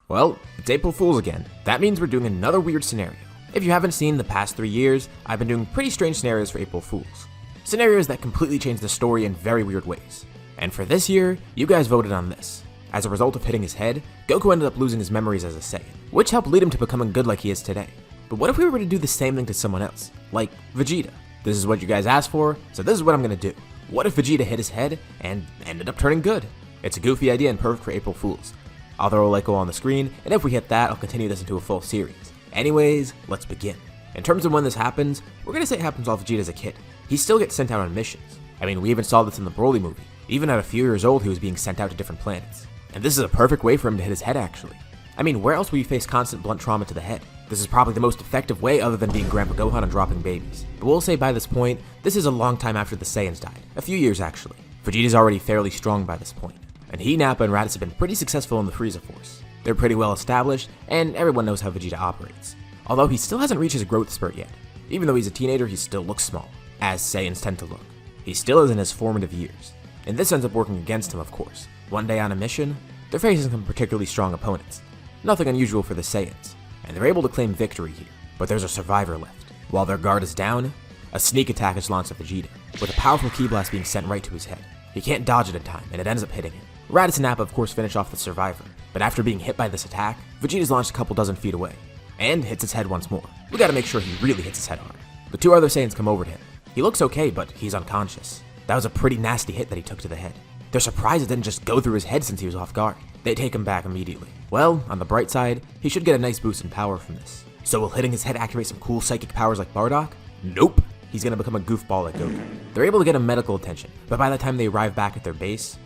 Well, it's April Fool's again. That means we're doing another weird scenario. If you haven't seen the past 3 years, I've been doing pretty strange scenarios for April Fools. Scenarios that completely change the story in very weird ways. And for this year, you guys voted on this. As a result of hitting his head, Goku ended up losing his memories as a Saiyan, which helped lead him to becoming good like he is today. But what if we were to do the same thing to someone else, like Vegeta? This is what you guys asked for, so this is what I'm gonna do. What if Vegeta hit his head and ended up turning good? It's a goofy idea and perfect for April Fools. I'll throw a like on the screen, and if we hit that, I'll continue this into a full series. Anyways, let's begin. In terms of when this happens, we're gonna say it happens while Vegeta's a kid. He still gets sent out on missions. I mean, we even saw this in the Broly movie. Even at a few years old, he was being sent out to different planets. And this is a perfect way for him to hit his head, actually. I mean, where else will you face constant blunt trauma to the head? This is probably the most effective way other than being Grandpa Gohan and dropping babies. But we'll say by this point, this is a long time after the Saiyans died. A few years, actually. Vegeta's already fairly strong by this point. And he, Nappa, and Raditz have been pretty successful in the Frieza Force. They're pretty well established, and everyone knows how Vegeta operates. Although he still hasn't reached his growth spurt yet. Even though he's a teenager, he still looks small, as Saiyans tend to look. He still is in his formative years. And this ends up working against him, of course. One day on a mission, they're facing some particularly strong opponents. Nothing unusual for the Saiyans, and they're able to claim victory here. But there's a survivor left. While their guard is down, a sneak attack is launched at Vegeta, with a powerful ki blast being sent right to his head. He can't dodge it in time, and it ends up hitting him. Raditz and Nappa of course finish off the survivor, but after being hit by this attack, Vegeta's launched a couple dozen feet away, and hits his head once more. We gotta make sure he really hits his head hard. The two other Saiyans come over to him. He looks okay, but he's unconscious. That was a pretty nasty hit that he took to the head. They're surprised it didn't just go through his head since he was off guard. They take him back immediately. Well, on the bright side, he should get a nice boost in power from this. So will hitting his head activate some cool psychic powers like Bardock? Nope. He's gonna become a goofball like Goku. They're able to get him medical attention, but by the time they arrive back at their base,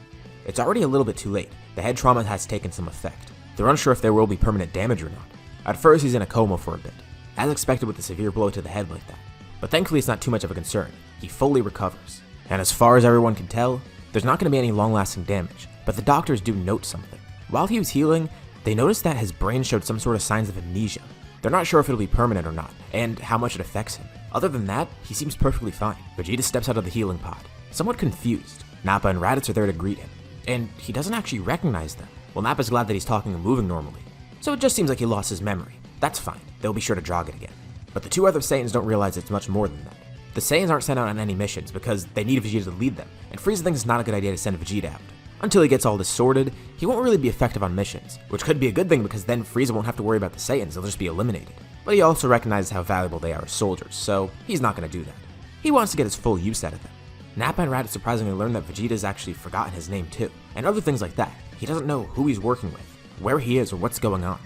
it's already a little bit too late. The head trauma has taken some effect. They're unsure if there will be permanent damage or not. At first, he's in a coma for a bit, as expected with a severe blow to the head like that. But thankfully, it's not too much of a concern. He fully recovers. And as far as everyone can tell, there's not going to be any long-lasting damage, but the doctors do note something. While he was healing, they noticed that his brain showed some sort of signs of amnesia. They're not sure if it'll be permanent or not, and how much it affects him. Other than that, he seems perfectly fine. Vegeta steps out of the healing pod, somewhat confused. Nappa and Raditz are there to greet him, and he doesn't actually recognize them. Well, Nappa's glad that he's talking and moving normally, so it just seems like he lost his memory. That's fine, they'll be sure to jog it again. But the two other Saiyans don't realize it's much more than that. The Saiyans aren't sent out on any missions because they need Vegeta to lead them, and Frieza thinks it's not a good idea to send Vegeta out. Until he gets all this sorted, he won't really be effective on missions, which could be a good thing because then Frieza won't have to worry about the Saiyans, they'll just be eliminated. But he also recognizes how valuable they are as soldiers, so he's not going to do that. He wants to get his full use out of them. Nappa and Raditz surprisingly learn that Vegeta's actually forgotten his name too, and other things like that. He doesn't know who he's working with, where he is, or what's going on.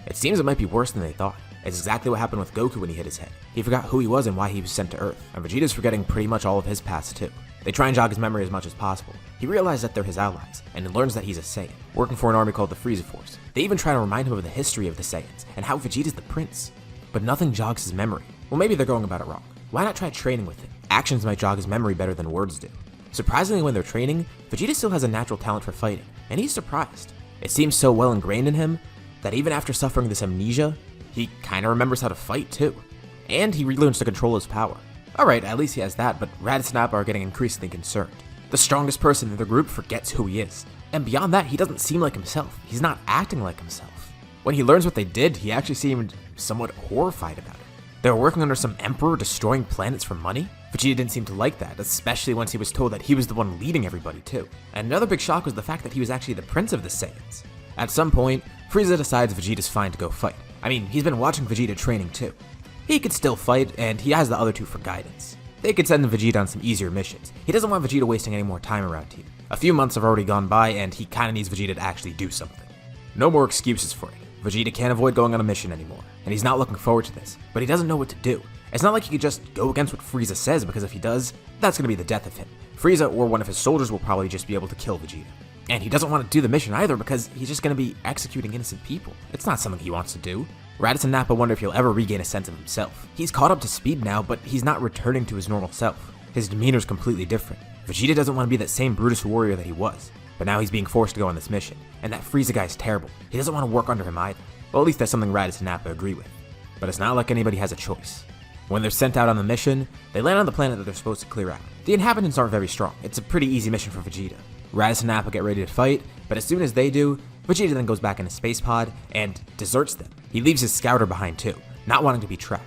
It seems it might be worse than they thought. It's exactly what happened with Goku when he hit his head. He forgot who he was and why he was sent to Earth, and Vegeta's forgetting pretty much all of his past too. They try and jog his memory as much as possible. He realizes that they're his allies, and he learns that he's a Saiyan, working for an army called the Frieza Force. They even try to remind him of the history of the Saiyans, and how Vegeta's the prince. But nothing jogs his memory. Well, maybe they're going about it wrong. Why not try training with him? Actions might jog his memory better than words do. Surprisingly, when they're training, Vegeta still has a natural talent for fighting, and he's surprised. It seems so well ingrained in him that even after suffering this amnesia, he kinda remembers how to fight too. And he relearns to control his power. Alright, at least he has that, but Raditz and Nappa are getting increasingly concerned. The strongest person in the group forgets who he is. And beyond that, he doesn't seem like himself. He's not acting like himself. When he learns what they did, he actually seemed somewhat horrified about it. They were working under some emperor destroying planets for money? Vegeta didn't seem to like that, especially once he was told that he was the one leading everybody too. And another big shock was the fact that he was actually the prince of the Saiyans. At some point, Frieza decides Vegeta's fine to go fight. I mean, he's been watching Vegeta training too. He could still fight, and he has the other two for guidance. They could send Vegeta on some easier missions. He doesn't want Vegeta wasting any more time around here. A few months have already gone by, and he kinda needs Vegeta to actually do something. No more excuses for it. Vegeta can't avoid going on a mission anymore, and he's not looking forward to this, but he doesn't know what to do. It's not like he could just go against what Frieza says, because if he does, that's gonna be the death of him. Frieza or one of his soldiers will probably just be able to kill Vegeta. And he doesn't want to do the mission either because he's just gonna be executing innocent people. It's not something he wants to do. Raditz and Nappa wonder if he'll ever regain a sense of himself. He's caught up to speed now, but he's not returning to his normal self. His demeanor's completely different. Vegeta doesn't want to be that same Brutus warrior that he was, but now he's being forced to go on this mission, and that Frieza guy's terrible. He doesn't want to work under him either. Well, at least that's something Raditz and Nappa agree with. But it's not like anybody has a choice. When they're sent out on the mission, they land on the planet that they're supposed to clear out. The inhabitants aren't very strong. It's a pretty easy mission for Vegeta. Raditz and Nappa get ready to fight, but as soon as they do, Vegeta then goes back in his space pod and deserts them. He leaves his scouter behind too, not wanting to be tracked.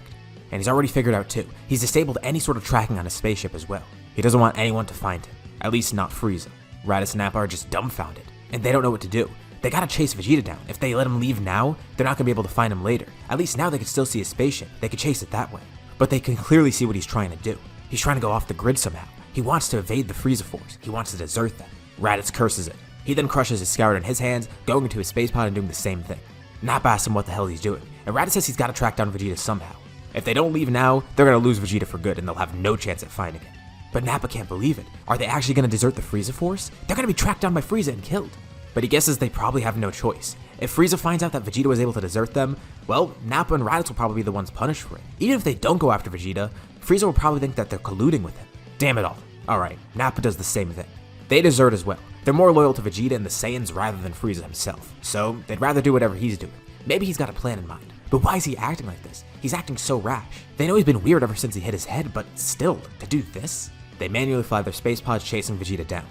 And he's already figured out too, he's disabled any sort of tracking on his spaceship as well. He doesn't want anyone to find him, at least not Frieza. Raditz and Nappa are just dumbfounded, and they don't know what to do. They gotta chase Vegeta down. If they let him leave now, they're not gonna be able to find him later. At least now they can still see his spaceship. They could chase it that way. But they can clearly see what he's trying to do. He's trying to go off the grid somehow. He wants to evade the Frieza Force. He wants to desert them. Raditz curses it. He then crushes his scouter in his hands, going into his space pod and doing the same thing. Nappa asks him what the hell he's doing, and Raditz says he's gotta track down Vegeta somehow. If they don't leave now, they're gonna lose Vegeta for good and they'll have no chance at finding him. But Nappa can't believe it. Are they actually gonna desert the Frieza Force? They're gonna be tracked down by Frieza and killed. But he guesses they probably have no choice. If Frieza finds out that Vegeta was able to desert them, well, Nappa and Raditz will probably be the ones punished for it. Even if they don't go after Vegeta, Frieza will probably think that they're colluding with him. Damn it all. Alright, Nappa does the same thing. They desert as well. They're more loyal to Vegeta and the Saiyans rather than Frieza himself, so they'd rather do whatever he's doing. Maybe he's got a plan in mind, but why is he acting like this? He's acting so rash. They know he's been weird ever since he hit his head, but still, to do this? They manually fly their space pods chasing Vegeta down.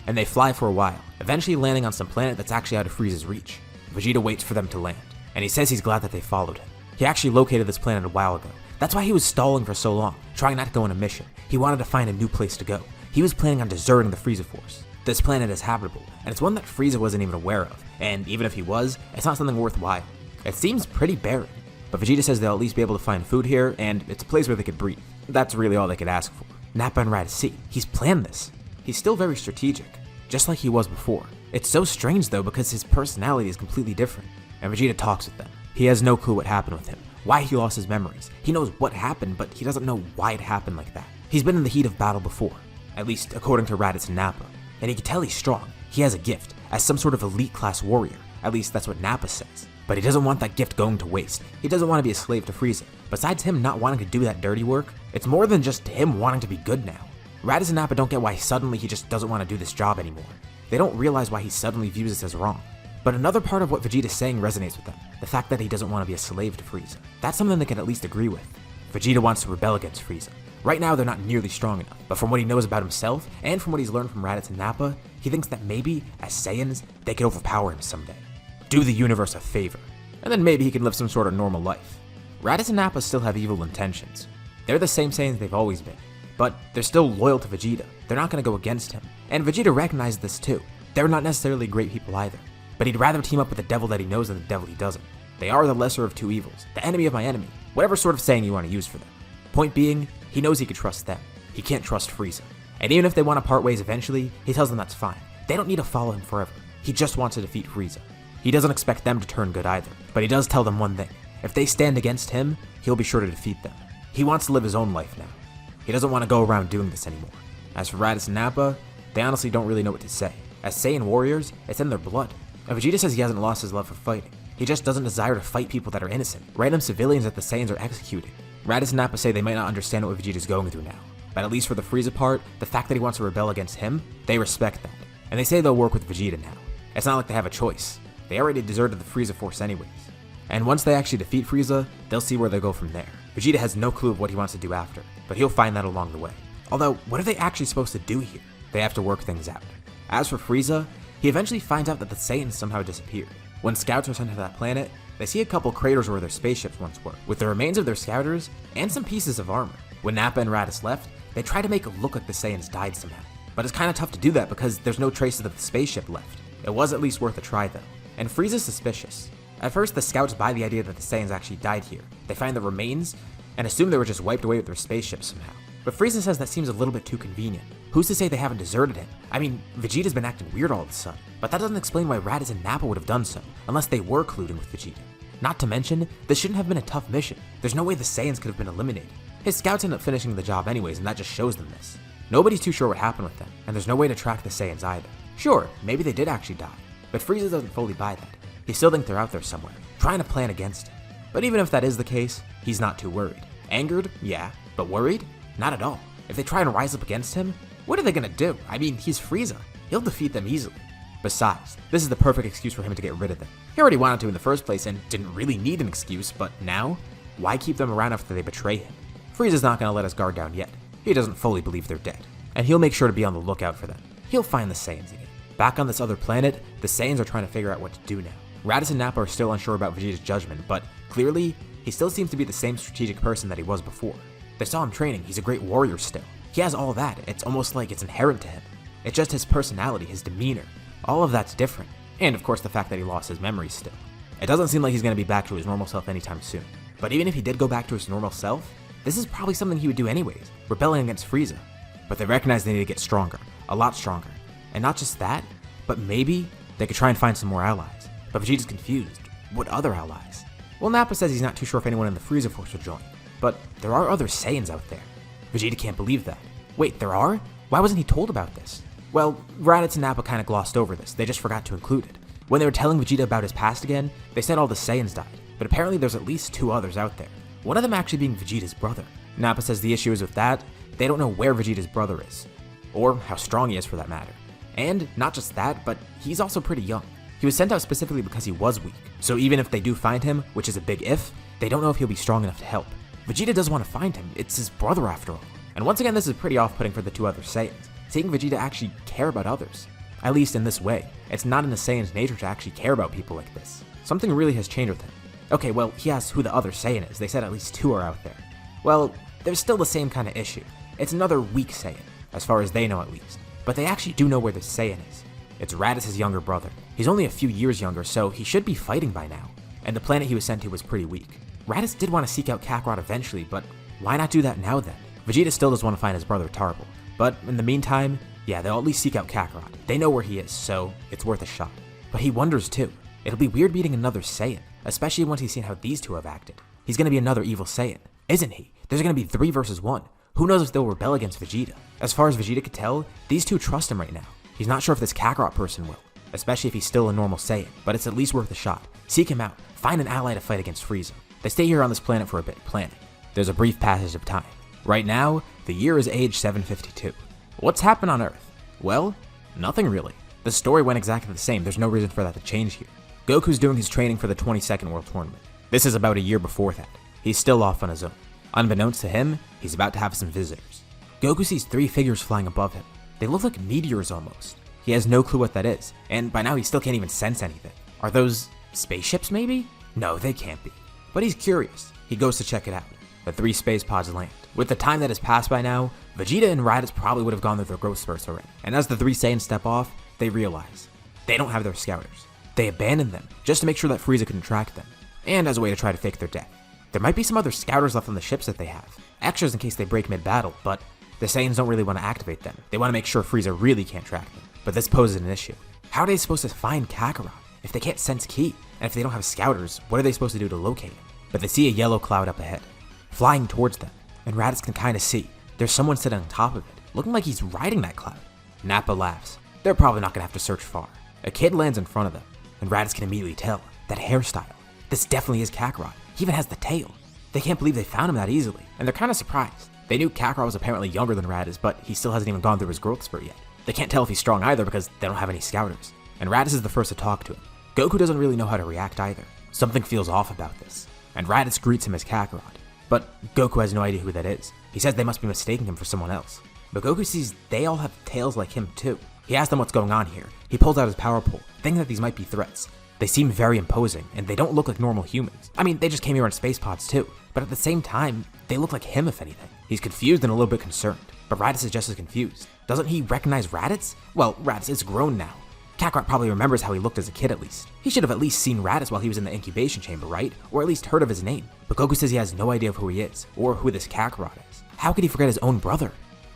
And they fly for a while, eventually landing on some planet that's actually out of Frieza's reach. Vegeta waits for them to land, and he says he's glad that they followed him. He actually located this planet a while ago. That's why he was stalling for so long, trying not to go on a mission. He wanted to find a new place to go. He was planning on deserting the Frieza Force. This planet is habitable, and it's one that Frieza wasn't even aware of, and even if he was, it's not something worthwhile. It seems pretty barren, but Vegeta says they'll at least be able to find food here, and it's a place where they could breathe. That's really all they could ask for. Nappa and Raditz see, he's planned this. He's still very strategic, just like he was before. It's so strange though because his personality is completely different, and Vegeta talks with them. He has no clue what happened with him, why he lost his memories. He knows what happened, but he doesn't know why it happened like that. He's been in the heat of battle before, at least according to Raditz and Nappa, and he can tell he's strong. He has a gift, as some sort of elite class warrior, at least that's what Nappa says. But he doesn't want that gift going to waste. He doesn't want to be a slave to Frieza. Besides him not wanting to do that dirty work, it's more than just him wanting to be good now. Raditz and Nappa don't get why suddenly he just doesn't want to do this job anymore. They don't realize why he suddenly views this as wrong. But another part of what Vegeta's saying resonates with them, the fact that he doesn't want to be a slave to Frieza. That's something they can at least agree with. Vegeta wants to rebel against Frieza. Right now they're not nearly strong enough, but from what he knows about himself, and from what he's learned from Raditz and Nappa, he thinks that maybe, as Saiyans, they could overpower him someday. Do the universe a favor, and then maybe he can live some sort of normal life. Raditz and Nappa still have evil intentions. They're the same Saiyans they've always been, but they're still loyal to Vegeta. They're not going to go against him, and Vegeta recognizes this too. They're not necessarily great people either, but he'd rather team up with the devil that he knows than the devil he doesn't. They are the lesser of two evils, the enemy of my enemy, whatever sort of saying you want to use for them. Point being, he knows he could trust them. He can't trust Frieza. And even if they want to part ways eventually, he tells them that's fine. They don't need to follow him forever. He just wants to defeat Frieza. He doesn't expect them to turn good either, but he does tell them one thing. If they stand against him, he'll be sure to defeat them. He wants to live his own life now. He doesn't want to go around doing this anymore. As for Raditz and Nappa, they honestly don't really know what to say. As Saiyan warriors, it's in their blood. And Vegeta says he hasn't lost his love for fighting. He just doesn't desire to fight people that are innocent, random civilians that the Saiyans are executing. Raditz and Nappa say they might not understand what Vegeta's going through now, but at least for the Frieza part, the fact that he wants to rebel against him, they respect that. And they say they'll work with Vegeta now. It's not like they have a choice. They already deserted the Frieza Force anyways. And once they actually defeat Frieza, they'll see where they go from there. Vegeta has no clue of what he wants to do after, but he'll find that along the way. Although, what are they actually supposed to do here? They have to work things out. As for Frieza, he eventually finds out that the Saiyans somehow disappeared. When scouts are sent to that planet, they see a couple craters where their spaceships once were, with the remains of their scouters and some pieces of armor. When Nappa and Raditz left, they tried to make it look like the Saiyans died somehow. But it's kinda tough to do that because there's no traces of the spaceship left. It was at least worth a try though. And Frieza's suspicious. At first, the scouts buy the idea that the Saiyans actually died here. They find the remains and assume they were just wiped away with their spaceships somehow. But Frieza says that seems a little bit too convenient. Who's to say they haven't deserted him? I mean, Vegeta's been acting weird all of a sudden, but that doesn't explain why Raditz and Nappa would have done so, unless they were colluding with Vegeta. Not to mention, this shouldn't have been a tough mission. There's no way the Saiyans could have been eliminated. His scouts end up finishing the job anyways, and that just shows them this. Nobody's too sure what happened with them, and there's no way to track the Saiyans either. Sure, maybe they did actually die, but Frieza doesn't fully buy that. He still thinks they're out there somewhere, trying to plan against him. But even if that is the case, he's not too worried. Angered? Yeah. But worried? Not at all. If they try and rise up against him, what are they gonna do? I mean, he's Frieza. He'll defeat them easily. Besides, this is the perfect excuse for him to get rid of them. He already wanted to in the first place and didn't really need an excuse, but now, why keep them around after they betray him? Frieza's not gonna let his guard down yet. He doesn't fully believe they're dead, and he'll make sure to be on the lookout for them. He'll find the Saiyans again. Back on this other planet, the Saiyans are trying to figure out what to do now. Raditz and Nappa are still unsure about Vegeta's judgment, but clearly, he still seems to be the same strategic person that he was before. They saw him training, he's a great warrior still. He has all that, it's almost like it's inherent to him. It's just his personality, his demeanor. All of that's different. And of course the fact that he lost his memories still. It doesn't seem like he's going to be back to his normal self anytime soon. But even if he did go back to his normal self, this is probably something he would do anyways, rebelling against Frieza. But they recognize they need to get stronger, a lot stronger. And not just that, but maybe they could try and find some more allies. But Vegeta's confused. What other allies? Well, Nappa says he's not too sure if anyone in the Frieza force will join. But there are other Saiyans out there. Vegeta can't believe that. Wait, there are? Why wasn't he told about this? Well, Raditz and Nappa kind of glossed over this, they just forgot to include it. When they were telling Vegeta about his past again, they said all the Saiyans died, but apparently there's at least 2 others out there. One of them actually being Vegeta's brother. Nappa says the issue is with that, they don't know where Vegeta's brother is. Or how strong he is for that matter. And not just that, but he's also pretty young. He was sent out specifically because he was weak, so even if they do find him, which is a big if, they don't know if he'll be strong enough to help. Vegeta does want to find him, it's his brother after all. And once again, this is pretty off-putting for the 2 other Saiyans, seeing Vegeta actually care about others. At least in this way, it's not in the Saiyan's nature to actually care about people like this. Something really has changed with him. Okay, well, he asked who the other Saiyan is, they said at least 2 are out there. Well, there's still the same kind of issue. It's another weak Saiyan, as far as they know at least. But they actually do know where this Saiyan is. It's Raditz's younger brother. He's only a few years younger, so he should be fighting by now. And the planet he was sent to was pretty weak. Raditz did want to seek out Kakarot eventually, but why not do that now then? Vegeta still does want to find his brother Tarble. But in the meantime, yeah, they'll at least seek out Kakarot. They know where he is, so it's worth a shot. But he wonders too. It'll be weird meeting another Saiyan, especially once he's seen how these 2 have acted. He's gonna be another evil Saiyan, isn't he? There's gonna be 3 versus 1. Who knows if they'll rebel against Vegeta? As far as Vegeta could tell, these 2 trust him right now. He's not sure if this Kakarot person will, especially if he's still a normal Saiyan, but it's at least worth a shot. Seek him out, find an ally to fight against Frieza. They stay here on this planet for a bit, planning. There's a brief passage of time. Right now, the year is age 752. What's happened on Earth? Well, nothing really. The story went exactly the same, there's no reason for that to change here. Goku's doing his training for the 22nd World Tournament. This is about a year before that. He's still off on his own. Unbeknownst to him, he's about to have some visitors. Goku sees 3 figures flying above him. They look like meteors almost. He has no clue what that is, and by now he still can't even sense anything. Are those spaceships maybe? No, they can't be. But he's curious. He goes to check it out. The 3 space pods land. With the time that has passed by now, Vegeta and Raditz probably would have gone through their growth spurts already. And as the 3 Saiyans step off, they realize they don't have their scouters. They abandoned them just to make sure that Frieza couldn't track them, and as a way to try to fake their death. There might be some other scouters left on the ships that they have, extras in case they break mid-battle, but the Saiyans don't really want to activate them. They want to make sure Frieza really can't track them. But this poses an issue. How are they supposed to find Kakarot if they can't sense ki? And if they don't have scouters, what are they supposed to do to locate him? But they see a yellow cloud up ahead, flying towards them, and Raditz can kind of see there's someone sitting on top of it, looking like he's riding that cloud. Nappa laughs. They're probably not going to have to search far. A kid lands in front of them, and Raditz can immediately tell that hairstyle. This definitely is Kakarot. He even has the tail. They can't believe they found him that easily, and they're kind of surprised. They knew Kakarot was apparently younger than Raditz, but he still hasn't even gone through his growth spurt yet. They can't tell if he's strong either because they don't have any scouters, and Raditz is the first to talk to him. Goku doesn't really know how to react either. Something feels off about this, and Raditz greets him as Kakarot. But Goku has no idea who that is. He says they must be mistaking him for someone else. But Goku sees they all have tails like him too. He asks them what's going on here. He pulls out his power pole, thinking that these might be threats. They seem very imposing, and they don't look like normal humans. I mean, they just came here on space pods too, but at the same time, they look like him if anything. He's confused and a little bit concerned, but Raditz is just as confused. Doesn't he recognize Raditz? Well, Raditz is grown now. Kakarot probably remembers how he looked as a kid at least. He should have at least seen Raditz while he was in the incubation chamber, right? Or at least heard of his name. But Goku says he has no idea of who he is, or who this Kakarot is. How could he forget his own brother?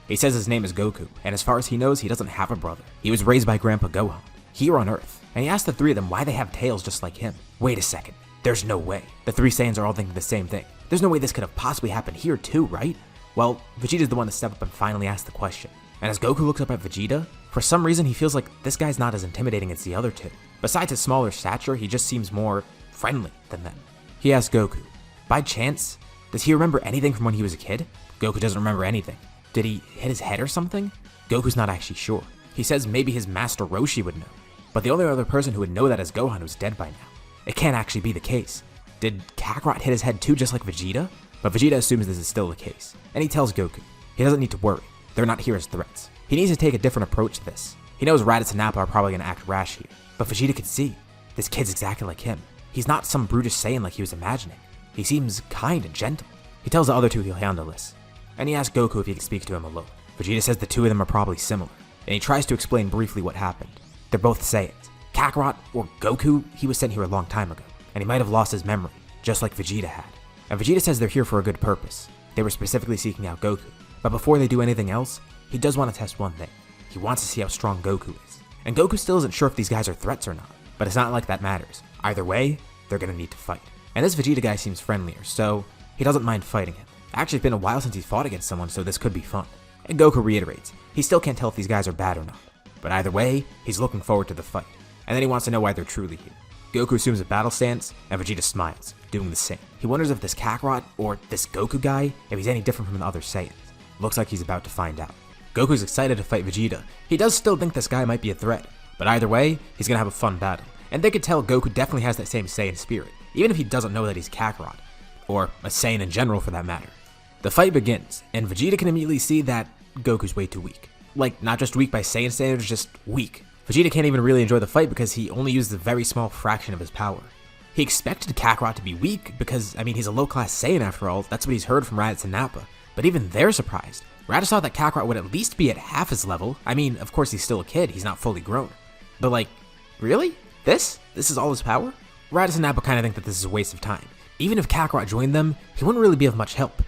He says his name is Goku, and as far as he knows, he doesn't have a brother. He was raised by Grandpa Gohan, here on Earth, and he asked the 3 of them why they have tails just like him. Wait a second, there's no way. The 3 Saiyans are all thinking the same thing. There's no way this could have possibly happened here too, right? Well, Vegeta's the one to step up and finally ask the question. And as Goku looks up at Vegeta, for some reason he feels like this guy's not as intimidating as the other 2. Besides his smaller stature, he just seems more friendly than them. He asks Goku, by chance, does he remember anything from when he was a kid? Goku doesn't remember anything. Did he hit his head or something? Goku's not actually sure. He says maybe his master Roshi would know. But the only other person who would know that is Gohan, who's dead by now. It can't actually be the case. Did Kakarot hit his head too, just like Vegeta? But Vegeta assumes this is still the case, and he tells Goku he doesn't need to worry. They're not here as threats. He needs to take a different approach to this. He knows Raditz and Nappa are probably going to act rash here, but Vegeta could see. This kid's exactly like him. He's not some brutish Saiyan like he was imagining. He seems kind and gentle. He tells the other two he'll handle this, and he asks Goku if he can speak to him alone. Vegeta says the two of them are probably similar, and he tries to explain briefly what happened. They're both Saiyans. Kakarot, or Goku, he was sent here a long time ago, and he might have lost his memory, just like Vegeta had. And Vegeta says they're here for a good purpose. They were specifically seeking out Goku, but before they do anything else, he does want to test one thing. He wants to see how strong Goku is. And Goku still isn't sure if these guys are threats or not, but it's not like that matters. Either way, they're gonna need to fight. And this Vegeta guy seems friendlier, so he doesn't mind fighting him. Actually, it's been a while since he's fought against someone, so this could be fun. And Goku reiterates, he still can't tell if these guys are bad or not. But either way, he's looking forward to the fight. And then he wants to know why they're truly here. Goku assumes a battle stance, and Vegeta smiles, doing the same. He wonders if this Kakarot, or this Goku guy, if he's any different from the other Saiyans. Looks like he's about to find out. Goku's excited to fight Vegeta. He does still think this guy might be a threat, but either way, he's gonna have a fun battle. And they could tell Goku definitely has that same Saiyan spirit, even if he doesn't know that he's Kakarot, or a Saiyan in general for that matter. The fight begins, and Vegeta can immediately see that Goku's way too weak. Like, not just weak by Saiyan standards, just weak. Vegeta can't even really enjoy the fight because he only used a very small fraction of his power. He expected Kakarot to be weak because, he's a low-class Saiyan after all, that's what he's heard from Raditz and Nappa. But even they're surprised. Raditz thought that Kakarot would at least be at half his level. Of course he's still a kid, he's not fully grown. But really? This is all his power? Raditz and Nappa kind of think that this is a waste of time. Even if Kakarot joined them, he wouldn't really be of much help.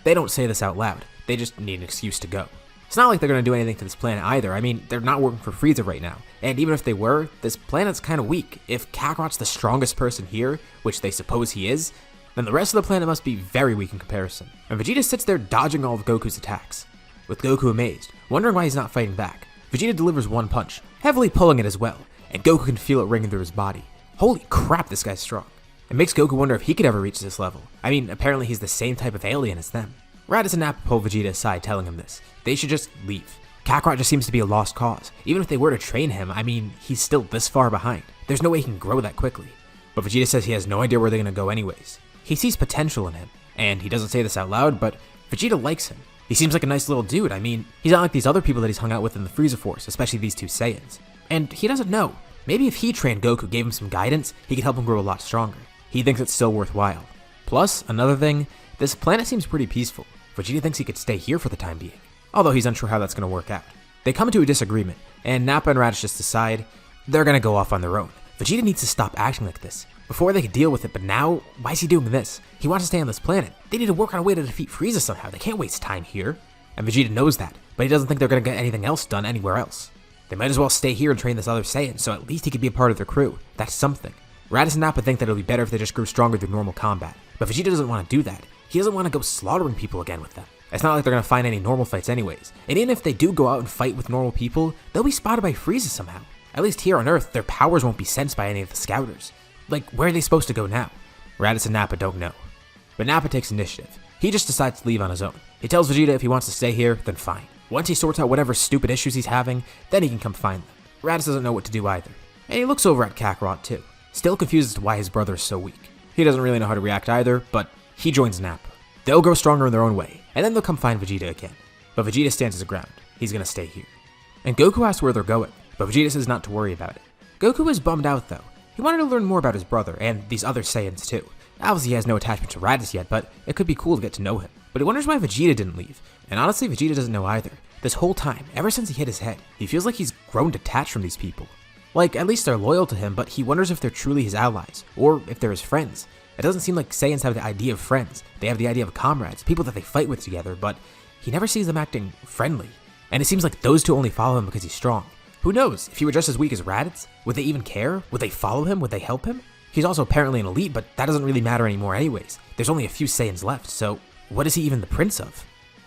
They don't say this out loud, they just need an excuse to go. It's not like they're going to do anything to this planet either. They're not working for Frieza right now. And even if they were, this planet's kind of weak. If Kakarot's the strongest person here, which they suppose he is, then the rest of the planet must be very weak in comparison. And Vegeta sits there dodging all of Goku's attacks, with Goku amazed, wondering why he's not fighting back. Vegeta delivers one punch, heavily pulling it as well, and Goku can feel it ringing through his body. Holy crap, this guy's strong. It makes Goku wonder if he could ever reach this level. Apparently he's the same type of alien as them. Raditz and Nappa pull Vegeta aside, telling him this. They should just leave. Kakarot just seems to be a lost cause. Even if they were to train him, he's still this far behind. There's no way he can grow that quickly. But Vegeta says he has no idea where they're gonna go anyways. He sees potential in him, and he doesn't say this out loud, but Vegeta likes him. He seems like a nice little dude. He's not like these other people that he's hung out with in the Frieza Force, especially these two Saiyans. And he doesn't know. Maybe if he trained Goku, gave him some guidance, he could help him grow a lot stronger. He thinks it's still worthwhile. Plus, another thing, this planet seems pretty peaceful. Vegeta thinks he could stay here for the time being, although he's unsure how that's going to work out. They come to a disagreement, and Nappa and Raditz just decide they're going to go off on their own. Vegeta needs to stop acting like this. Before they could deal with it, but now, why is he doing this? He wants to stay on this planet. They need to work on a way to defeat Frieza somehow. They can't waste time here. And Vegeta knows that, but he doesn't think they're going to get anything else done anywhere else. They might as well stay here and train this other Saiyan, so at least he could be a part of their crew. That's something. Raditz and Nappa think that it'll be better if they just grew stronger through normal combat, but Vegeta doesn't want to do that. He doesn't want to go slaughtering people again with them. It's not like they're going to find any normal fights anyways. And even if they do go out and fight with normal people, they'll be spotted by Frieza somehow. At least here on Earth, their powers won't be sensed by any of the scouters. Where are they supposed to go now? Raditz and Nappa don't know. But Nappa takes initiative. He just decides to leave on his own. He tells Vegeta if he wants to stay here, then fine. Once he sorts out whatever stupid issues he's having, then he can come find them. Raditz doesn't know what to do either. And he looks over at Kakarot too, still confused as to why his brother is so weak. He doesn't really know how to react either, but he joins Nappa. They'll grow stronger in their own way, and then they'll come find Vegeta again. But Vegeta stands his ground. He's gonna stay here. And Goku asks where they're going, but Vegeta says not to worry about it. Goku is bummed out though. He wanted to learn more about his brother, and these other Saiyans too. Obviously he has no attachment to Raditz yet, but it could be cool to get to know him. But he wonders why Vegeta didn't leave. And honestly, Vegeta doesn't know either. This whole time, ever since he hit his head, he feels like he's grown detached from these people. At least they're loyal to him, but he wonders if they're truly his allies, or if they're his friends. It doesn't seem like Saiyans have the idea of friends. They have the idea of comrades, people that they fight with together, but he never sees them acting friendly. And it seems like those two only follow him because he's strong. Who knows, if he were just as weak as Raditz, would they even care? Would they follow him? Would they help him? He's also apparently an elite, but that doesn't really matter anymore anyways. There's only a few Saiyans left, so what is he even the prince of?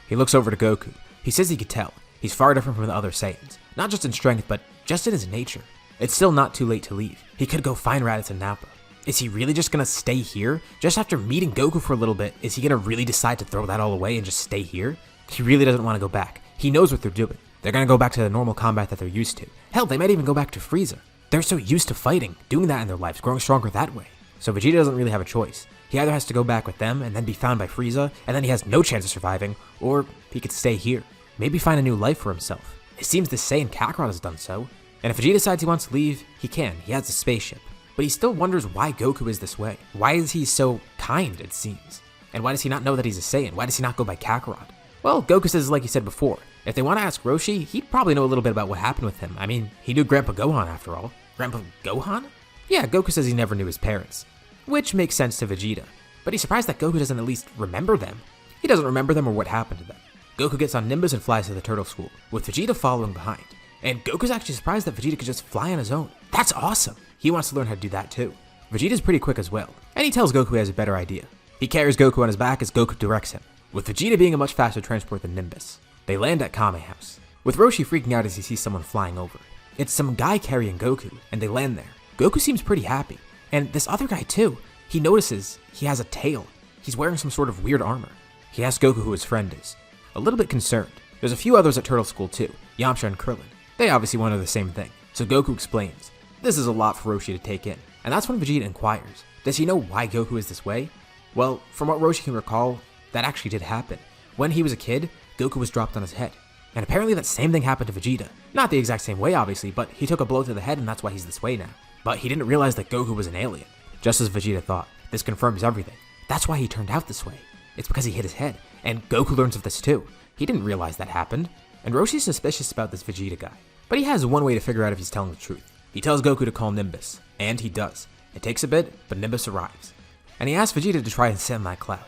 He looks over to Goku. He says he could tell. He's far different from the other Saiyans. Not just in strength, but just in his nature. It's still not too late to leave. He could go find Raditz and Nappa. Is he really just gonna stay here? Just after meeting Goku for a little bit, is he gonna really decide to throw that all away and just stay here? He really doesn't want to go back. He knows what they're doing. They're gonna go back to the normal combat that they're used to. Hell, they might even go back to Frieza. They're so used to fighting, doing that in their lives, growing stronger that way. So Vegeta doesn't really have a choice. He either has to go back with them and then be found by Frieza, and then he has no chance of surviving, or he could stay here. Maybe find a new life for himself. It seems the Saiyan Kakarot has done so, and if Vegeta decides he wants to leave, he can. He has a spaceship. But he still wonders why Goku is this way. Why is he so kind, it seems? And why does he not know that he's a Saiyan? Why does he not go by Kakarot? Well, Goku says like he said before, if they want to ask Roshi, he'd probably know a little bit about what happened with him. I mean, he knew Grandpa Gohan after all. Grandpa Gohan? Yeah, Goku says he never knew his parents. Which makes sense to Vegeta. But he's surprised that Goku doesn't at least remember them. He doesn't remember them or what happened to them. Goku gets on Nimbus and flies to the Turtle School, with Vegeta following behind. And Goku's actually surprised that Vegeta could just fly on his own. That's awesome! He wants to learn how to do that too. Vegeta's pretty quick as well, and he tells Goku he has a better idea. He carries Goku on his back as Goku directs him, with Vegeta being a much faster transport than Nimbus. They land at Kame House, with Roshi freaking out as he sees someone flying over. It's some guy carrying Goku, and they land there. Goku seems pretty happy, and this other guy too. He notices he has a tail. He's wearing some sort of weird armor. He asks Goku who his friend is, a little bit concerned. There's a few others at Turtle School too, Yamcha and Krillin. They obviously want to know the same thing, so Goku explains. This is a lot for Roshi to take in, and that's when Vegeta inquires, does he know why Goku is this way? Well, from what Roshi can recall, that actually did happen. When he was a kid, Goku was dropped on his head, and apparently that same thing happened to Vegeta. Not the exact same way obviously, but he took a blow to the head and that's why he's this way now. But he didn't realize that Goku was an alien, just as Vegeta thought. This confirms everything. That's why he turned out this way. It's because he hit his head, and Goku learns of this too. He didn't realize that happened, and Roshi's suspicious about this Vegeta guy. But he has one way to figure out if he's telling the truth. He tells Goku to call Nimbus, and he does. It takes a bit, but Nimbus arrives. And he asks Vegeta to try and sit on that cloud.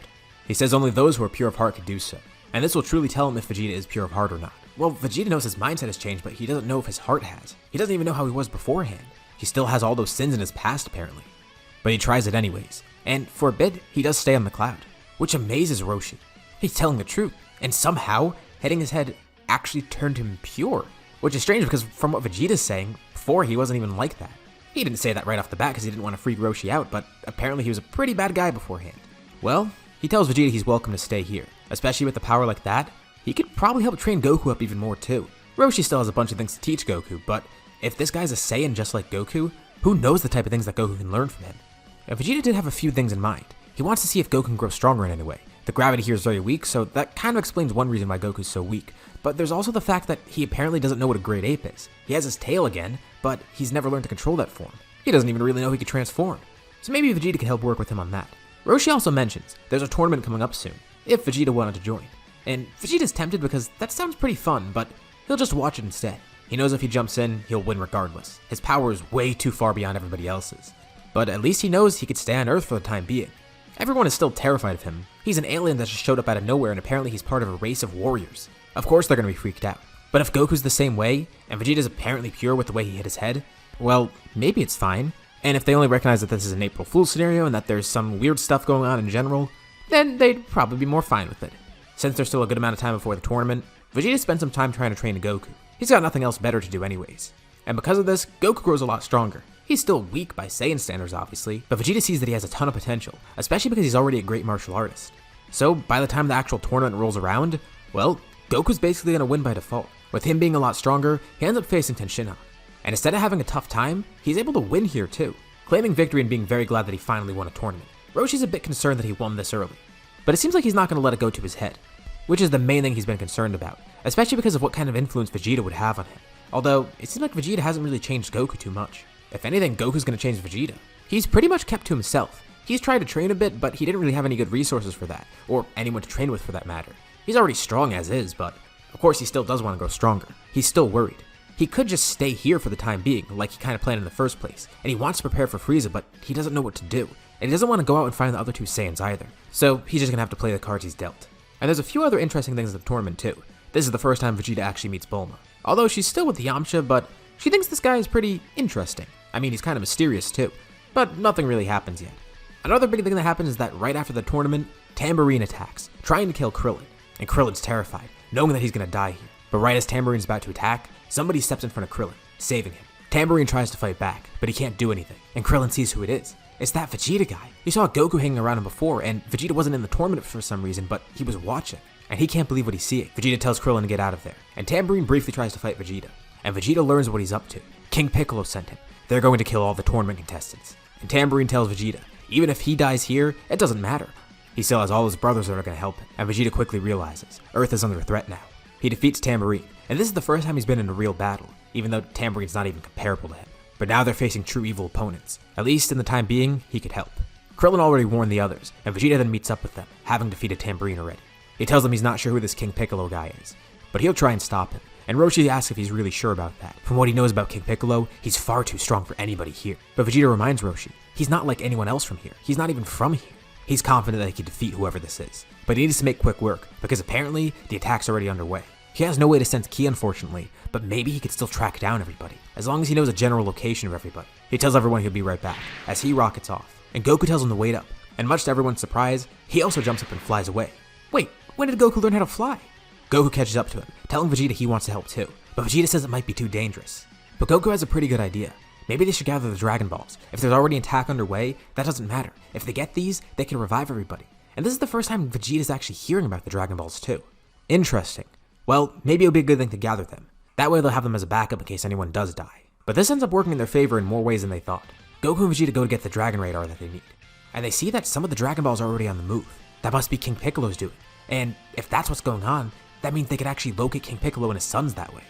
He says only those who are pure of heart could do so, and this will truly tell him if Vegeta is pure of heart or not. Well, Vegeta knows his mindset has changed, but he doesn't know if his heart has. He doesn't even know how he was beforehand. He still has all those sins in his past, apparently. But he tries it anyways, and for a bit, he does stay on the cloud, which amazes Roshi. He's telling the truth, and somehow, hitting his head actually turned him pure, which is strange because from what Vegeta's saying, before he wasn't even like that. He didn't say that right off the bat because he didn't want to freak Roshi out, but apparently he was a pretty bad guy beforehand. Well, he tells Vegeta he's welcome to stay here, especially with a power like that. He could probably help train Goku up even more too. Roshi still has a bunch of things to teach Goku, but if this guy's a Saiyan just like Goku, who knows the type of things that Goku can learn from him? And Vegeta did have a few things in mind. He wants to see if Goku can grow stronger in any way. The gravity here is very weak, so that kind of explains one reason why Goku's so weak. But there's also the fact that he apparently doesn't know what a great ape is. He has his tail again, but he's never learned to control that form. He doesn't even really know he could transform. So maybe Vegeta can help work with him on that. Roshi also mentions there's a tournament coming up soon, if Vegeta wanted to join. And Vegeta's tempted because that sounds pretty fun, but he'll just watch it instead. He knows if he jumps in, he'll win regardless. His power is way too far beyond everybody else's. But at least he knows he could stay on Earth for the time being. Everyone is still terrified of him. He's an alien that just showed up out of nowhere and apparently he's part of a race of warriors. Of course they're going to be freaked out. But if Goku's the same way, and Vegeta's apparently pure with the way he hit his head, well, maybe it's fine. And if they only recognize that this is an April Fool's scenario and that there's some weird stuff going on in general, then they'd probably be more fine with it. Since there's still a good amount of time before the tournament, Vegeta spends some time trying to train Goku. He's got nothing else better to do anyways. And because of this, Goku grows a lot stronger. He's still weak by Saiyan standards obviously, but Vegeta sees that he has a ton of potential, especially because he's already a great martial artist. So by the time the actual tournament rolls around, well, Goku's basically going to win by default. With him being a lot stronger, he ends up facing Tenshinhan. And instead of having a tough time, he's able to win here too, claiming victory and being very glad that he finally won a tournament. Roshi's a bit concerned that he won this early, but it seems like he's not going to let it go to his head, which is the main thing he's been concerned about, especially because of what kind of influence Vegeta would have on him. Although, it seems like Vegeta hasn't really changed Goku too much. If anything, Goku's going to change Vegeta. He's pretty much kept to himself. He's tried to train a bit, but he didn't really have any good resources for that, or anyone to train with for that matter. He's already strong as is, but of course he still does want to grow stronger. He's still worried. He could just stay here for the time being, like he kind of planned in the first place, and he wants to prepare for Frieza, but he doesn't know what to do, and he doesn't want to go out and find the other two Saiyans either, so he's just going to have to play the cards he's dealt. And there's a few other interesting things at the tournament too. This is the first time Vegeta actually meets Bulma, although she's still with Yamcha, but she thinks this guy is pretty interesting. I mean, he's kind of mysterious too, but nothing really happens yet. Another big thing that happens is that right after the tournament, Tambourine attacks, trying to kill Krillin, and Krillin's terrified, knowing that he's going to die here. But right as Tambourine's about to attack, somebody steps in front of Krillin, saving him. Tambourine tries to fight back, but he can't do anything, and Krillin sees who it is. It's that Vegeta guy. He saw Goku hanging around him before, and Vegeta wasn't in the tournament for some reason, but he was watching, and he can't believe what he's seeing. Vegeta tells Krillin to get out of there, and Tambourine briefly tries to fight Vegeta, and Vegeta learns what he's up to. King Piccolo sent him. They're going to kill all the tournament contestants. And Tambourine tells Vegeta, even if he dies here, it doesn't matter. He still has all his brothers that are going to help him, and Vegeta quickly realizes Earth is under threat now. He defeats Tambourine, and this is the first time he's been in a real battle, even though Tambourine's not even comparable to him. But now they're facing true evil opponents. At least in the time being, he could help. Krillin already warned the others, and Vegeta then meets up with them, having defeated Tambourine already. He tells them he's not sure who this King Piccolo guy is, but he'll try and stop him. And Roshi asks if he's really sure about that. From what he knows about King Piccolo, he's far too strong for anybody here. But Vegeta reminds Roshi, he's not like anyone else from here. He's not even from here. He's confident that he can defeat whoever this is. But he needs to make quick work, because apparently, the attack's already underway. He has no way to sense Ki, unfortunately, but maybe he could still track down everybody, as long as he knows a general location of everybody. He tells everyone he'll be right back, as he rockets off. And Goku tells him to wait up, and much to everyone's surprise, he also jumps up and flies away. Wait, when did Goku learn how to fly? Goku catches up to him, telling Vegeta he wants to help too, but Vegeta says it might be too dangerous. But Goku has a pretty good idea. Maybe they should gather the Dragon Balls. If there's already an attack underway, that doesn't matter. If they get these, they can revive everybody. And this is the first time Vegeta's actually hearing about the Dragon Balls too. Interesting. Well, maybe it'll be a good thing to gather them. That way they'll have them as a backup in case anyone does die. But this ends up working in their favor in more ways than they thought. Goku and Vegeta go to get the Dragon Radar that they need. And they see that some of the Dragon Balls are already on the move. That must be King Piccolo's doing. And if that's what's going on, that means they could actually locate King Piccolo and his sons that way.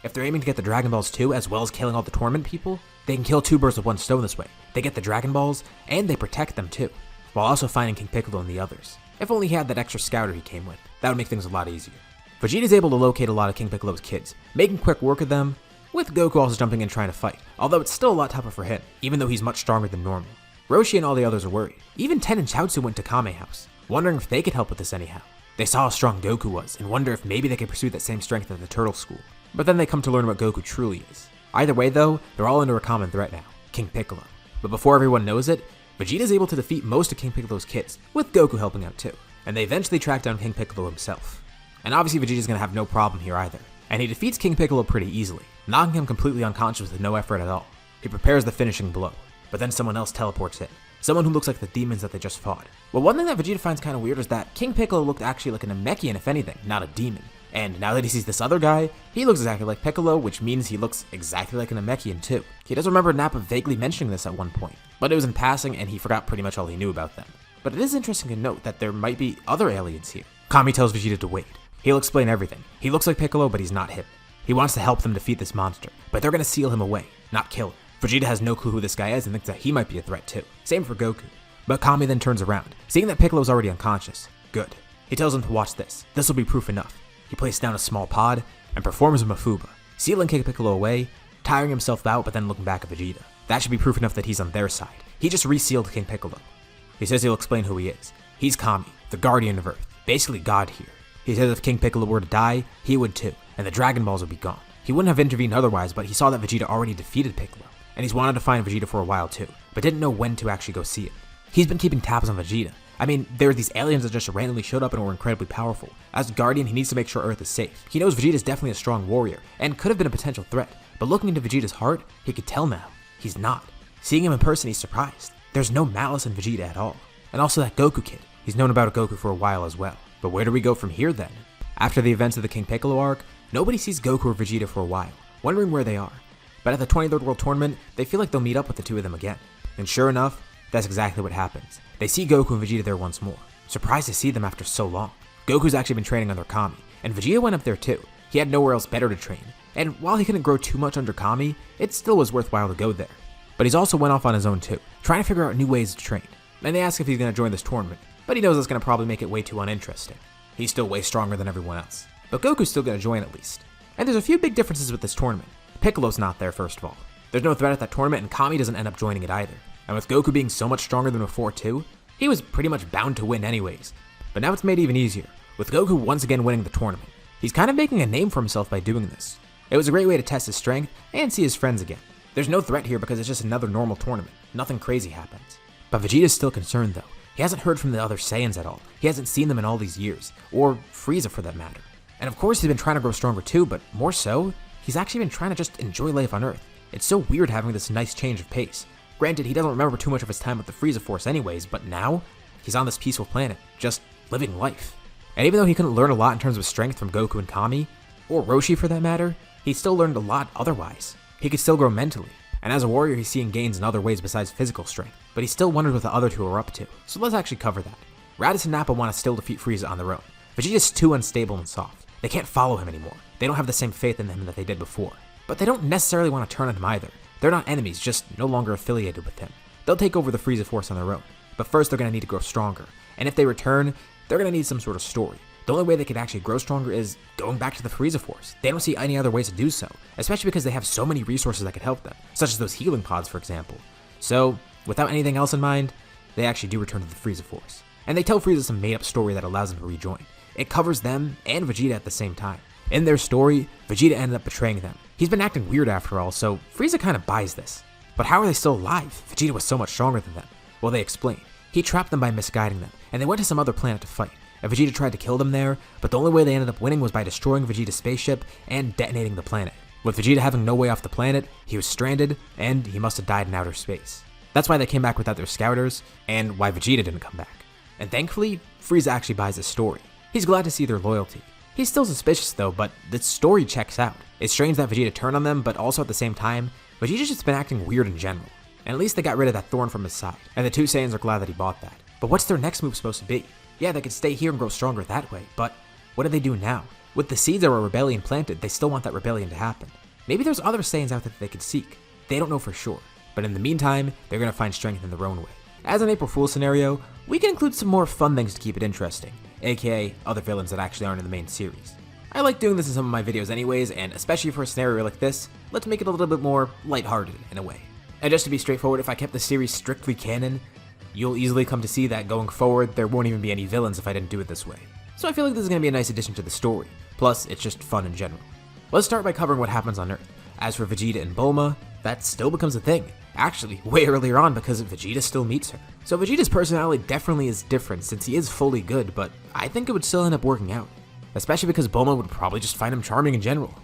If they're aiming to get the Dragon Balls too, as well as killing all the Torment people, they can kill two birds with one stone this way. They get the Dragon Balls, and they protect them too, while also finding King Piccolo and the others. If only he had that extra scouter he came with, that would make things a lot easier. Vegeta's able to locate a lot of King Piccolo's kids, making quick work of them, with Goku also jumping in trying to fight, although it's still a lot tougher for him, even though he's much stronger than normal. Roshi and all the others are worried. Even Ten and Chaozu went to Kame House, wondering if they could help with this anyhow. They saw how strong Goku was, and wonder if maybe they could pursue that same strength at the Turtle School. But then they come to learn what Goku truly is. Either way though, they're all under a common threat now, King Piccolo. But before everyone knows it, Vegeta's able to defeat most of King Piccolo's kids, with Goku helping out too. And they eventually track down King Piccolo himself. And obviously Vegeta's gonna have no problem here either. And he defeats King Piccolo pretty easily, knocking him completely unconscious with no effort at all. He prepares the finishing blow, but then someone else teleports in. Someone who looks like the demons that they just fought. Well, one thing that Vegeta finds kind of weird is that King Piccolo looked actually like a Namekian if anything, not a demon. And now that he sees this other guy, he looks exactly like Piccolo, which means he looks exactly like a Namekian too. He does remember Nappa vaguely mentioning this at one point, but it was in passing and he forgot pretty much all he knew about them. But it is interesting to note that there might be other aliens here. Kami tells Vegeta to wait. He'll explain everything. He looks like Piccolo, but he's not him. He wants to help them defeat this monster, but they're gonna seal him away, not kill him. Vegeta has no clue who this guy is and thinks that he might be a threat too. Same for Goku. But Kami then turns around, seeing that Piccolo's already unconscious. Good. He tells him to watch this. This will be proof enough. He places down a small pod and performs a Mafuba, sealing King Piccolo away, tiring himself out but then looking back at Vegeta. That should be proof enough that he's on their side. He just resealed King Piccolo. He says he'll explain who he is. He's Kami, the Guardian of Earth, basically God here. He says if King Piccolo were to die, he would too, and the Dragon Balls would be gone. He wouldn't have intervened otherwise, but he saw that Vegeta already defeated Piccolo, and he's wanted to find Vegeta for a while too, but didn't know when to actually go see it. He's been keeping tabs on Vegeta. I mean, there are these aliens that just randomly showed up and were incredibly powerful. As Guardian, he needs to make sure Earth is safe. He knows Vegeta is definitely a strong warrior, and could have been a potential threat, but looking into Vegeta's heart, he could tell now, he's not. Seeing him in person, he's surprised. There's no malice in Vegeta at all. And also that Goku kid. He's known about Goku for a while as well. But where do we go from here then? After the events of the King Piccolo arc, nobody sees Goku or Vegeta for a while, wondering where they are. But at the 23rd World Tournament, they feel like they'll meet up with the two of them again. And sure enough, that's exactly what happens. They see Goku and Vegeta there once more. Surprised to see them after so long. Goku's actually been training under Kami, and Vegeta went up there too. He had nowhere else better to train, and while he couldn't grow too much under Kami, it still was worthwhile to go there. But he's also went off on his own too, trying to figure out new ways to train. And they ask if he's going to join this tournament, but he knows it's going to probably make it way too uninteresting. He's still way stronger than everyone else. But Goku's still going to join at least. And there's a few big differences with this tournament. Piccolo's not there first of all. There's no threat at that tournament and Kami doesn't end up joining it either. And with Goku being so much stronger than before too, he was pretty much bound to win anyways. But now it's made even easier, with Goku once again winning the tournament. He's kind of making a name for himself by doing this. It was a great way to test his strength and see his friends again. There's no threat here because it's just another normal tournament. Nothing crazy happens. But Vegeta's still concerned though. He hasn't heard from the other Saiyans at all. He hasn't seen them in all these years, or Frieza for that matter. And of course he's been trying to grow stronger too, but more so, he's actually been trying to just enjoy life on Earth. It's so weird having this nice change of pace. Granted, he doesn't remember too much of his time with the Frieza Force anyways, but now, he's on this peaceful planet, just living life. And even though he couldn't learn a lot in terms of strength from Goku and Kami, or Roshi for that matter, he still learned a lot otherwise. He could still grow mentally, and as a warrior he's seeing gains in other ways besides physical strength, but he still wondered what the other two are up to, so let's actually cover that. Raditz and Nappa want to still defeat Frieza on their own. Vegeta's too unstable and soft, They can't follow him anymore. They don't have the same faith in him that they did before. But they don't necessarily want to turn on him either. They're not enemies, just no longer affiliated with him. They'll take over the Frieza Force on their own. But first they're going to need to grow stronger. And if they return, they're going to need some sort of story. The only way they could actually grow stronger is going back to the Frieza Force. They don't see any other ways to do so, especially because they have so many resources that could help them, such as those healing pods, for example. So, without anything else in mind, they actually do return to the Frieza Force. And they tell Frieza some made-up story that allows them to rejoin. It covers them and Vegeta at the same time. In their story, Vegeta ended up betraying them. He's been acting weird after all, so Frieza kind of buys this. But how are they still alive? Vegeta was so much stronger than them. Well, they explain. He trapped them by misguiding them, and they went to some other planet to fight. And Vegeta tried to kill them there, but the only way they ended up winning was by destroying Vegeta's spaceship and detonating the planet. With Vegeta having no way off the planet, he was stranded, and he must have died in outer space. That's why they came back without their scouters, and why Vegeta didn't come back. And thankfully, Frieza actually buys this story. He's glad to see their loyalty. He's still suspicious though, but the story checks out. It's strange that Vegeta turned on them, but also at the same time, Vegeta's just been acting weird in general. And at least they got rid of that thorn from his side, and the two Saiyans are glad that he bought that. But what's their next move supposed to be? Yeah, they could stay here and grow stronger that way, but what do they do now? With the seeds of a rebellion planted, they still want that rebellion to happen. Maybe there's other Saiyans out there that they could seek. They don't know for sure. But in the meantime, they're going to find strength in their own way. As an April Fool's scenario, we can include some more fun things to keep it interesting, aka other villains that actually aren't in the main series. I like doing this in some of my videos anyways, and especially for a scenario like this, let's make it a little bit more lighthearted in a way. And just to be straightforward, if I kept the series strictly canon, you'll easily come to see that going forward, there won't even be any villains if I didn't do it this way. So I feel like this is going to be a nice addition to the story, plus it's just fun in general. Let's start by covering what happens on Earth. As for Vegeta and Bulma, that still becomes a thing. Actually, way earlier on because Vegeta still meets her. So Vegeta's personality definitely is different since he is fully good, but I think it would still end up working out. Especially because Bulma would probably just find him charming in general.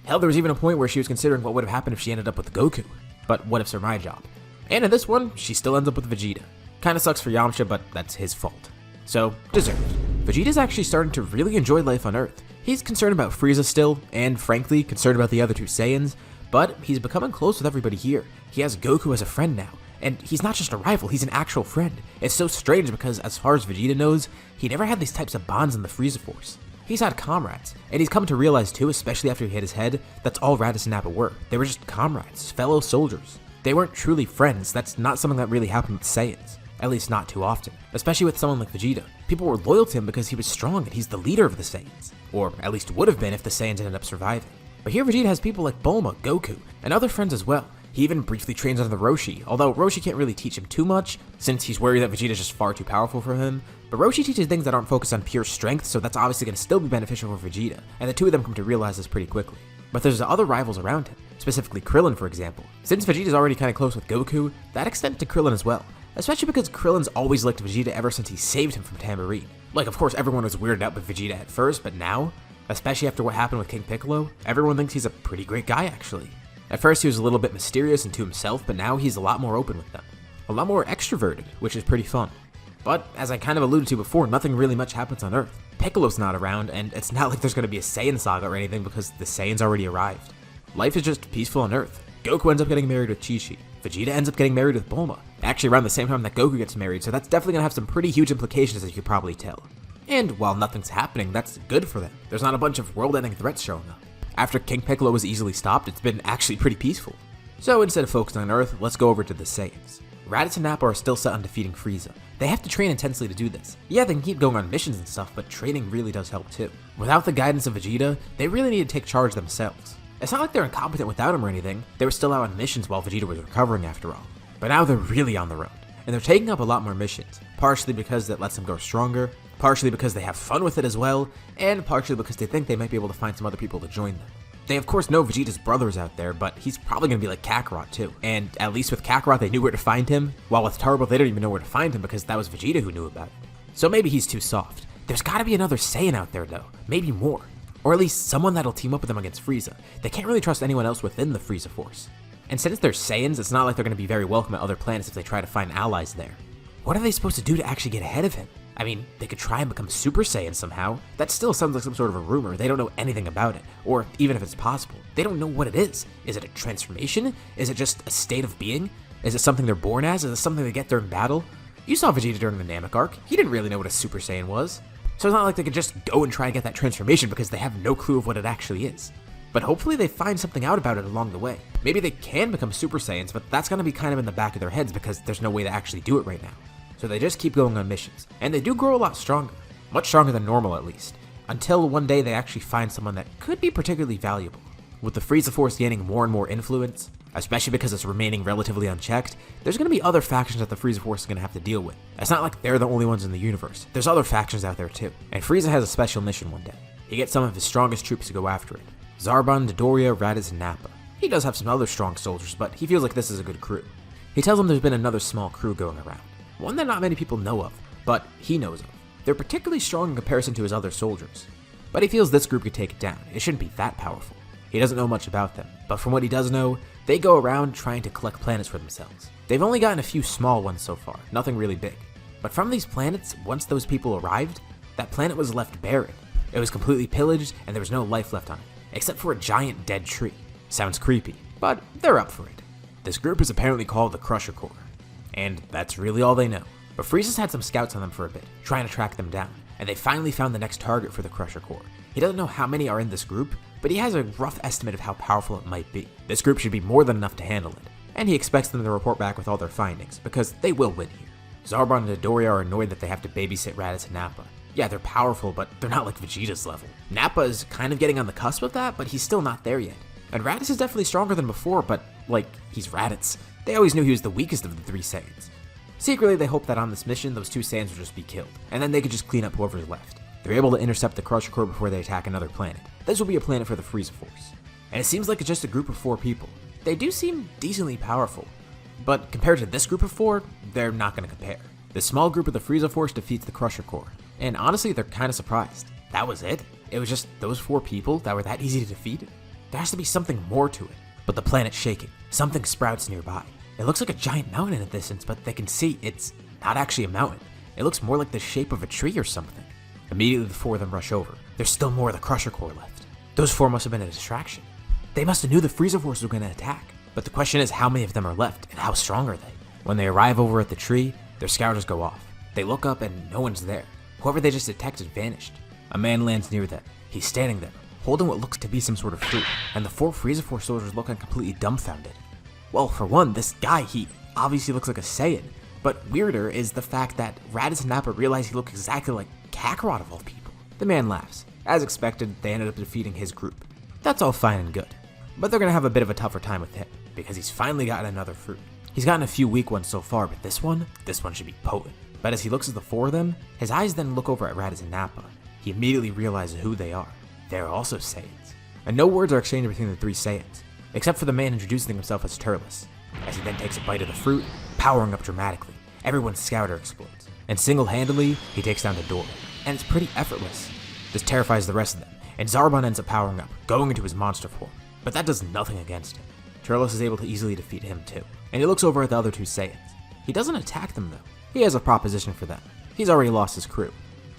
Hell, there was even a point where she was considering what would have happened if she ended up with Goku. But what ifs are my job. And in this one, she still ends up with Vegeta. Kinda sucks for Yamcha, but that's his fault. So, deserved. Vegeta's actually starting to really enjoy life on Earth. He's concerned about Frieza still, and frankly, concerned about the other two Saiyans, but he's becoming close with everybody here. He has Goku as a friend now, and he's not just a rival, he's an actual friend. It's so strange because as far as Vegeta knows, he never had these types of bonds in the Frieza Force. He's had comrades, and he's come to realize too, especially after he hit his head, that's all Raditz and Nappa were. They were just comrades, fellow soldiers. They weren't truly friends. That's not something that really happened with Saiyans. At least not too often. Especially with someone like Vegeta. People were loyal to him because he was strong and he's the leader of the Saiyans. Or at least would have been if the Saiyans ended up surviving. But here Vegeta has people like Bulma, Goku, and other friends as well. He even briefly trains under the Roshi, although Roshi can't really teach him too much, since he's worried that Vegeta's just far too powerful for him. But Roshi teaches things that aren't focused on pure strength, so that's obviously going to still be beneficial for Vegeta, and the two of them come to realize this pretty quickly. But there's other rivals around him, specifically Krillin for example. Since Vegeta's already kinda close with Goku, that extended to Krillin as well. Especially because Krillin's always liked Vegeta ever since he saved him from Tambourine. Like, of course everyone was weirded out with Vegeta at first, but now, especially after what happened with King Piccolo, everyone thinks he's a pretty great guy actually. At first he was a little bit mysterious and to himself, but now he's a lot more open with them. A lot more extroverted, which is pretty fun. But, as I kind of alluded to before, nothing really much happens on Earth. Piccolo's not around, and it's not like there's going to be a Saiyan saga or anything because the Saiyans already arrived. Life is just peaceful on Earth. Goku ends up getting married with Chi-Chi. Vegeta ends up getting married with Bulma. Actually around the same time that Goku gets married, so that's definitely going to have some pretty huge implications as you could probably tell. And while nothing's happening, that's good for them. There's not a bunch of world-ending threats showing up. After King Piccolo was easily stopped, it's been actually pretty peaceful. So instead of focusing on Earth, let's go over to the Saiyans. Raditz and Nappa are still set on defeating Frieza. They have to train intensely to do this. Yeah, they can keep going on missions and stuff, but training really does help too. Without the guidance of Vegeta, they really need to take charge themselves. It's not like they're incompetent without him or anything, they were still out on missions while Vegeta was recovering after all. But now they're really on their own, and they're taking up a lot more missions, partially because that lets them grow stronger, partially because they have fun with it as well, and partially because they think they might be able to find some other people to join them. They of course know Vegeta's brother's out there, but he's probably going to be like Kakarot too. And at least with Kakarot they knew where to find him, while with Turbo they don't even know where to find him because that was Vegeta who knew about it. So maybe he's too soft. There's gotta be another Saiyan out there though, maybe more. Or at least someone that'll team up with them against Frieza. They can't really trust anyone else within the Frieza Force. And since they're Saiyans, it's not like they're going to be very welcome at other planets if they try to find allies there. What are they supposed to do to actually get ahead of him? I mean, they could try and become Super Saiyan somehow. That still sounds like some sort of a rumor. They don't know anything about it. Or even if it's possible, they don't know what it is. Is it a transformation? Is it just a state of being? Is it something they're born as? Is it something they get during battle? You saw Vegeta during the Namek arc. He didn't really know what a Super Saiyan was. So it's not like they could just go and try and get that transformation because they have no clue of what it actually is. But hopefully they find something out about it along the way. Maybe they can become Super Saiyans, but that's gonna be kind of in the back of their heads because there's no way to actually do it right now. So they just keep going on missions, and they do grow a lot stronger. Much stronger than normal at least. Until one day they actually find someone that could be particularly valuable. With the Frieza Force gaining more and more influence, especially because it's remaining relatively unchecked, there's going to be other factions that the Frieza Force is going to have to deal with. It's not like they're the only ones in the universe. There's other factions out there too. And Frieza has a special mission one day. He gets some of his strongest troops to go after it. Zarbon, Dodoria, Raditz, and Nappa. He does have some other strong soldiers, but he feels like this is a good crew. He tells them there's been another small crew going around. One that not many people know of, but he knows of. They're particularly strong in comparison to his other soldiers. But he feels this group could take it down. It shouldn't be that powerful. He doesn't know much about them, but from what he does know, they go around trying to collect planets for themselves. They've only gotten a few small ones so far, nothing really big. But from these planets, once those people arrived, that planet was left barren. It was completely pillaged and there was no life left on it, except for a giant dead tree. Sounds creepy, but they're up for it. This group is apparently called the Crusher Corps, and that's really all they know. But Frieza's had some scouts on them for a bit, trying to track them down, and they finally found the next target for the Crusher Corps. He doesn't know how many are in this group, but he has a rough estimate of how powerful it might be. This group should be more than enough to handle it, and he expects them to report back with all their findings, because they will win here. Zarbon and Dodoria are annoyed that they have to babysit Raditz and Nappa. Yeah, they're powerful, but they're not like Vegeta's level. Nappa is kind of getting on the cusp of that, but he's still not there yet. And Raditz is definitely stronger than before, but, like, he's Raditz. They always knew he was the weakest of the three Saiyans. Secretly, they hope that on this mission, those two Saiyans will just be killed, and then they could just clean up whoever's left. They're able to intercept the Crusher Corps before they attack another planet. This will be a planet for the Frieza Force. And it seems like it's just a group of 4 people. They do seem decently powerful, but compared to this group of 4, they're not going to compare. The small group of the Frieza Force defeats the Crusher Corps, and honestly, they're kind of surprised. That was it? It was just those 4 people that were that easy to defeat? There has to be something more to it. But the planet's shaking. Something sprouts nearby. It looks like a giant mountain in the distance, but they can see it's not actually a mountain. It looks more like the shape of a tree or something. Immediately the 4 of them rush over. There's still more of the Crusher Corps left. Those 4 must have been a distraction. They must have knew the Frieza Force were going to attack. But the question is, how many of them are left, and how strong are they? When they arrive over at the tree, their scouters go off. They look up and no one's there. Whoever they just detected vanished. A man lands near them. He's standing there, holding what looks to be some sort of fruit, and the 4 Frieza Force soldiers look completely dumbfounded. Well, for one, this guy, he obviously looks like a Saiyan, but weirder is the fact that Raditz and Nappa realize he looks exactly like Kakarot of all people. The man laughs. As expected, they ended up defeating his group. That's all fine and good, but they're gonna have a bit of a tougher time with him, because he's finally gotten another fruit. He's gotten a few weak ones so far, but this one should be potent. But as he looks at the 4 of them, his eyes then look over at Raditz and Nappa. He immediately realizes who they are. They're also Saiyans. And no words are exchanged between the 3 Saiyans, except for the man introducing himself as Turles. As he then takes a bite of the fruit, powering up dramatically, everyone's scouter explodes. And single-handedly, he takes down the door. And it's pretty effortless. This terrifies the rest of them, and Zarbon ends up powering up, going into his monster form. But that does nothing against him. Turles is able to easily defeat him too. And he looks over at the other 2 Saiyans. He doesn't attack them though. He has a proposition for them. He's already lost his crew,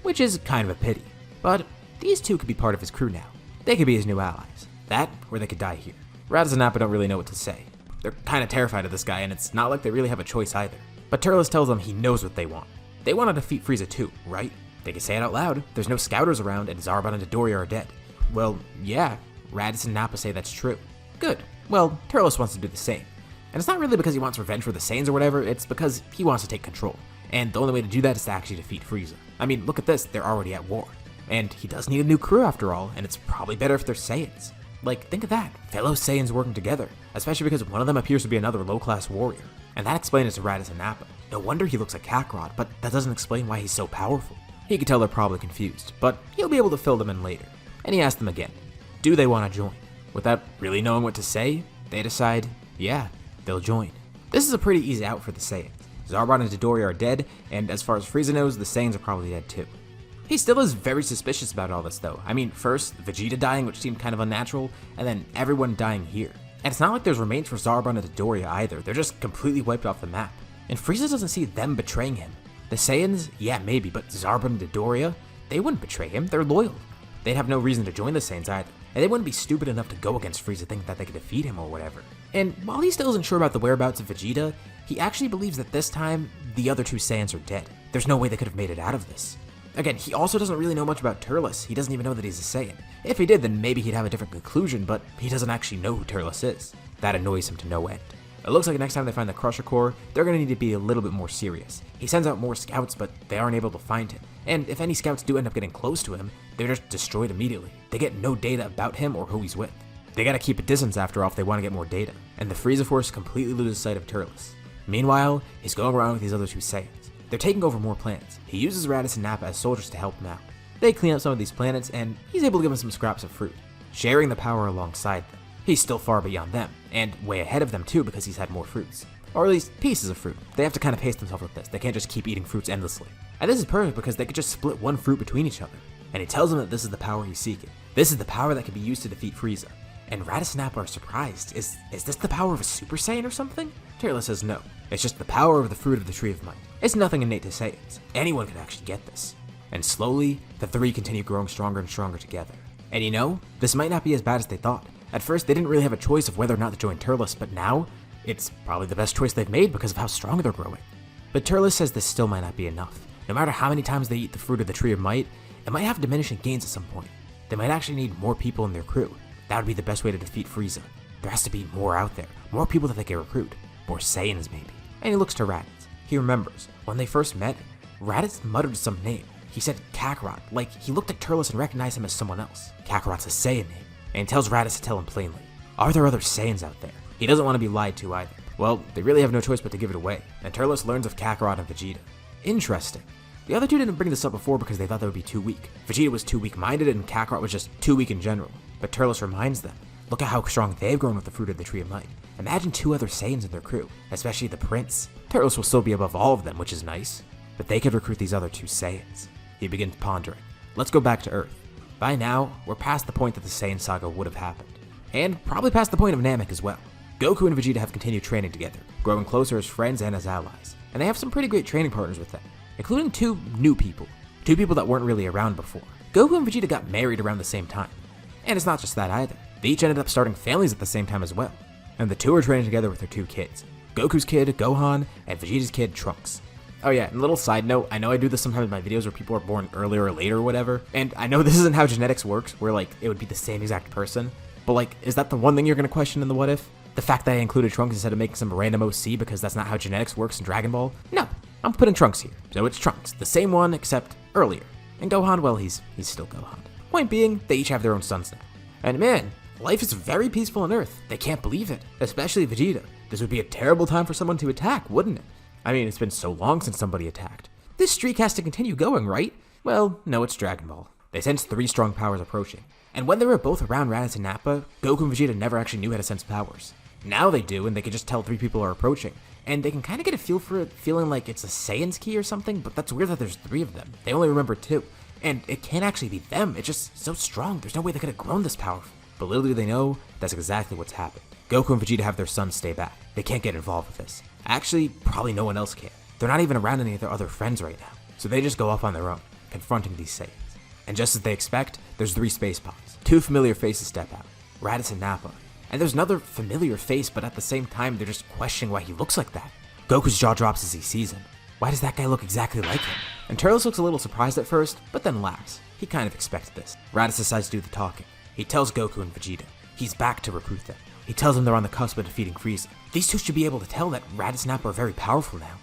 which is kind of a pity. But these 2 could be part of his crew now. They could be his new allies. That, or they could die here. Raditz and Nappa don't really know what to say. They're kind of terrified of this guy, and it's not like they really have a choice either. But Turles tells them he knows what they want. They want to defeat Frieza too, right? They can say it out loud. There's no scouters around, and Zarbon and Dodoria are dead. Well, yeah, Raditz and Nappa say that's true. Good. Well, Turles wants to do the same. And it's not really because he wants revenge for the Saiyans or whatever, it's because he wants to take control. And the only way to do that is to actually defeat Frieza. I mean, look at this, they're already at war. And he does need a new crew after all, and it's probably better if they're Saiyans. Like, think of that, fellow Saiyans working together, especially because one of them appears to be another low-class warrior. And that explains it to Raditz and Nappa. No wonder he looks like Kakarot, but that doesn't explain why he's so powerful. He can tell they're probably confused, but he'll be able to fill them in later. And he asks them again, do they want to join? Without really knowing what to say, they decide, yeah, they'll join. This is a pretty easy out for the Saiyans. Zarbon and Dodoria are dead, and as far as Frieza knows, the Saiyans are probably dead too. He still is very suspicious about all this though. I mean, first, Vegeta dying, which seemed kind of unnatural, and then everyone dying here. And it's not like there's remains for Zarbon and Dodoria either, they're just completely wiped off the map. And Frieza doesn't see them betraying him. The Saiyans, yeah maybe, but Zarbon and Dodoria, they wouldn't betray him, they're loyal. They'd have no reason to join the Saiyans either, and they wouldn't be stupid enough to go against Frieza thinking that they could defeat him or whatever. And while he still isn't sure about the whereabouts of Vegeta, he actually believes that this time, the other 2 Saiyans are dead. There's no way they could have made it out of this. Again, he also doesn't really know much about Turles. He doesn't even know that he's a Saiyan. If he did, then maybe he'd have a different conclusion, but he doesn't actually know who Turles is. That annoys him to no end. It looks like next time they find the Crusher Core, they're going to need to be a little bit more serious. He sends out more scouts, but they aren't able to find him. And if any scouts do end up getting close to him, they're just destroyed immediately. They get no data about him or who he's with. They gotta keep a distance after all if they want to get more data. And the Frieza Force completely loses sight of Turles. Meanwhile, he's going around with these other two Saiyans. They're taking over more planets. He uses Raditz and Nappa as soldiers to help him out. They clean up some of these planets, and he's able to give them some scraps of fruit, sharing the power alongside them. He's still far beyond them, and way ahead of them too because he's had more fruits. Or at least pieces of fruit. They have to kind of pace themselves with this. They can't just keep eating fruits endlessly. And this is perfect because they could just split one fruit between each other. And he tells them that this is the power he's seeking. This is the power that can be used to defeat Frieza. And Raditz and Nappa are surprised. Is this the power of a Super Saiyan or something? Turles says no. It's just the power of the fruit of the Tree of Might. It's nothing innate to Saiyans. Anyone could actually get this. And slowly, the three continue growing stronger and stronger together. And you know, this might not be as bad as they thought. At first, they didn't really have a choice of whether or not to join Turles, but now, it's probably the best choice they've made because of how strong they're growing. But Turles says this still might not be enough. No matter how many times they eat the fruit of the Tree of Might, it might have diminishing gains at some point. They might actually need more people in their crew. That would be the best way to defeat Frieza. There has to be more out there, more people that they can recruit, more Saiyans maybe. And he looks to Raditz. He remembers, when they first met, Raditz muttered some name. He said Kakarot, like he looked at Turles and recognized him as someone else. Kakarot's a Saiyan name, and he tells Raditz to tell him plainly. Are there other Saiyans out there? He doesn't want to be lied to either. Well, they really have no choice but to give it away, and Turles learns of Kakarot and Vegeta. Interesting. The other two didn't bring this up before because they thought they would be too weak. Vegeta was too weak-minded and Kakarot was just too weak in general. But Turles reminds them, look at how strong they've grown with the fruit of the Tree of Might. Imagine 2 other Saiyans in their crew, especially the Prince. Turles will still be above all of them, which is nice. But they could recruit these other 2 Saiyans. He begins pondering. Let's go back to Earth. By now, we're past the point that the Saiyan saga would have happened. And probably past the point of Namek as well. Goku and Vegeta have continued training together, growing closer as friends and as allies. And they have some pretty great training partners with them, including 2 new people. 2 people that weren't really around before. Goku and Vegeta got married around the same time. And it's not just that either. They each ended up starting families at the same time as well. And the 2 are training together with their 2 kids. Goku's kid, Gohan, and Vegeta's kid, Trunks. Oh yeah, and a little side note, I know I do this sometimes in my videos where people are born earlier or later or whatever, and I know this isn't how genetics works, where like, it would be the same exact person, but like, is that the one thing you're gonna question in the what if? The fact that I included Trunks instead of making some random OC because that's not how genetics works in Dragon Ball? No, I'm putting Trunks here. So it's Trunks, the same one except earlier. And Gohan, well, he's still Gohan. Point being, they each have their own sons now. And man, life is very peaceful on Earth. They can't believe it, especially Vegeta. This would be a terrible time for someone to attack, wouldn't it? I mean, it's been so long since somebody attacked. This streak has to continue going, right? Well, no, it's Dragon Ball. They sense 3 strong powers approaching. And when they were both around Raditz and Nappa, Goku and Vegeta never actually knew how to sense powers. Now they do, and they can just tell 3 people are approaching. And they can kind of get a feel for it, feeling like it's a Saiyan's key or something, but that's weird that there's 3 of them. They only remember 2. And it can't actually be them, it's just so strong, there's no way they could have grown this powerful. But little do they know, that's exactly what's happened. Goku and Vegeta have their sons stay back. They can't get involved with this. Actually, probably no one else can. They're not even around any of their other friends right now. So they just go off on their own, confronting these Saiyans. And just as they expect, there's 3 space pods. 2 familiar faces step out, Raditz and Nappa. And there's another familiar face, but at the same time, they're just questioning why he looks like that. Goku's jaw drops as he sees him. Why does that guy look exactly like him? And Turles looks a little surprised at first, but then laughs. He kind of expected this. Raditz decides to do the talking. He tells Goku and Vegeta he's back to recruit them. He tells them they're on the cusp of defeating Frieza. These 2 should be able to tell that Raditz and Nappa are very powerful now.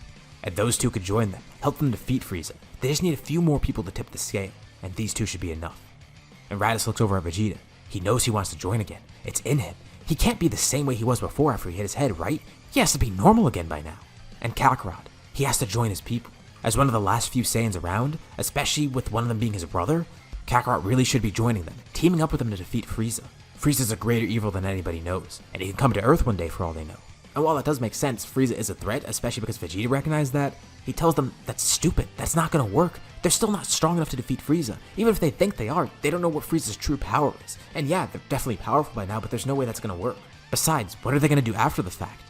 And those 2 could join them, help them defeat Frieza. They just need a few more people to tip the scale, and these 2 should be enough. And Raditz looks over at Vegeta. He knows he wants to join again. It's in him. He can't be the same way he was before after he hit his head, right? He has to be normal again by now. And Kakarot, he has to join his people. As one of the last few Saiyans around, especially with one of them being his brother, Kakarot really should be joining them, teaming up with them to defeat Frieza. Frieza's a greater evil than anybody knows, and he can come to Earth one day for all they know. And while that does make sense, Frieza is a threat, especially because Vegeta recognized that, he tells them that's stupid, that's not gonna work. They're still not strong enough to defeat Frieza. Even if they think they are, they don't know what Frieza's true power is. And yeah, they're definitely powerful by now, but there's no way that's gonna work. Besides, what are they gonna do after the fact?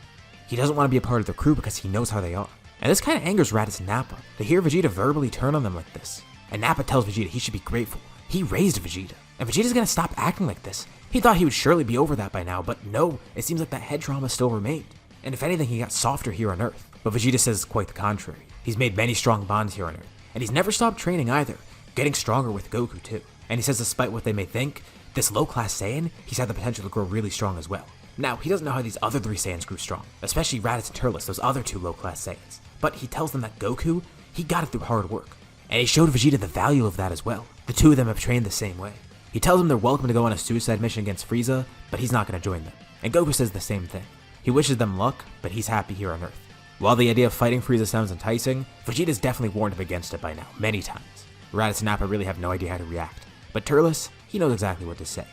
He doesn't want to be a part of their crew because he knows how they are. And this kind of angers Raditz and Nappa, to hear Vegeta verbally turn on them like this. And Nappa tells Vegeta he should be grateful. He raised Vegeta, and Vegeta's gonna stop acting like this. He thought he would surely be over that by now, but no, it seems like that head trauma still remained. And if anything, he got softer here on Earth. But Vegeta says quite the contrary. He's made many strong bonds here on Earth, and he's never stopped training either. getting stronger with Goku too. And he says despite what they may think, this low-class Saiyan, he's had the potential to grow really strong as well. Now, he doesn't know how these other 3 Saiyans grew strong, especially Raditz and Turles, those other 2 low-class Saiyans. But he tells them that Goku, he got it through hard work. And he showed Vegeta the value of that as well. The 2 of them have trained the same way. He tells them they're welcome to go on a suicide mission against Frieza, but he's not going to join them. And Goku says the same thing. He wishes them luck, but he's happy here on Earth. While the idea of fighting Frieza sounds enticing, Vegeta's definitely warned him against it by now, many times. Raditz and Nappa really have no idea how to react. But Turles, he knows exactly what to say.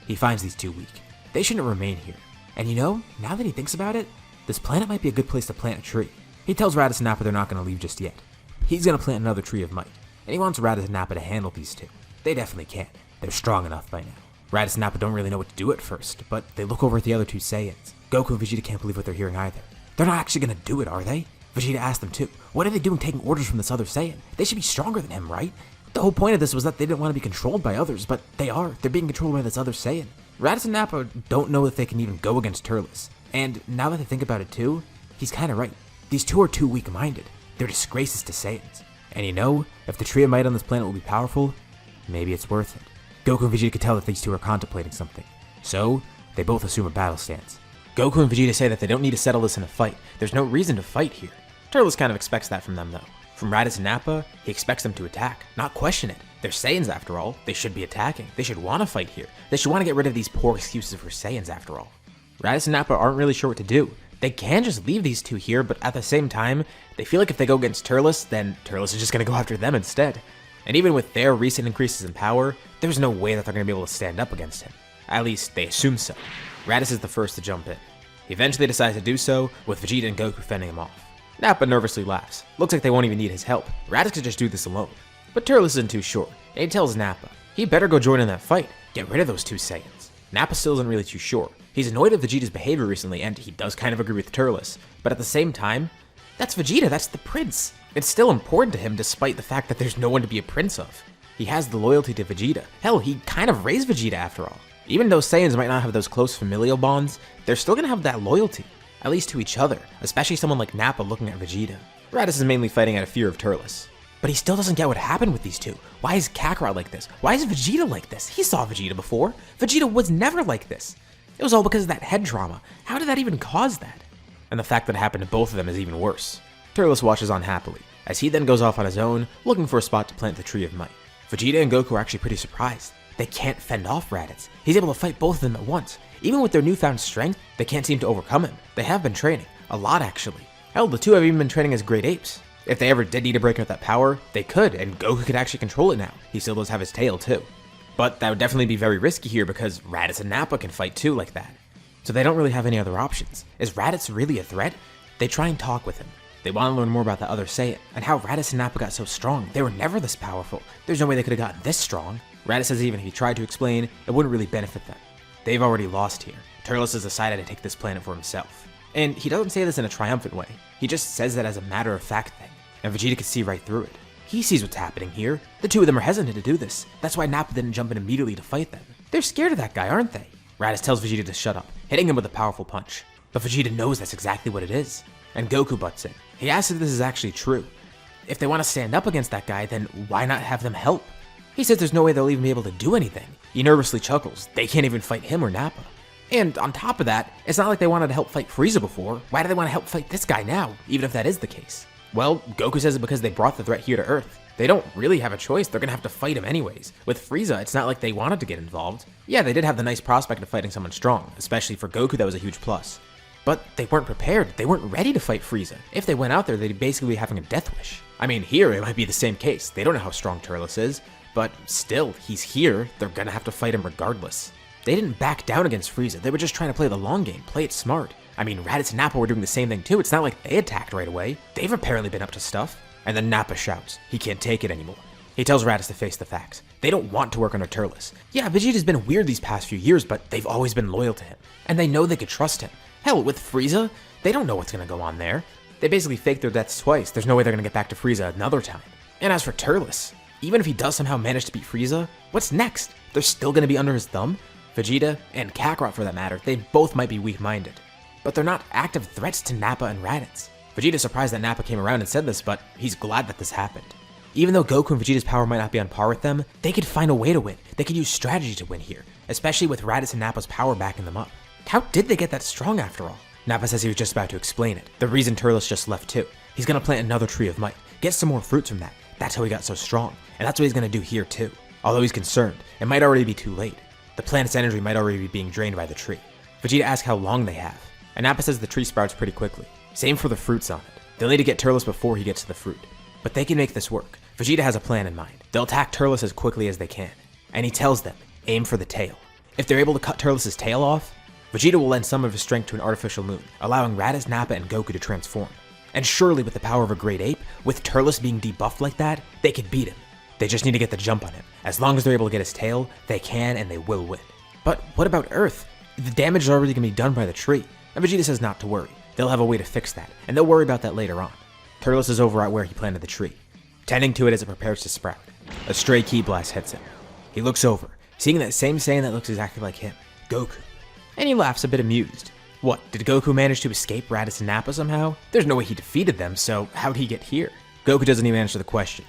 He finds these 2 weak. They shouldn't remain here. And you know, now that he thinks about it, this planet might be a good place to plant a tree. He tells Raditz and Nappa they're not going to leave just yet. He's going to plant another tree of might. And he wants Raditz and Nappa to handle these 2. They definitely can. They're strong enough by now. Raditz and Nappa don't really know what to do at first, but they look over at the other 2 Saiyans. Goku and Vegeta can't believe what they're hearing either. They're not actually going to do it, are they? Vegeta asked them too. What are they doing taking orders from this other Saiyan? They should be stronger than him, right? The whole point of this was that they didn't want to be controlled by others, but they are. They're being controlled by this other Saiyan. Raditz and Nappa don't know if they can even go against Turles. And now that they think about it too, he's kind of right. These 2 are too weak-minded. They're disgraces to Saiyans. And you know, if the tree of might on this planet will be powerful, maybe it's worth it. Goku and Vegeta could tell that these 2 are contemplating something. So, they both assume a battle stance. Goku and Vegeta say that they don't need to settle this in a fight. There's no reason to fight here. Turles kind of expects that from them though. From Raditz and Nappa, he expects them to attack, not question it. They're Saiyans after all. They should be attacking. They should want to fight here. They should want to get rid of these poor excuses for Saiyans after all. Raditz and Nappa aren't really sure what to do. They can just leave these 2 here, but at the same time, they feel like if they go against Turles, then Turles is just going to go after them instead. And even with their recent increases in power, there's no way that they're going to be able to stand up against him. At least, they assume so. Raditz is the first to jump in. He eventually decides to do so, with Vegeta and Goku fending him off. Nappa nervously laughs. Looks like they won't even need his help. Raditz could just do this alone. But Turles isn't too sure, and he tells Nappa he better go join in that fight. Get rid of those 2 Saiyans. Nappa still isn't really too sure. He's annoyed at Vegeta's behavior recently, and he does kind of agree with Turles. But at the same time, that's Vegeta, that's the prince. It's still important to him despite the fact that there's no one to be a prince of. He has the loyalty to Vegeta. Hell, he kind of raised Vegeta after all. Even though Saiyans might not have those close familial bonds, they're still gonna have that loyalty. At least to each other, especially someone like Nappa looking at Vegeta. Raditz is mainly fighting out of fear of Turles. But he still doesn't get what happened with these 2. Why is Kakarot like this? Why is Vegeta like this? He saw Vegeta before. Vegeta was never like this. It was all because of that head trauma. How did that even cause that? And the fact that it happened to both of them is even worse. Turles watches on happily, as he then goes off on his own, looking for a spot to plant the Tree of Might. Vegeta and Goku are actually pretty surprised. They can't fend off Raditz. He's able to fight both of them at once. Even with their newfound strength, they can't seem to overcome him. They have been training. A lot, actually. Hell, the 2 have even been training as great apes. If they ever did need to break out that power, they could, and Goku could actually control it now. He still does have his tail, too. But that would definitely be very risky here because Raditz and Nappa can fight too like that. So they don't really have any other options. Is Raditz really a threat? They try and talk with him. They want to learn more about the other Saiyan, and how Raditz and Nappa got so strong. They were never this powerful. There's no way they could have gotten this strong. Raditz says even if he tried to explain, it wouldn't really benefit them. They've already lost here. Turles has decided to take this planet for himself. And he doesn't say this in a triumphant way. He just says that as a matter-of-fact thing. And Vegeta can see right through it. He sees what's happening here. The 2 of them are hesitant to do this. That's why Nappa didn't jump in immediately to fight them. They're scared of that guy, aren't they? Raditz tells Vegeta to shut up, hitting him with a powerful punch. But Vegeta knows that's exactly what it is. And Goku butts in. He asks if this is actually true. If they want to stand up against that guy, then why not have them help? He says there's no way they'll even be able to do anything. He nervously chuckles. They can't even fight him or Nappa. And on top of that, it's not like they wanted to help fight Frieza before. Why do they want to help fight this guy now, even if that is the case? Well, Goku says it because they brought the threat here to Earth. They don't really have a choice, they're gonna have to fight him anyways. With Frieza, it's not like they wanted to get involved. Yeah, they did have the nice prospect of fighting someone strong, especially for Goku that was a huge plus. But they weren't prepared, they weren't ready to fight Frieza. If they went out there, they'd basically be having a death wish. I mean, here it might be the same case. They don't know how strong Turles is, but still, he's here, they're gonna have to fight him regardless. They didn't back down against Frieza, they were just trying to play the long game, play it smart. I mean, Raditz and Nappa were doing the same thing too, it's not like they attacked right away. They've apparently been up to stuff. And then Nappa shouts, he can't take it anymore. He tells Raditz to face the facts. They don't want to work under Turles. Yeah, Vegeta's been weird these past few years, but they've always been loyal to him. And they know they could trust him. Hell, with Frieza, they don't know what's gonna go on there. They basically faked their deaths twice, there's no way they're gonna get back to Frieza another time. And as for Turles, even if he does somehow manage to beat Frieza, what's next? They're still gonna be under his thumb? Vegeta, and Kakarot for that matter, they both might be weak-minded. But they're not active threats to Nappa and Raditz. Vegeta's surprised that Nappa came around and said this, but he's glad that this happened. Even though Goku and Vegeta's power might not be on par with them, they could find a way to win. They could use strategy to win here, especially with Raditz and Nappa's power backing them up. How did they get that strong after all? Nappa says he was just about to explain it. The reason Turles just left too. He's gonna plant another tree of might, get some more fruits from that. That's how he got so strong, and that's what he's gonna do here too. Although he's concerned, it might already be too late. The planet's energy might already be being drained by the tree. Vegeta asks how long they have, and Nappa says the tree sprouts pretty quickly. Same for the fruits on it. They'll need to get Turles before he gets to the fruit. But they can make this work. Vegeta has a plan in mind. They'll attack Turles as quickly as they can, and he tells them, aim for the tail. If they're able to cut Turles' tail off, Vegeta will lend some of his strength to an artificial moon, allowing Raditz, Nappa, and Goku to transform. And surely with the power of a great ape, with Turles being debuffed like that, they could beat him. They just need to get the jump on him. As long as they're able to get his tail, they can and they will win. But what about Earth? The damage is already going to be done by the tree, and Vegeta says not to worry. They'll have a way to fix that, and they'll worry about that later on. Turles is over at where he planted the tree, tending to it as it prepares to sprout. A stray ki blast hits him. He looks over, seeing that same Saiyan that looks exactly like him, Goku. And he laughs a bit amused. What, did Goku manage to escape Raditz and Nappa somehow? There's no way he defeated them, so how'd he get here? Goku doesn't even answer the question.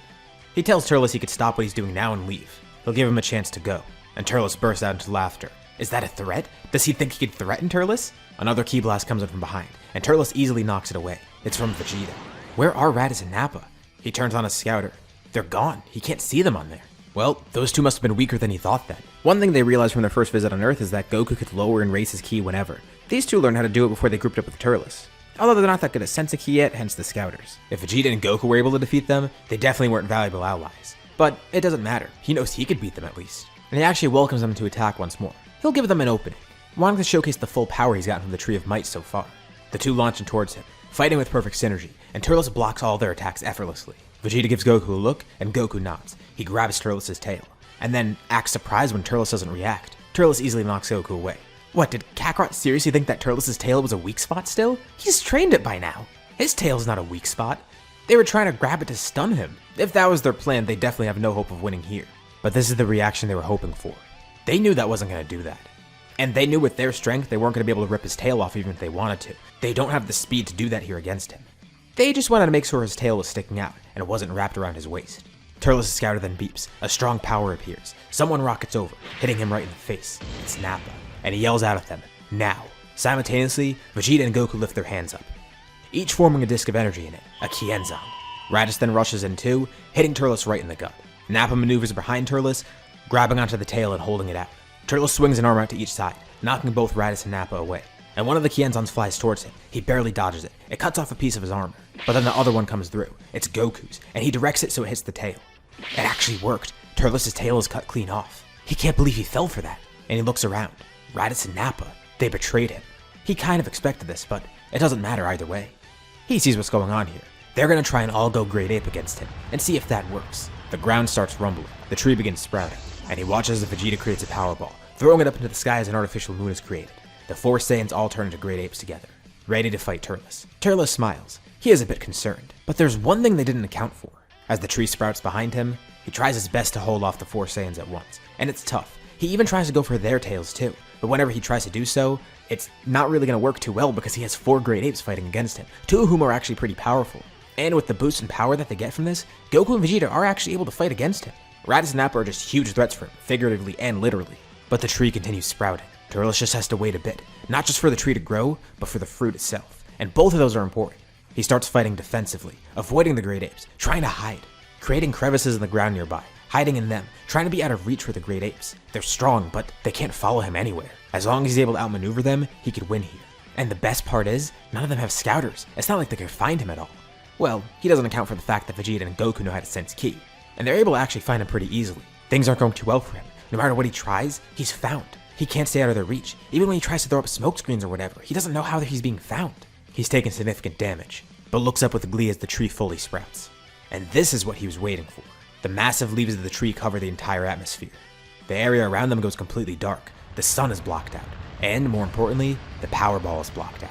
He tells Turles he could stop what he's doing now and leave. He'll give him a chance to go. And Turles bursts out into laughter. Is that a threat? Does he think he could threaten Turles? Another ki blast comes in from behind, and Turles easily knocks it away. It's from Vegeta. Where are Raditz and Nappa? He turns on his scouter. They're gone. He can't see them on there. Well, those two must have been weaker than he thought then. One thing they realized from their first visit on Earth is that Goku could lower and raise his ki whenever. These two learned how to do it before they grouped up with Turles. Although they're not that good at sense ki yet, hence the scouters. If Vegeta and Goku were able to defeat them, they definitely weren't valuable allies. But it doesn't matter. He knows he could beat them at least. And he actually welcomes them to attack once more. He'll give them an opening, wanting to showcase the full power he's gotten from the Tree of Might so far. The two launch in towards him, fighting with perfect synergy, and Turles blocks all their attacks effortlessly. Vegeta gives Goku a look, and Goku nods. He grabs Turles' tail, and then acts surprised when Turles doesn't react. Turles easily knocks Goku away. What, did Kakarot seriously think that Turles' tail was a weak spot still? He's trained it by now. His tail's not a weak spot. They were trying to grab it to stun him. If that was their plan, they definitely have no hope of winning here. But this is the reaction they were hoping for. They knew that wasn't going to do that. And they knew with their strength, they weren't going to be able to rip his tail off even if they wanted to. They don't have the speed to do that here against him. They just wanted to make sure his tail was sticking out and it wasn't wrapped around his waist. Turles' scouter then beeps. A strong power appears. Someone rockets over, hitting him right in the face. It's Nappa. And he yells out at them, now. Simultaneously, Vegeta and Goku lift their hands up, each forming a disc of energy in it, a Kienzan. Raditz then rushes in too, hitting Turles right in the gut. Nappa maneuvers behind Turles, grabbing onto the tail and holding it out. Turles swings an arm out to each side, knocking both Raditz and Nappa away. And one of the Kienzans flies towards him. He barely dodges it. It cuts off a piece of his armor. But then the other one comes through. It's Goku's, and he directs it so it hits the tail. It actually worked. Turles' tail is cut clean off. He can't believe he fell for that. And he looks around. Raditz and Nappa, they betrayed him. He kind of expected this, but it doesn't matter either way. He sees what's going on here. They're gonna try and all go Great Ape against him, and see if that works. The ground starts rumbling, the tree begins sprouting, and he watches as Vegeta creates a power ball, throwing it up into the sky as an artificial moon is created. The four Saiyans all turn into Great Apes together, ready to fight Turles. Turles smiles. He is a bit concerned, but there's one thing they didn't account for. As the tree sprouts behind him, he tries his best to hold off the four Saiyans at once, and it's tough. He even tries to go for their tails too, but whenever he tries to do so, it's not really going to work too well because he has four Great Apes fighting against him, two of whom are actually pretty powerful. And with the boost in power that they get from this, Goku and Vegeta are actually able to fight against him. Raditz and Nappa are just huge threats for him, figuratively and literally. But the tree continues sprouting. Turles just has to wait a bit, not just for the tree to grow, but for the fruit itself. And both of those are important. He starts fighting defensively, avoiding the Great Apes, trying to hide, creating crevices in the ground nearby, hiding in them, trying to be out of reach for the Great Apes. They're strong, but they can't follow him anywhere. As long as he's able to outmaneuver them, he could win here. And the best part is, none of them have scouters. It's not like they could find him at all. Well, he doesn't account for the fact that Vegeta and Goku know how to sense ki, and they're able to actually find him pretty easily. Things aren't going too well for him. No matter what he tries, he's found. He can't stay out of their reach. Even when he tries to throw up smoke screens or whatever, he doesn't know how he's being found. He's taken significant damage, but looks up with glee as the tree fully sprouts. And this is what he was waiting for. The massive leaves of the tree cover the entire atmosphere. The area around them goes completely dark. The sun is blocked out. And, more importantly, the power ball is blocked out.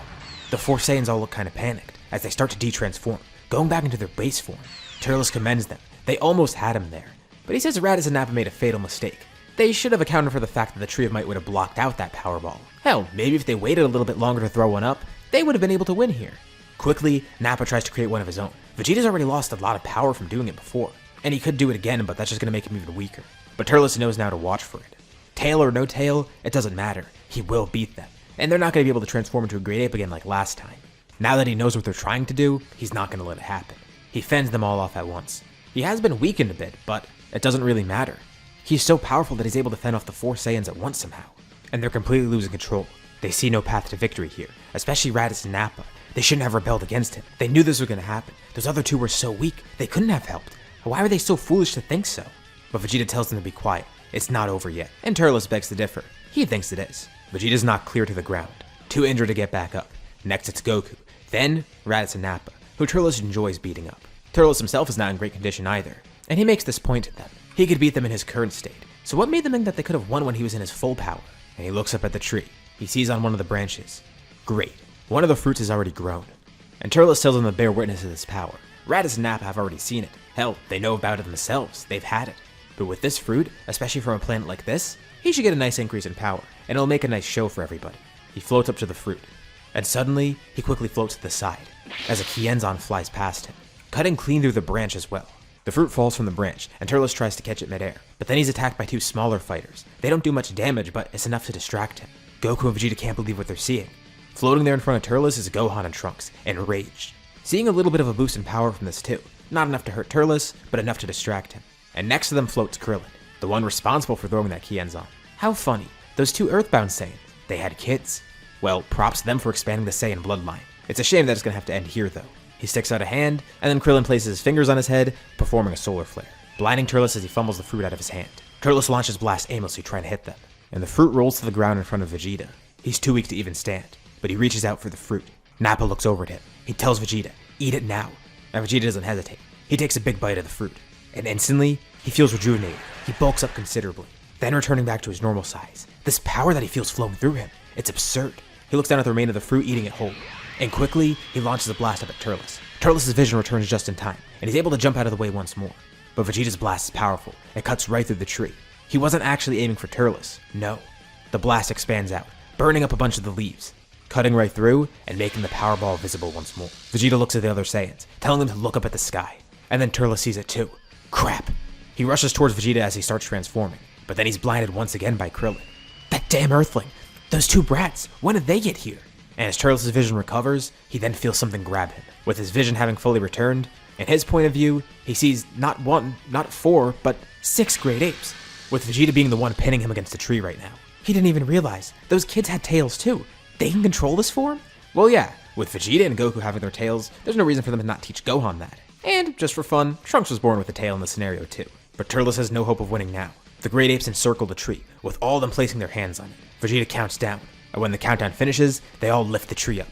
The four Saiyans all look kind of panicked as they start to de-transform, going back into their base form. Turles commends them. They almost had him there. But he says Raditz and Nappa made a fatal mistake. They should have accounted for the fact that the Tree of Might would have blocked out that power ball. Hell, maybe if they waited a little bit longer to throw one up, they would have been able to win here. Quickly, Nappa tries to create one of his own. Vegeta's already lost a lot of power from doing it before. And he could do it again, but that's just going to make him even weaker. But Turles knows now to watch for it. Tail or no tail, it doesn't matter. He will beat them. And they're not going to be able to transform into a great ape again like last time. Now that he knows what they're trying to do, he's not going to let it happen. He fends them all off at once. He has been weakened a bit, but it doesn't really matter. He's so powerful that he's able to fend off the 4 Saiyans at once somehow. And they're completely losing control. They see no path to victory here, especially Raditz and Nappa. They shouldn't have rebelled against him. They knew this was going to happen. Those other 2 were so weak, they couldn't have helped. Why were they so foolish to think so? But Vegeta tells them to be quiet. It's not over yet. And Turles begs to differ. He thinks it is. Vegeta's knocked clear to the ground. Too injured to get back up. Next it's Goku. Then Raditz and Nappa, who Turles enjoys beating up. Turles himself is not in great condition either. And he makes this point to them. He could beat them in his current state. So what made them think that they could have won when he was in his full power? And he looks up at the tree. He sees on one of the branches. Great. One of the fruits has already grown. And Turles tells them to bear witness to this power. Raditz and Nappa have already seen it. Hell, they know about it themselves. They've had it. But with this fruit, especially from a planet like this, he should get a nice increase in power, and it'll make a nice show for everybody. He floats up to the fruit, and suddenly, he quickly floats to the side, as a Kienzan flies past him, cutting clean through the branch as well. The fruit falls from the branch, and Turles tries to catch it midair, but then he's attacked by 2 smaller fighters. They don't do much damage, but it's enough to distract him. Goku and Vegeta can't believe what they're seeing. Floating there in front of Turles is Gohan and Trunks, enraged. Seeing a little bit of a boost in power from this too. Not enough to hurt Turles, but enough to distract him. And next to them floats Krillin, the one responsible for throwing that Kienzan. How funny. Those 2 Earthbound Saiyans, they had kids. Well, props to them for expanding the Saiyan bloodline. It's a shame that it's going to have to end here though. He sticks out a hand, and then Krillin places his fingers on his head, performing a solar flare, blinding Turles as he fumbles the fruit out of his hand. Turles launches blast aimlessly trying to hit them, and the fruit rolls to the ground in front of Vegeta. He's too weak to even stand, but he reaches out for the fruit. Nappa looks over at him. He tells Vegeta, "Eat it now." And Vegeta doesn't hesitate. He takes a big bite of the fruit, and instantly, he feels rejuvenated. He bulks up considerably, then returning back to his normal size. This power that he feels flowing through him, it's absurd. He looks down at the remain of the fruit, eating it whole, and quickly, he launches a blast up at Turles. Turles' vision returns just in time, and he's able to jump out of the way once more. But Vegeta's blast is powerful. It cuts right through the tree. He wasn't actually aiming for Turles. No. The blast expands out, burning up a bunch of the leaves, cutting right through and making the power ball visible once more. Vegeta looks at the other Saiyans, telling them to look up at the sky. And then Turles sees it too. Crap. He rushes towards Vegeta as he starts transforming, but then he's blinded once again by Krillin. That damn Earthling! Those 2 brats! When did they get here? And as Turles' vision recovers, he then feels something grab him. With his vision having fully returned, in his point of view, he sees not 1, not 4, but 6 great apes, with Vegeta being the one pinning him against the tree right now. He didn't even realize. Those kids had tails too. They can control this form? Well yeah, with Vegeta and Goku having their tails, there's no reason for them to not teach Gohan that. And, just for fun, Trunks was born with a tail in the scenario too. But Turles has no hope of winning now. The great apes encircle the tree, with all of them placing their hands on it. Vegeta counts down, and when the countdown finishes, they all lift the tree up,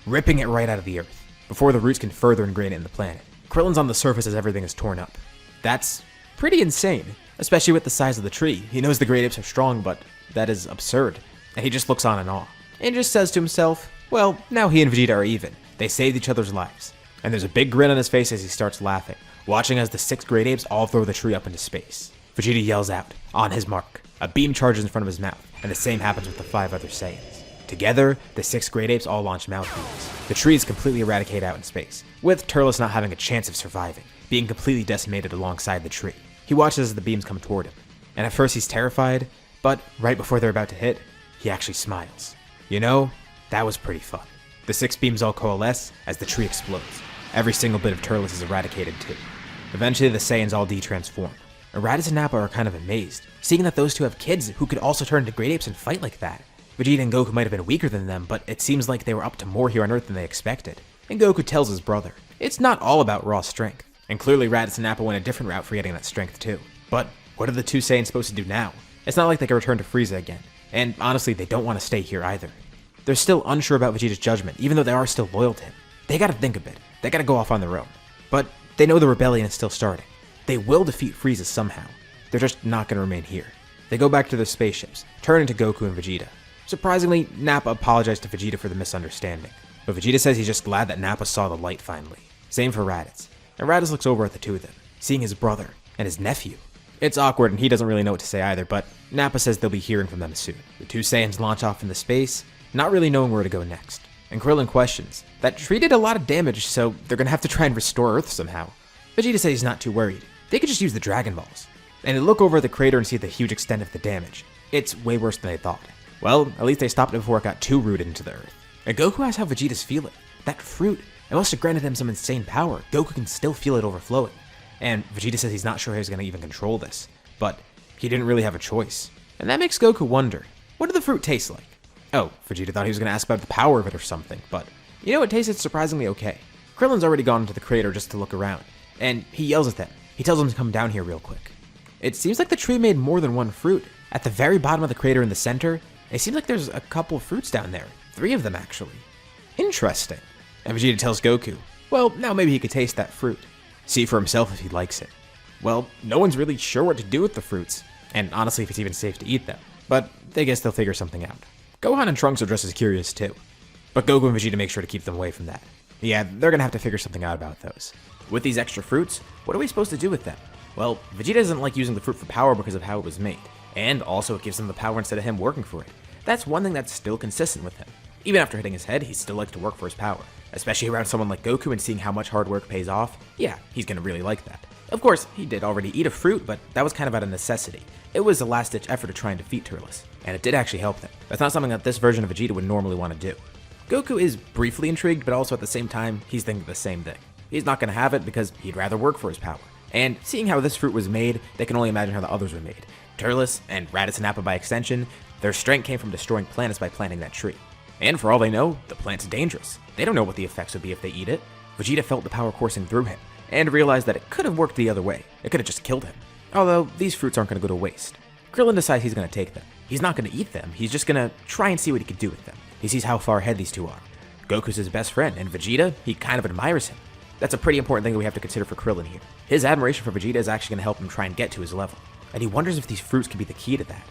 ripping it right out of the earth, before the roots can further ingrain it in the planet. Krillin's on the surface as everything is torn up. That's pretty insane, especially with the size of the tree. He knows the great apes are strong, but that is absurd. And he just looks on in awe, and just says to himself, well, now he and Vegeta are even. They saved each other's lives. And there's a big grin on his face as he starts laughing, watching as the 6 great apes all throw the tree up into space. Vegeta yells out, on his mark. A beam charges in front of his mouth, and the same happens with the 5 other Saiyans. Together, the 6 great apes all launch mouth beams. The tree is completely eradicated out in space, with Turles not having a chance of surviving, being completely decimated alongside the tree. He watches as the beams come toward him, and at first he's terrified, but right before they're about to hit, he actually smiles. You know, that was pretty fun. The 6 beams all coalesce as the tree explodes. Every single bit of Turles is eradicated too. Eventually the Saiyans all de-transform. And Raditz and Nappa are kind of amazed, seeing that those 2 have kids who could also turn into great apes and fight like that. Vegeta and Goku might have been weaker than them, but it seems like they were up to more here on Earth than they expected. And Goku tells his brother, it's not all about raw strength. And clearly Raditz and Nappa went a different route for getting that strength too. But what are the 2 Saiyans supposed to do now? It's not like they can return to Frieza again. And honestly, they don't want to stay here either. They're still unsure about Vegeta's judgment, even though they are still loyal to him. They gotta think a bit. They gotta go off on their own. But they know the rebellion is still starting. They will defeat Frieza somehow. They're just not gonna remain here. They go back to their spaceships, turn into Goku and Vegeta. Surprisingly, Nappa apologized to Vegeta for the misunderstanding. But Vegeta says he's just glad that Nappa saw the light finally. Same for Raditz. And Raditz looks over at the 2 of them, seeing his brother and his nephew. It's awkward and he doesn't really know what to say either, but Nappa says they'll be hearing from them soon. The 2 Saiyans launch off into space, not really knowing where to go next. And Krillin questions, that tree did a lot of damage, so they're gonna have to try and restore Earth somehow. Vegeta says he's not too worried. they could just use the Dragon Balls. And they look over the crater and see the huge extent of the damage. It's way worse than they thought. Well, at least they stopped it before it got too rooted into the earth. And Goku asks how Vegeta's feeling. That fruit, it must have granted him some insane power. Goku can still feel it overflowing. And Vegeta says he's not sure how he's going to even control this. But he didn't really have a choice. And that makes Goku wonder, what did the fruit taste like? Oh, Vegeta thought he was going to ask about the power of it or something, but you know, it tasted surprisingly okay. Krillin's already gone into the crater just to look around, and he yells at them. He tells them to come down here real quick. It seems like the tree made more than one fruit. At the very bottom of the crater in the center, it seems like there's a couple fruits down there. 3 of them, actually. Interesting. And Vegeta tells Goku, well, now maybe he could taste that fruit. See for himself if he likes it. Well, no one's really sure what to do with the fruits, and honestly if it's even safe to eat them. But they guess they'll figure something out. Gohan and Trunks are just as curious too. But Goku and Vegeta make sure to keep them away from that. Yeah, they're gonna have to figure something out about those. With these extra fruits, what are we supposed to do with them? Well, Vegeta doesn't like using the fruit for power because of how it was made. And also it gives him the power instead of him working for it. That's one thing that's still consistent with him. Even after hitting his head, he still likes to work for his power. Especially around someone like Goku and seeing how much hard work pays off, yeah, he's gonna really like that. Of course, he did already eat a fruit, but that was kind of out of necessity. It was a last-ditch effort to try and defeat Turles, and it did actually help them. That's not something that this version of Vegeta would normally want to do. Goku is briefly intrigued, but also at the same time, he's thinking the same thing. He's not gonna have it because he'd rather work for his power. And seeing how this fruit was made, they can only imagine how the others were made. Turles, and Raditz and Nappa by extension, their strength came from destroying planets by planting that tree. And for all they know, the plant's dangerous. They don't know what the effects would be if they eat it. Vegeta felt the power coursing through him, and realized that it could have worked the other way. It could have just killed him. Although, these fruits aren't going to go to waste. Krillin decides he's going to take them. He's not going to eat them, he's just going to try and see what he can do with them. He sees how far ahead these two are. Goku's his best friend, and Vegeta, he kind of admires him. That's a pretty important thing that we have to consider for Krillin here. His admiration for Vegeta is actually going to help him try and get to his level. And he wonders if these fruits could be the key to that.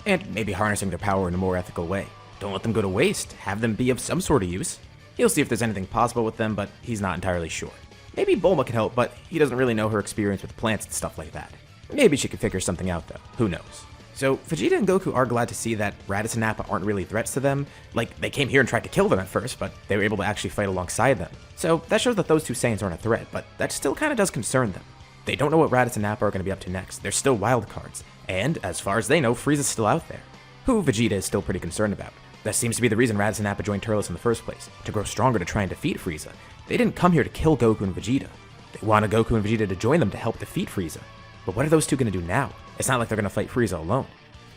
And maybe harnessing their power in a more ethical way. Don't let them go to waste, have them be of some sort of use. He'll see if there's anything possible with them, but he's not entirely sure. Maybe Bulma can help, but he doesn't really know her experience with plants and stuff like that. Maybe she could figure something out though, who knows. So Vegeta and Goku are glad to see that Raditz and Nappa aren't really threats to them. Like, they came here and tried to kill them at first, but they were able to actually fight alongside them. So that shows that those two Saiyans aren't a threat, but that still kind of does concern them. They don't know what Raditz and Nappa are going to be up to next. They're still wild cards. And, as far as they know, Frieza's still out there, who Vegeta is still pretty concerned about. That seems to be the reason Raditz and Nappa joined Turles in the first place, to grow stronger to try and defeat Frieza. They didn't come here to kill Goku and Vegeta. They wanted Goku and Vegeta to join them to help defeat Frieza. But what are those two going to do now? It's not like they're going to fight Frieza alone.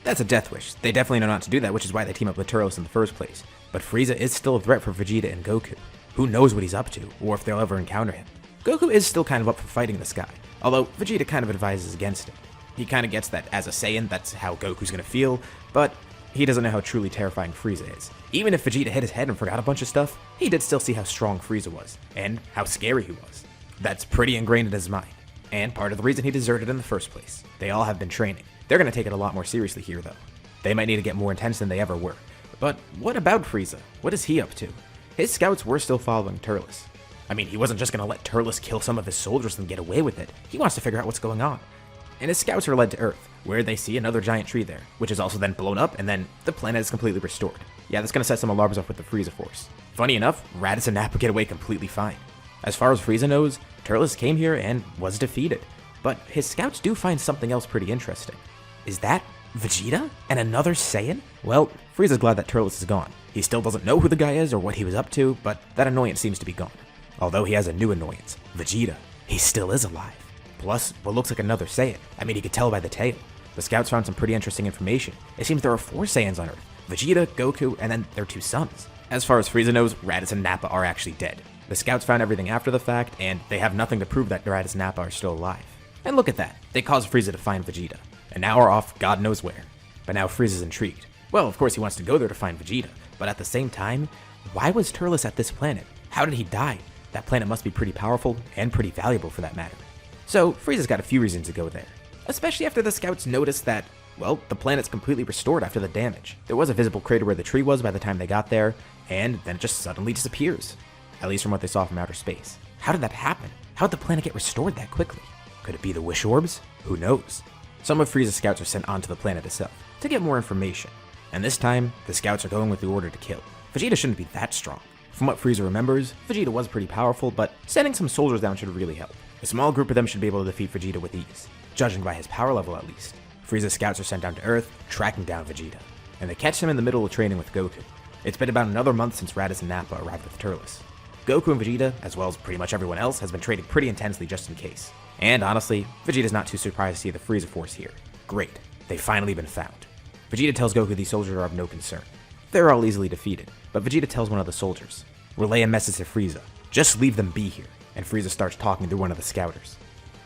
That's a death wish. They definitely know not to do that, which is why they team up with Turles in the first place. But Frieza is still a threat for Vegeta and Goku. Who knows what he's up to, or if they'll ever encounter him. Goku is still kind of up for fighting this guy, although Vegeta kind of advises against it. He kind of gets that as a Saiyan, that's how Goku's going to feel, but he doesn't know how truly terrifying Frieza is. Even if Vegeta hit his head and forgot a bunch of stuff, he did still see how strong Frieza was, and how scary he was. That's pretty ingrained in his mind, and part of the reason he deserted in the first place. They all have been training. They're going to take it a lot more seriously here, though. They might need to get more intense than they ever were. But what about Frieza? What is he up to? His scouts were still following Turles. I mean, he wasn't just going to let Turles kill some of his soldiers and get away with it. He wants to figure out what's going on. And his scouts are led to Earth, where they see another giant tree there, which is also then blown up, and then the planet is completely restored. Yeah, that's going to set some alarms off with the Frieza force. Funny enough, Raditz and Nappa get away completely fine. As far as Frieza knows, Turles came here and was defeated. But his scouts do find something else pretty interesting. Is that Vegeta? And another Saiyan? Well, Frieza's glad that Turles is gone. He still doesn't know who the guy is or what he was up to, but that annoyance seems to be gone. Although he has a new annoyance, Vegeta. He still is alive. Plus, what looks like another Saiyan. I mean, he could tell by the tail. The scouts found some pretty interesting information. It seems there are 4 Saiyans on Earth. Vegeta, Goku, and then their 2 sons. As far as Frieza knows, Raditz and Nappa are actually dead. The scouts found everything after the fact, and they have nothing to prove that Raditz and Nappa are still alive. And look at that. They caused Frieza to find Vegeta. And now are off God knows where. But now Frieza's intrigued. Well, of course he wants to go there to find Vegeta, but at the same time, why was Turles at this planet? How did he die? That planet must be pretty powerful, and pretty valuable for that matter. So, Frieza's got a few reasons to go there. Especially after the scouts noticed that, well, the planet's completely restored after the damage. There was a visible crater where the tree was by the time they got there, and then it just suddenly disappears. At least from what they saw from outer space. How did that happen? How did the planet get restored that quickly? Could it be the Wish Orbs? Who knows? Some of Frieza's scouts are sent onto the planet itself to get more information. And this time, the scouts are going with the order to kill. Vegeta shouldn't be that strong. From what Frieza remembers, Vegeta was pretty powerful, but sending some soldiers down should really help. A small group of them should be able to defeat Vegeta with ease, judging by his power level at least. Frieza's scouts are sent down to Earth, tracking down Vegeta, and they catch him in the middle of training with Goku. It's been about another month since Raditz and Nappa arrived with Turles. Goku and Vegeta, as well as pretty much everyone else, has been training pretty intensely just in case. And honestly, Vegeta's not too surprised to see the Frieza force here. Great, they've finally been found. Vegeta tells Goku these soldiers are of no concern. They're all easily defeated, but Vegeta tells one of the soldiers, relay a message to Frieza, just leave them be here, and Frieza starts talking through one of the scouters.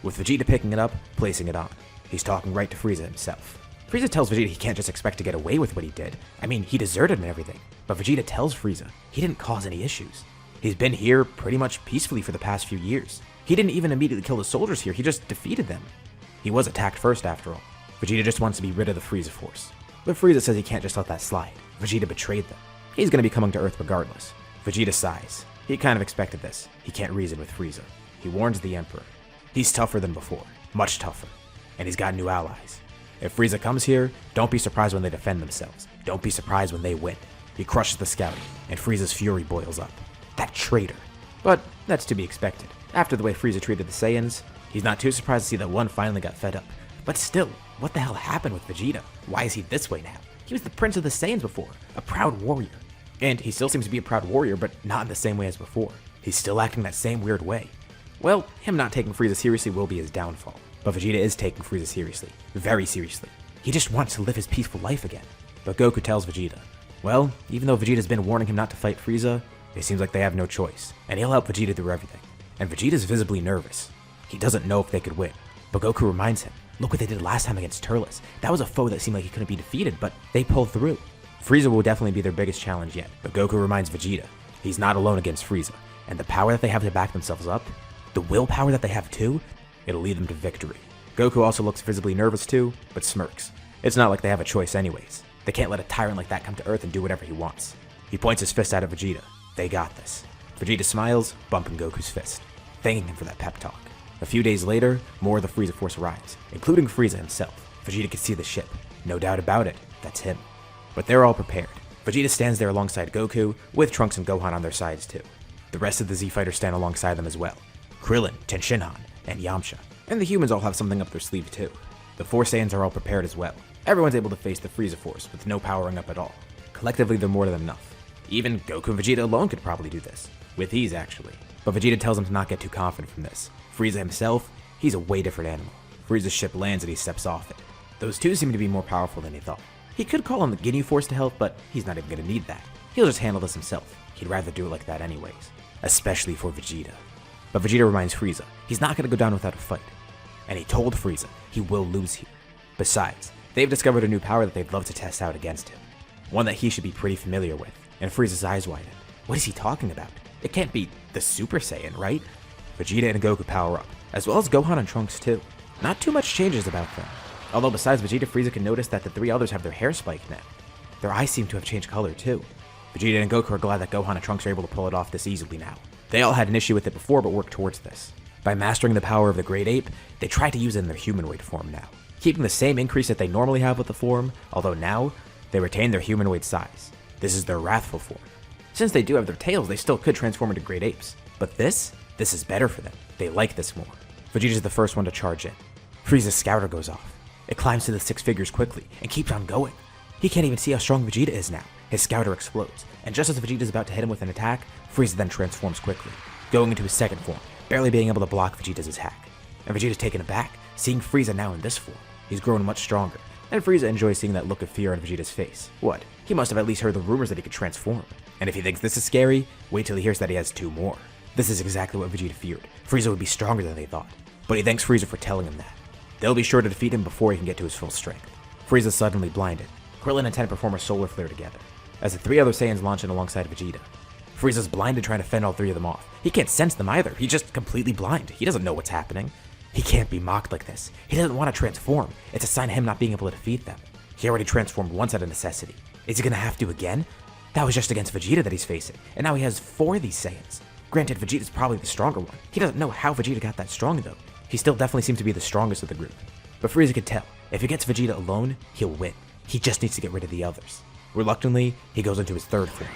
With Vegeta picking it up, placing it on. He's talking right to Frieza himself. Frieza tells Vegeta he can't just expect to get away with what he did. I mean, he deserted and everything, but Vegeta tells Frieza he didn't cause any issues. He's been here pretty much peacefully for the past few years. He didn't even immediately kill the soldiers here, he just defeated them. He was attacked first after all. Vegeta just wants to be rid of the Frieza force. But Frieza says he can't just let that slide. Vegeta betrayed them. He's going to be coming to Earth regardless. Vegeta sighs. He kind of expected this. He can't reason with Frieza. He warns the Emperor. He's tougher than before. Much tougher. And he's got new allies. If Frieza comes here, don't be surprised when they defend themselves. Don't be surprised when they win. He crushes the scout, and Frieza's fury boils up. That traitor. But that's to be expected. After the way Frieza treated the Saiyans, he's not too surprised to see that one finally got fed up. But still, what the hell happened with Vegeta? Why is he this way now? He was the prince of the Saiyans before, a proud warrior. And he still seems to be a proud warrior, but not in the same way as before. He's still acting that same weird way. Well, him not taking Frieza seriously will be his downfall. But Vegeta is taking Frieza seriously. Very seriously. He just wants to live his peaceful life again. But Goku tells Vegeta, well, even though Vegeta's been warning him not to fight Frieza, it seems like they have no choice, and he'll help Vegeta through everything. And Vegeta's visibly nervous. He doesn't know if they could win. But Goku reminds him, look what they did last time against Turles. That was a foe that seemed like he couldn't be defeated, but they pulled through. Frieza will definitely be their biggest challenge yet, but Goku reminds Vegeta, he's not alone against Frieza, and the power that they have to back themselves up, the willpower that they have too, it'll lead them to victory. Goku also looks visibly nervous too, but smirks. It's not like they have a choice anyways. They can't let a tyrant like that come to Earth and do whatever he wants. He points his fist out at Vegeta. They got this. Vegeta smiles, bumping Goku's fist, thanking him for that pep talk. A few days later, more of the Frieza force arrives, including Frieza himself. Vegeta can see the ship. No doubt about it, that's him. But they're all prepared. Vegeta stands there alongside Goku, with Trunks and Gohan on their sides too. The rest of the Z-Fighters stand alongside them as well. Krillin, Tenshinhan, and Yamcha. And the humans all have something up their sleeve too. The 4 Saiyans are all prepared as well. Everyone's able to face the Frieza force with no powering up at all. Collectively, they're more than enough. Even Goku and Vegeta alone could probably do this. With ease, actually. But Vegeta tells him to not get too confident from this. Frieza himself, he's a way different animal. Frieza's ship lands and he steps off it. Those two seem to be more powerful than he thought. He could call on the Ginyu Force to help, but he's not even going to need that. He'll just handle this himself. He'd rather do it like that anyways. Especially for Vegeta. But Vegeta reminds Frieza, he's not going to go down without a fight. And he told Frieza he will lose here. Besides, they've discovered a new power that they'd love to test out against him. One that he should be pretty familiar with. And Frieza's eyes widen. What is he talking about? It can't be the Super Saiyan, right? Vegeta and Goku power up, as well as Gohan and Trunks too. Not too much changes about them. Although besides Vegeta, Frieza can notice that the 3 others have their hair spiked now. Their eyes seem to have changed color too. Vegeta and Goku are glad that Gohan and Trunks are able to pull it off this easily now. They all had an issue with it before but worked towards this. By mastering the power of the Great Ape, they try to use it in their humanoid form now, keeping the same increase that they normally have with the form, although now, they retain their humanoid size. This is their wrathful form. Since they do have their tails, they still could transform into great apes. But this is better for them. They like this more. Vegeta's the first one to charge in. Frieza's scouter goes off. It climbs to the 6 figures quickly, and keeps on going. He can't even see how strong Vegeta is now. His scouter explodes, and just as Vegeta's about to hit him with an attack, Frieza then transforms quickly, going into his second form, barely being able to block Vegeta's attack. And Vegeta's taken aback, seeing Frieza now in this form. He's grown much stronger, and Frieza enjoys seeing that look of fear on Vegeta's face. What? He must have at least heard the rumors that he could transform. And if he thinks this is scary, wait till he hears that he has 2 more. This is exactly what Vegeta feared. Frieza would be stronger than they thought. But he thanks Frieza for telling him that. They'll be sure to defeat him before he can get to his full strength. Frieza's suddenly blinded. Krillin and Ten perform a solar flare together, as the 3 other Saiyans launch in alongside Vegeta. Frieza's blinded trying to fend all 3 of them off. He can't sense them either. He's just completely blind. He doesn't know what's happening. He can't be mocked like this. He doesn't want to transform. It's a sign of him not being able to defeat them. He already transformed once out of necessity. Is he gonna have to again? That was just against Vegeta that he's facing, and now he has 4 of these Saiyans. Granted, Vegeta's probably the stronger one. He doesn't know how Vegeta got that strong though. He still definitely seems to be the strongest of the group. But Frieza could tell, if he gets Vegeta alone, he'll win. He just needs to get rid of the others. Reluctantly, he goes into his 3rd form,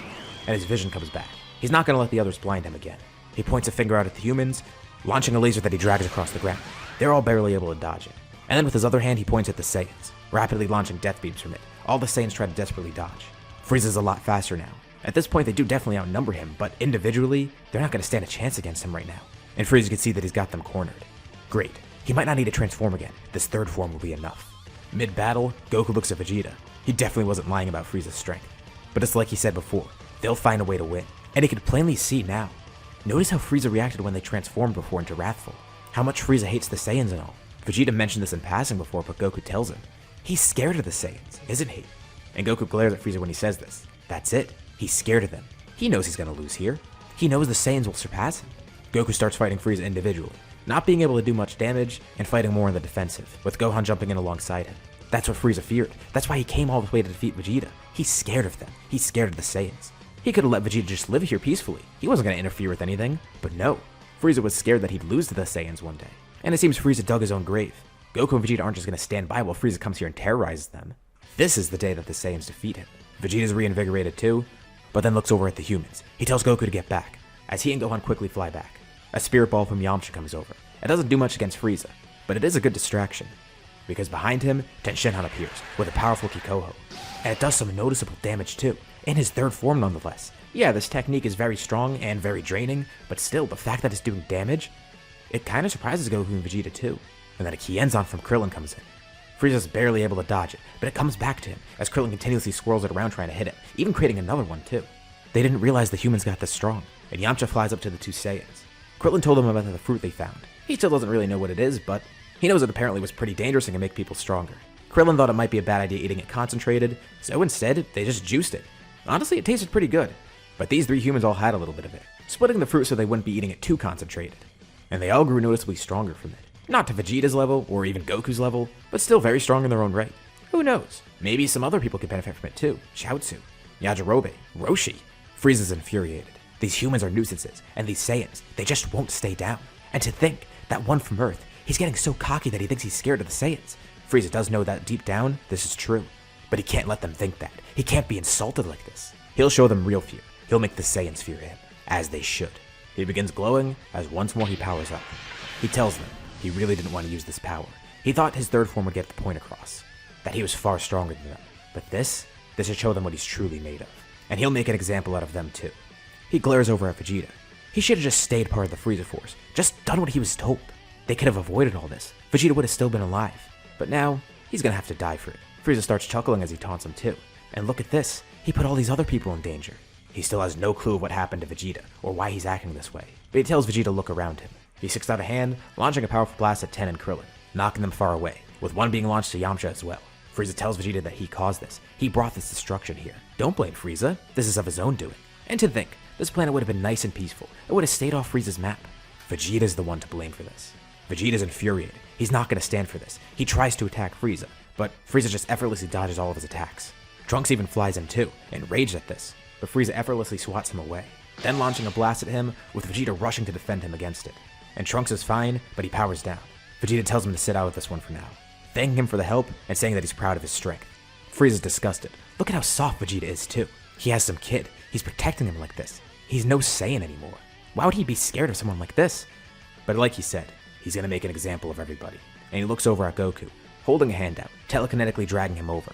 and his vision comes back. He's not gonna let the others blind him again. He points a finger out at the humans, launching a laser that he drags across the ground. They're all barely able to dodge it. And then with his other hand, he points at the Saiyans, rapidly launching death beams from it. All the Saiyans try to desperately dodge. Frieza's a lot faster now. At this point, they do definitely outnumber him, but individually, they're not going to stand a chance against him right now. And Frieza can see that he's got them cornered. Great. He might not need to transform again. This third form will be enough. Mid-battle, Goku looks at Vegeta. He definitely wasn't lying about Frieza's strength. But it's like he said before, they'll find a way to win. And he could plainly see now. Notice how Frieza reacted when they transformed before into Wrathful. How much Frieza hates the Saiyans and all. Vegeta mentioned this in passing before, but Goku tells him. He's scared of the Saiyans, isn't he? And Goku glares at Frieza when he says this. That's it. He's scared of them. He knows he's gonna lose here. He knows the Saiyans will surpass him. Goku starts fighting Frieza individually, not being able to do much damage and fighting more in the defensive, with Gohan jumping in alongside him. That's what Frieza feared. That's why he came all the way to defeat Vegeta. He's scared of them. He's scared of the Saiyans. He could have let Vegeta just live here peacefully. He wasn't gonna interfere with anything. But no. Frieza was scared that he'd lose to the Saiyans one day. And it seems Frieza dug his own grave. Goku and Vegeta aren't just gonna stand by while Frieza comes here and terrorizes them. This is the day that the Saiyans defeat him. Vegeta's reinvigorated too, but then looks over at the humans. He tells Goku to get back, as he and Gohan quickly fly back. A spirit ball from Yamcha comes over. It doesn't do much against Frieza, but it is a good distraction, because behind him, Tenshinhan appears with a powerful Kikoho, and it does some noticeable damage too, in his third form nonetheless. Yeah, this technique is very strong and very draining, but still, the fact that it's doing damage, it kinda surprises Goku and Vegeta too. And then a Kienzan from Krillin comes in. Frieza's barely able to dodge it, but it comes back to him, as Krillin continuously swirls it around trying to hit it, even creating another one too. They didn't realize the humans got this strong, and Yamcha flies up to the two Saiyans. Krillin told him about the fruit they found. He still doesn't really know what it is, but he knows it apparently was pretty dangerous and can make people stronger. Krillin thought it might be a bad idea eating it concentrated, so instead, they just juiced it. Honestly, it tasted pretty good, but these three humans all had a little bit of it, splitting the fruit so they wouldn't be eating it too concentrated. And they all grew noticeably stronger from it. Not to Vegeta's level, or even Goku's level, but still very strong in their own right. Who knows? Maybe some other people could benefit from it too. Chaozu, Yajirobe, Roshi. Frieza's infuriated. These humans are nuisances, and these Saiyans, they just won't stay down. And to think, that one from Earth, he's getting so cocky that he thinks he's scared of the Saiyans. Frieza does know that deep down, this is true. But he can't let them think that. He can't be insulted like this. He'll show them real fear. He'll make the Saiyans fear him, as they should. He begins glowing, as once more he powers up. He tells them, he really didn't want to use this power. He thought his third form would get the point across, that he was far stronger than them. But this should show them what he's truly made of. And he'll make an example out of them too. He glares over at Vegeta. He should have just stayed part of the Frieza Force, just done what he was told. They could have avoided all this. Vegeta would have still been alive. But now, he's gonna have to die for it. Frieza starts chuckling as he taunts him too. And look at this, he put all these other people in danger. He still has no clue of what happened to Vegeta, or why he's acting this way. But he tells Vegeta to look around him. He sticks out a hand, launching a powerful blast at Ten and Krillin, knocking them far away, with one being launched to Yamcha as well. Frieza tells Vegeta that he caused this. He brought this destruction here. Don't blame Frieza. This is of his own doing. And to think, this planet would have been nice and peaceful. It would have stayed off Frieza's map. Vegeta's the one to blame for this. Vegeta's infuriated. He's not going to stand for this. He tries to attack Frieza, but Frieza just effortlessly dodges all of his attacks. Trunks even flies in too, enraged at this, but Frieza effortlessly swats him away, then launching a blast at him, with Vegeta rushing to defend him against it. And Trunks is fine, but he powers down. Vegeta tells him to sit out with this one for now, thanking him for the help and saying that he's proud of his strength. Frieza's disgusted. Look at how soft Vegeta is too. He has some kid. He's protecting him like this. He's no Saiyan anymore. Why would he be scared of someone like this? But like he said, he's gonna make an example of everybody. And he looks over at Goku, holding a hand out, telekinetically dragging him over.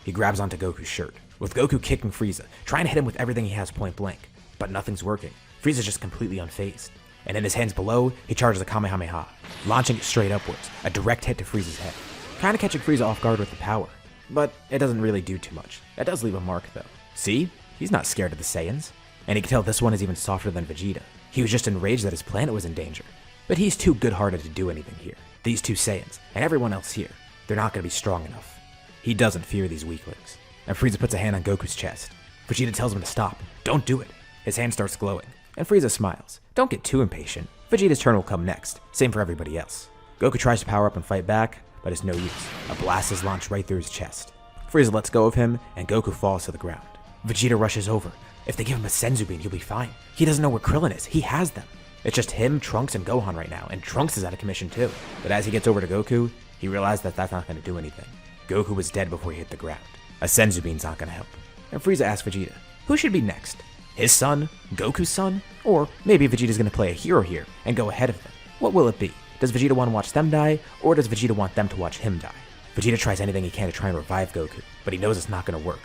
He grabs onto Goku's shirt, with Goku kicking Frieza, trying to hit him with everything he has point blank. But nothing's working. Frieza's just completely unfazed. And in his hands below, he charges a Kamehameha, launching it straight upwards, a direct hit to Frieza's head. Kinda catching Frieza off guard with the power. But it doesn't really do too much. It does leave a mark though. See? He's not scared of the Saiyans. And he can tell this one is even softer than Vegeta. He was just enraged that his planet was in danger. But he's too good-hearted to do anything here. These two Saiyans, and everyone else here, they're not gonna be strong enough. He doesn't fear these weaklings. And Frieza puts a hand on Goku's chest. Vegeta tells him to stop. Don't do it. His hand starts glowing. And Frieza smiles. Don't get too impatient. Vegeta's turn will come next. Same for everybody else. Goku tries to power up and fight back, but it's no use. A blast is launched right through his chest. Frieza lets go of him, and Goku falls to the ground. Vegeta rushes over. If they give him a Senzu Bean, he'll be fine. He doesn't know where Krillin is. He has them. It's just him, Trunks, and Gohan right now, and Trunks is out of commission too. But as he gets over to Goku, he realized that that's not going to do anything. Goku was dead before he hit the ground. A Senzu Bean's not going to help. And Frieza asks Vegeta, who should be next? His son? Goku's son? Or maybe Vegeta's going to play a hero here and go ahead of them. What will it be? Does Vegeta want to watch them die, or does Vegeta want them to watch him die? Vegeta tries anything he can to try and revive Goku, but he knows it's not going to work.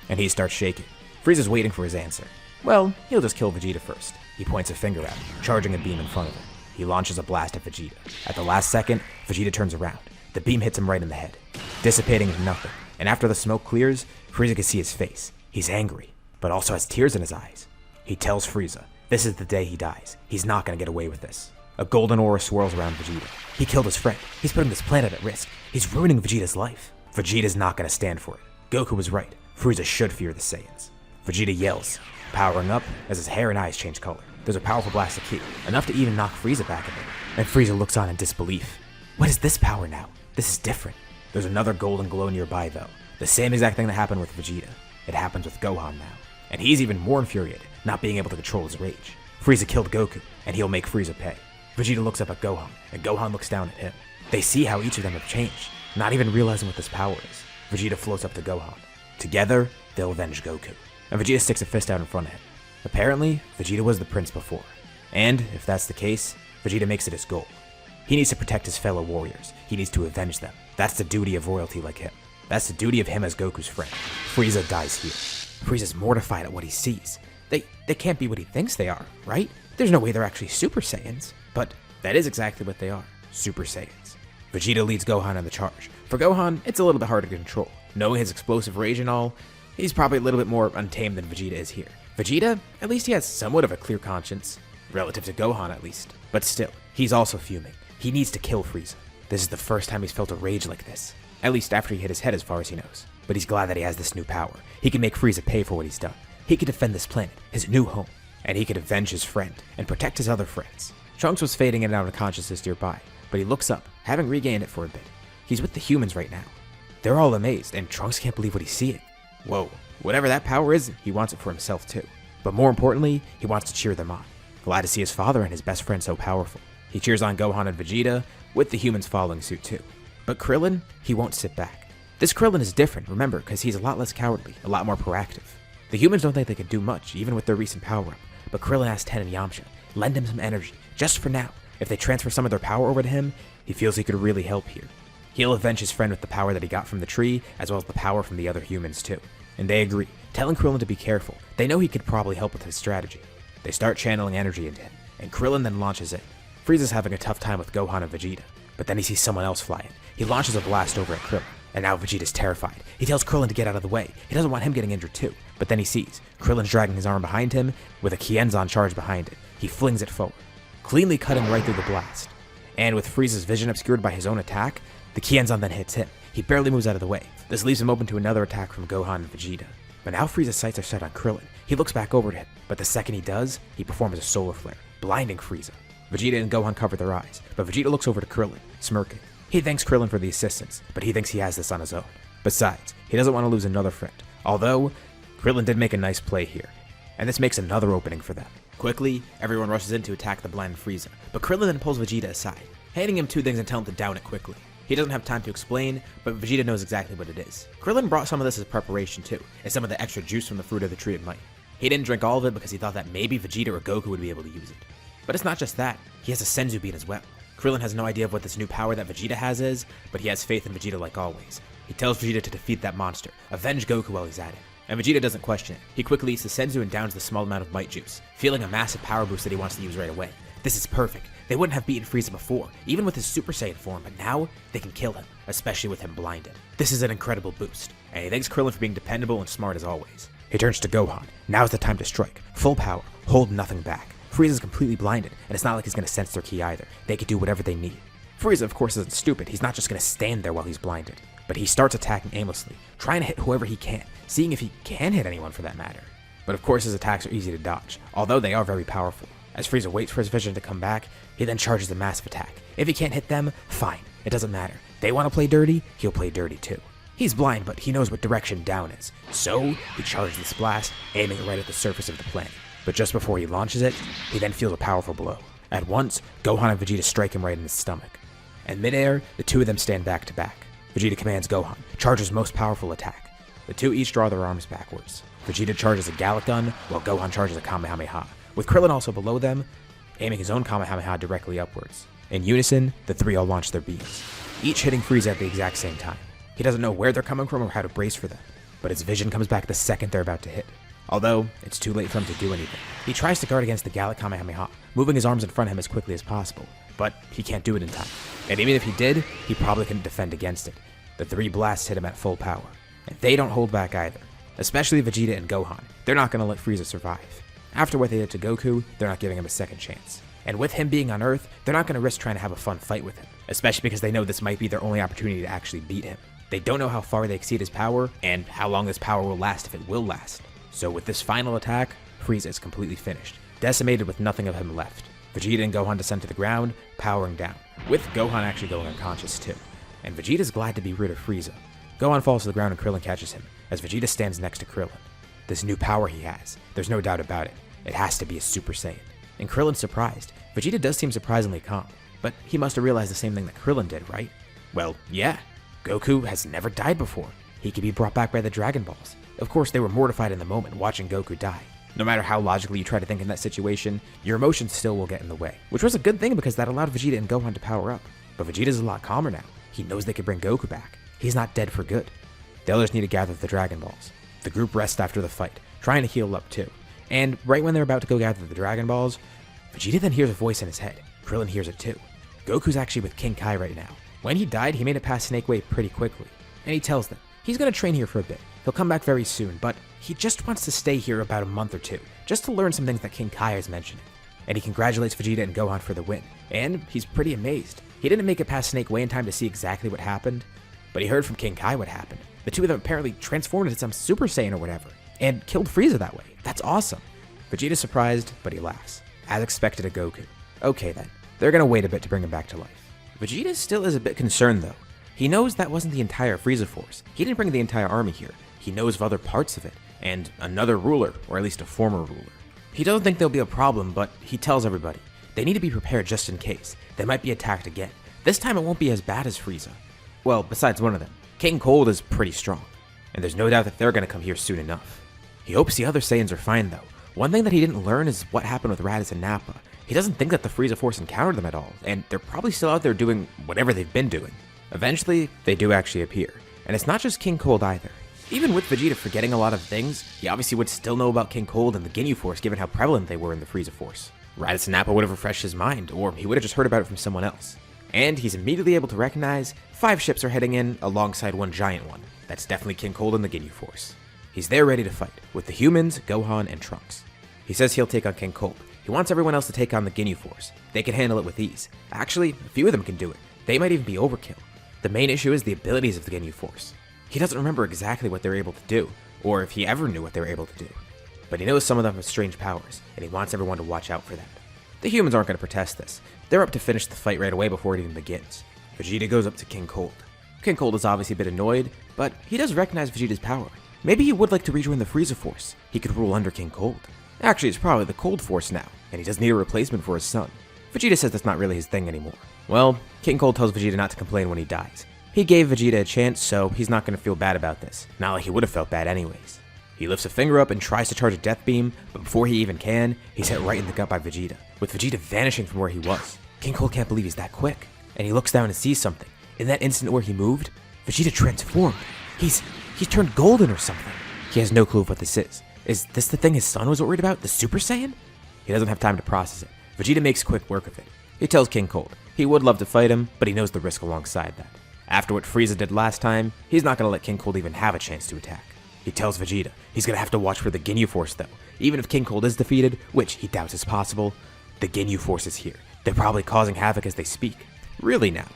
And he starts shaking. Frieza's waiting for his answer. Well, he'll just kill Vegeta first. He points a finger at him, charging a beam in front of him. He launches a blast at Vegeta. At the last second, Vegeta turns around. The beam hits him right in the head, dissipating into nothing. And after the smoke clears, Frieza can see his face. He's angry, but also has tears in his eyes. He tells Frieza, this is the day he dies. He's not going to get away with this. A golden aura swirls around Vegeta. He killed his friend. He's putting this planet at risk. He's ruining Vegeta's life. Vegeta's not going to stand for it. Goku was right. Frieza should fear the Saiyans. Vegeta yells, powering up as his hair and eyes change color. There's a powerful blast of ki, enough to even knock Frieza back a bit. And Frieza looks on in disbelief. What is this power now? This is different. There's another golden glow nearby though. The same exact thing that happened with Vegeta. It happens with Gohan now. And he's even more infuriated, not being able to control his rage. Frieza killed Goku, and he'll make Frieza pay. Vegeta looks up at Gohan, and Gohan looks down at him. They see how each of them have changed, not even realizing what this power is. Vegeta floats up to Gohan. Together, they'll avenge Goku. And Vegeta sticks a fist out in front of him. Apparently, Vegeta was the prince before. And, if that's the case, Vegeta makes it his goal. He needs to protect his fellow warriors. He needs to avenge them. That's the duty of royalty like him. That's the duty of him as Goku's friend. Frieza dies here. Frieza's mortified at what he sees. They can't be what he thinks they are, right? There's no way they're actually Super Saiyans. But that is exactly what they are, Super Saiyans. Vegeta leads Gohan in the charge. For Gohan, it's a little bit harder to control. Knowing his explosive rage and all, he's probably a little bit more untamed than Vegeta is here. Vegeta, at least he has somewhat of a clear conscience. Relative to Gohan, at least. But still, he's also fuming. He needs to kill Frieza. This is the first time he's felt a rage like this. At least after he hit his head as far as he knows. But he's glad that he has this new power. He can make Frieza pay for what he's done. He can defend this planet, his new home. And he can avenge his friend, and protect his other friends. Trunks was fading in and out of consciousness nearby, but he looks up, having regained it for a bit. He's with the humans right now. They're all amazed, and Trunks can't believe what he's seeing. Whoa, whatever that power is, he wants it for himself too. But more importantly, he wants to cheer them on. Glad to see his father and his best friend so powerful. He cheers on Gohan and Vegeta, with the humans following suit too. But Krillin, he won't sit back. This Krillin is different, remember, because he's a lot less cowardly, a lot more proactive. The humans don't think they can do much, even with their recent power-up, but Krillin asks Ten and Yamcha, lend him some energy, just for now. If they transfer some of their power over to him, he feels he could really help here. He'll avenge his friend with the power that he got from the tree, as well as the power from the other humans too. And they agree, telling Krillin to be careful. They know he could probably help with his strategy. They start channeling energy into him, and Krillin then launches in. Frieza's having a tough time with Gohan and Vegeta, but then he sees someone else fly in. He launches a blast over at Krillin, and now Vegeta's terrified. He tells Krillin to get out of the way. He doesn't want him getting injured too, but then he sees Krillin's dragging his arm behind him with a Kienzan charge behind it. He flings it forward, cleanly cutting right through the blast. And with Frieza's vision obscured by his own attack, the Kienzan then hits him. He barely moves out of the way. This leaves him open to another attack from Gohan and Vegeta. But now Frieza's sights are set on Krillin. He looks back over to him, but the second he does, he performs a solar flare, blinding Frieza. Vegeta and Gohan cover their eyes, but Vegeta looks over to Krillin, smirking. He thanks Krillin for the assistance, but he thinks he has this on his own. Besides, he doesn't want to lose another friend, although Krillin did make a nice play here, and this makes another opening for them. Quickly, everyone rushes in to attack the blind Frieza, but Krillin then pulls Vegeta aside, handing him two things and telling him to down it quickly. He doesn't have time to explain, but Vegeta knows exactly what it is. Krillin brought some of this as preparation too, and some of the extra juice from the fruit of the tree of might. He didn't drink all of it because he thought that maybe Vegeta or Goku would be able to use it. But it's not just that, he has a Senzu bean as well. Krillin has no idea of what this new power that Vegeta has is, but he has faith in Vegeta like always. He tells Vegeta to defeat that monster, avenge Goku while he's at it. And Vegeta doesn't question it. He quickly eats the Senzu and downs the small amount of might juice, feeling a massive power boost that he wants to use right away. This is perfect. They wouldn't have beaten Frieza before, even with his Super Saiyan form, but now they can kill him, especially with him blinded. This is an incredible boost, and he thanks Krillin for being dependable and smart as always. He turns to Gohan. Now's the time to strike. Full power, hold nothing back. Frieza's completely blinded, and it's not like he's going to sense their ki either. They can do whatever they need. Frieza, of course, isn't stupid. He's not just going to stand there while he's blinded. But he starts attacking aimlessly, trying to hit whoever he can, seeing if he can hit anyone for that matter. But of course his attacks are easy to dodge, although they are very powerful. As Frieza waits for his vision to come back, he then charges a massive attack. If he can't hit them, fine. It doesn't matter. They want to play dirty, he'll play dirty too. He's blind, but he knows what direction down is. So, he charges this blast, aiming it right at the surface of the planet. But just before he launches it, he then feels a powerful blow. At once, Gohan and Vegeta strike him right in his stomach. In midair, the two of them stand back to back. Vegeta commands Gohan, charges most powerful attack. The two each draw their arms backwards. Vegeta charges a Gallic gun, while Gohan charges a Kamehameha, with Krillin also below them, aiming his own Kamehameha directly upwards. In unison, the three all launch their beams, each hitting Frieza at the exact same time. He doesn't know where they're coming from or how to brace for them, but his vision comes back the second they're about to hit. Although, it's too late for him to do anything. He tries to guard against the Gallic Kamehameha, moving his arms in front of him as quickly as possible, but he can't do it in time. And even if he did, he probably couldn't defend against it. The three blasts hit him at full power, and they don't hold back either. Especially Vegeta and Gohan. They're not going to let Frieza survive. After what they did to Goku, they're not giving him a second chance. And with him being on Earth, they're not going to risk trying to have a fun fight with him, especially because they know this might be their only opportunity to actually beat him. They don't know how far they exceed his power, and how long this power will last if it will last. So with this final attack, Frieza is completely finished, decimated with nothing of him left. Vegeta and Gohan descend to the ground, powering down, with Gohan actually going unconscious too. And Vegeta's glad to be rid of Frieza. Gohan falls to the ground and Krillin catches him, as Vegeta stands next to Krillin. This new power he has, there's no doubt about it. It has to be a Super Saiyan. And Krillin's surprised. Vegeta does seem surprisingly calm, but he must have realized the same thing that Krillin did, right? Well, yeah. Goku has never died before. He could be brought back by the Dragon Balls. Of course, they were mortified in the moment watching Goku die. No matter how logically you try to think in that situation, your emotions still will get in the way. Which was a good thing because that allowed Vegeta and Gohan to power up. But Vegeta's a lot calmer now. He knows they could bring Goku back. He's not dead for good. The others need to gather the Dragon Balls. The group rests after the fight, trying to heal up too. And right when they're about to go gather the Dragon Balls, Vegeta then hears a voice in his head. Krillin hears it too. Goku's actually with King Kai right now. When he died, he made it past Snake Way pretty quickly. And he tells them he's going to train here for a bit. He'll come back very soon, but he just wants to stay here about a month or two, just to learn some things that King Kai is mentioning. And he congratulates Vegeta and Gohan for the win, and he's pretty amazed. He didn't make it past Snake Way in time to see exactly what happened, but he heard from King Kai what happened. The two of them apparently transformed into some Super Saiyan or whatever, and killed Frieza that way. That's awesome. Vegeta's surprised, but he laughs. As expected of Goku. Okay then, they're gonna wait a bit to bring him back to life. Vegeta still is a bit concerned though. He knows that wasn't the entire Frieza force. He didn't bring the entire army here. He knows of other parts of it, and another ruler, or at least a former ruler. He doesn't think there'll be a problem, but he tells everybody they need to be prepared just in case. They might be attacked again. This time it won't be as bad as Frieza. Well, besides one of them. King Cold is pretty strong, and there's no doubt that they're gonna come here soon enough. He hopes the other Saiyans are fine though. One thing that he didn't learn is what happened with Raditz and Nappa. He doesn't think that the Frieza force encountered them at all, and they're probably still out there doing whatever they've been doing. Eventually, they do actually appear, and it's not just King Cold either. Even with Vegeta forgetting a lot of things, he obviously would still know about King Cold and the Ginyu Force given how prevalent they were in the Frieza Force. Raditz and Nappa would have refreshed his mind, or he would have just heard about it from someone else. And he's immediately able to recognize 5 ships are heading in alongside one giant one. That's definitely King Cold and the Ginyu Force. He's there ready to fight, with the humans, Gohan, and Trunks. He says he'll take on King Cold. He wants everyone else to take on the Ginyu Force. They can handle it with ease. Actually, a few of them can do it. They might even be overkill. The main issue is the abilities of the Ginyu Force. He doesn't remember exactly what they're able to do, or if he ever knew what they were able to do. But he knows some of them have strange powers, and he wants everyone to watch out for them. The humans aren't going to protest this. They're up to finish the fight right away before it even begins. Vegeta goes up to King Cold. King Cold is obviously a bit annoyed, but he does recognize Vegeta's power. Maybe he would like to rejoin the Frieza Force. He could rule under King Cold. Actually, it's probably the Cold Force now, and he does need a replacement for his son. Vegeta says that's not really his thing anymore. Well, King Cold tells Vegeta not to complain when he dies. He gave Vegeta a chance, so he's not going to feel bad about this. Not like he would have felt bad anyways. He lifts a finger up and tries to charge a death beam, but before he even can, he's hit right in the gut by Vegeta, with Vegeta vanishing from where he was. King Cold can't believe he's that quick, and he looks down and sees something. In that instant where he moved, Vegeta transformed. He's turned golden or something. He has no clue of what this is. Is this the thing his son was worried about, the Super Saiyan? He doesn't have time to process it. Vegeta makes quick work of it. He tells King Cold he would love to fight him, but he knows the risk alongside that. After what Frieza did last time, he's not going to let King Cold even have a chance to attack. He tells Vegeta he's going to have to watch for the Ginyu Force though. Even if King Cold is defeated, which he doubts is possible, the Ginyu Force is here. They're probably causing havoc as they speak. Really now.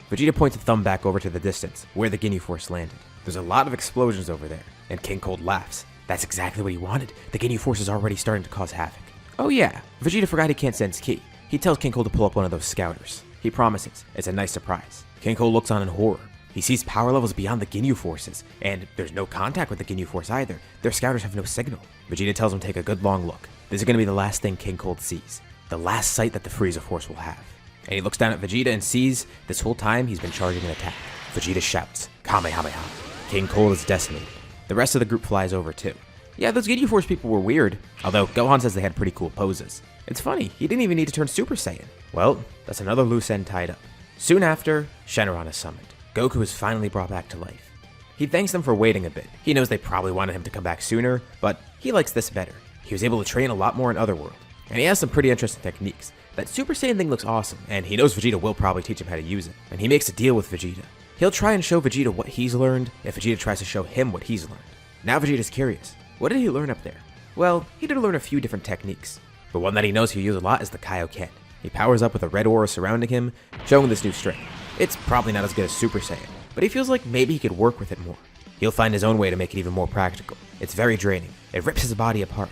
Vegeta points a thumb back over to the distance, where the Ginyu Force landed. There's a lot of explosions over there, and King Cold laughs. That's exactly what he wanted. The Ginyu Force is already starting to cause havoc. Oh yeah, Vegeta forgot he can't sense ki. He tells King Cold to pull up one of those scouters. He promises. It's a nice surprise. King Cold looks on in horror. He sees power levels beyond the Ginyu Forces, and there's no contact with the Ginyu Force either. Their scouters have no signal. Vegeta tells him to take a good long look. This is going to be the last thing King Cold sees. The last sight that the Frieza Force will have. And he looks down at Vegeta and sees this whole time he's been charging an attack. Vegeta shouts, Kamehameha. King Cold is decimated. The rest of the group flies over too. Yeah, those Ginyu Force people were weird, although Gohan says they had pretty cool poses. It's funny, he didn't even need to turn Super Saiyan. Well, that's another loose end tied up. Soon after, Shenron is summoned. Goku is finally brought back to life. He thanks them for waiting a bit. He knows they probably wanted him to come back sooner, but he likes this better. He was able to train a lot more in Otherworld, and he has some pretty interesting techniques. That Super Saiyan thing looks awesome, and he knows Vegeta will probably teach him how to use it, and he makes a deal with Vegeta. He'll try and show Vegeta what he's learned if Vegeta tries to show him what he's learned. Now Vegeta's curious. What did he learn up there? Well, he did learn a few different techniques, but one that he knows he'll use a lot is the Kaioken. He powers up with a red aura surrounding him, showing this new strength. It's probably not as good as Super Saiyan, but he feels like maybe he could work with it more. He'll find his own way to make it even more practical. It's very draining. It rips his body apart.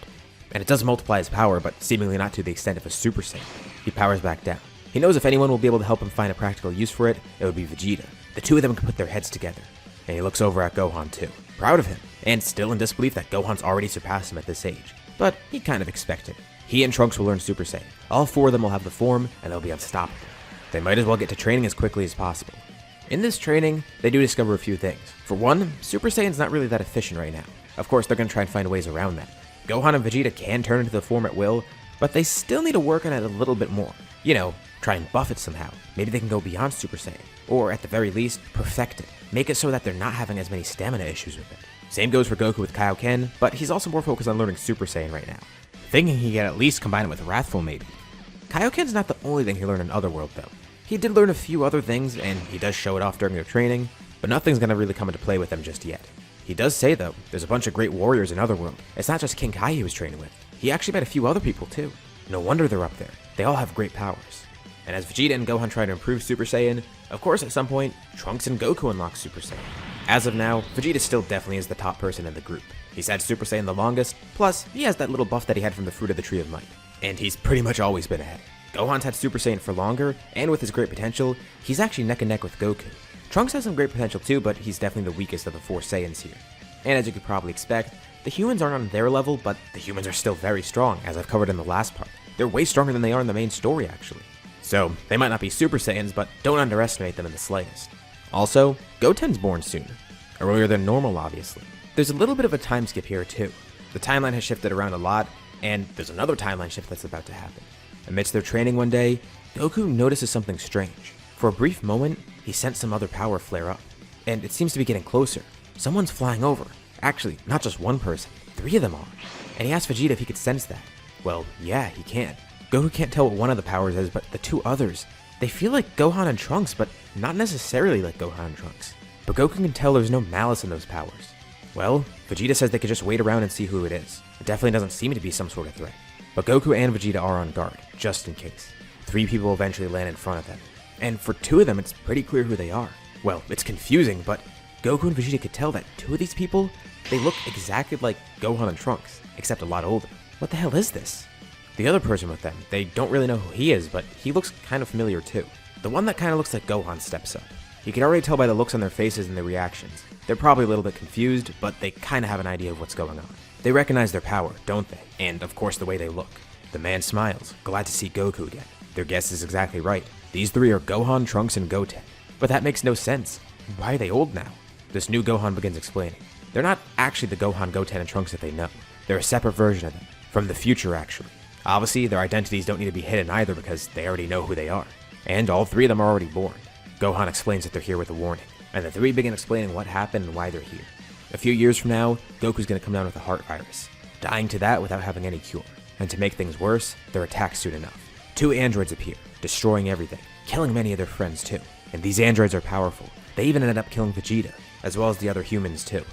And it does multiply his power, but seemingly not to the extent of a Super Saiyan. He powers back down. He knows if anyone will be able to help him find a practical use for it, it would be Vegeta. The two of them can put their heads together. And he looks over at Gohan too, proud of him, and still in disbelief that Gohan's already surpassed him at this age. But he kind of expected it. He and Trunks will learn Super Saiyan. All four of them will have the form, and they'll be unstoppable. They might as well get to training as quickly as possible. In this training, they do discover a few things. For one, Super Saiyan's not really that efficient right now. Of course, they're going to try and find ways around that. Gohan and Vegeta can turn into the form at will, but they still need to work on it a little bit more. You know, try and buff it somehow. Maybe they can go beyond Super Saiyan. Or, at the very least, perfect it. Make it so that they're not having as many stamina issues with it. Same goes for Goku with Kaioken, but he's also more focused on learning Super Saiyan right now. Thinking he can at least combine it with Wrathful maybe. Kaioken's not the only thing he learned in Otherworld though. He did learn a few other things, and he does show it off during their training, but nothing's gonna really come into play with them just yet. He does say though, there's a bunch of great warriors in Otherworld. It's not just King Kai he was training with. He actually met a few other people too. No wonder they're up there. They all have great powers. And as Vegeta and Gohan try to improve Super Saiyan, of course at some point, Trunks and Goku unlock Super Saiyan. As of now, Vegeta still definitely is the top person in the group. He's had Super Saiyan the longest, plus he has that little buff that he had from the Fruit of the Tree of Might. And he's pretty much always been ahead. Gohan's had Super Saiyan for longer, and with his great potential, he's actually neck and neck with Goku. Trunks has some great potential too, but he's definitely the weakest of the four Saiyans here. And as you could probably expect, the humans aren't on their level, but the humans are still very strong, as I've covered in the last part. They're way stronger than they are in the main story actually. So, they might not be Super Saiyans, but don't underestimate them in the slightest. Also, Goten's born soon. Earlier than normal, obviously. There's a little bit of a time skip here too. The timeline has shifted around a lot, and there's another timeline shift that's about to happen. Amidst their training one day, Goku notices something strange. For a brief moment, he sensed some other power flare up, and it seems to be getting closer. Someone's flying over. Actually, not just one person, 3 of them are. And he asks Vegeta if he could sense that. Well, yeah, he can. Goku can't tell what one of the powers is, but the 2 others, they feel like Gohan and Trunks, but not necessarily like Gohan and Trunks. But Goku can tell there's no malice in those powers. Well, Vegeta says they could just wait around and see who it is. It definitely doesn't seem to be some sort of threat. But Goku and Vegeta are on guard, just in case. 3 people eventually land in front of them. And for 2 of them, it's pretty clear who they are. Well, it's confusing, but Goku and Vegeta could tell that 2 of these people, they look exactly like Gohan and Trunks, except a lot older. What the hell is this? The other person with them, they don't really know who he is, but he looks kind of familiar too. The one that kind of looks like Gohan steps up. You can already tell by the looks on their faces and their reactions. They're probably a little bit confused, but they kind of have an idea of what's going on. They recognize their power, don't they? And of course the way they look. The man smiles, glad to see Goku again. Their guess is exactly right. These 3 are Gohan, Trunks, and Goten. But that makes no sense. Why are they old now? This new Gohan begins explaining. They're not actually the Gohan, Goten, and Trunks that they know. They're a separate version of them. From the future, actually. Obviously, their identities don't need to be hidden either because they already know who they are. And all 3 of them are already born. Gohan explains that they're here with a warning, and the 3 begin explaining what happened and why they're here. A few years from now, Goku's gonna come down with a heart virus, dying to that without having any cure. And to make things worse, they're attacked soon enough. 2 androids appear, destroying everything, killing many of their friends too. And these androids are powerful. They even ended up killing Vegeta, as well as the other humans too.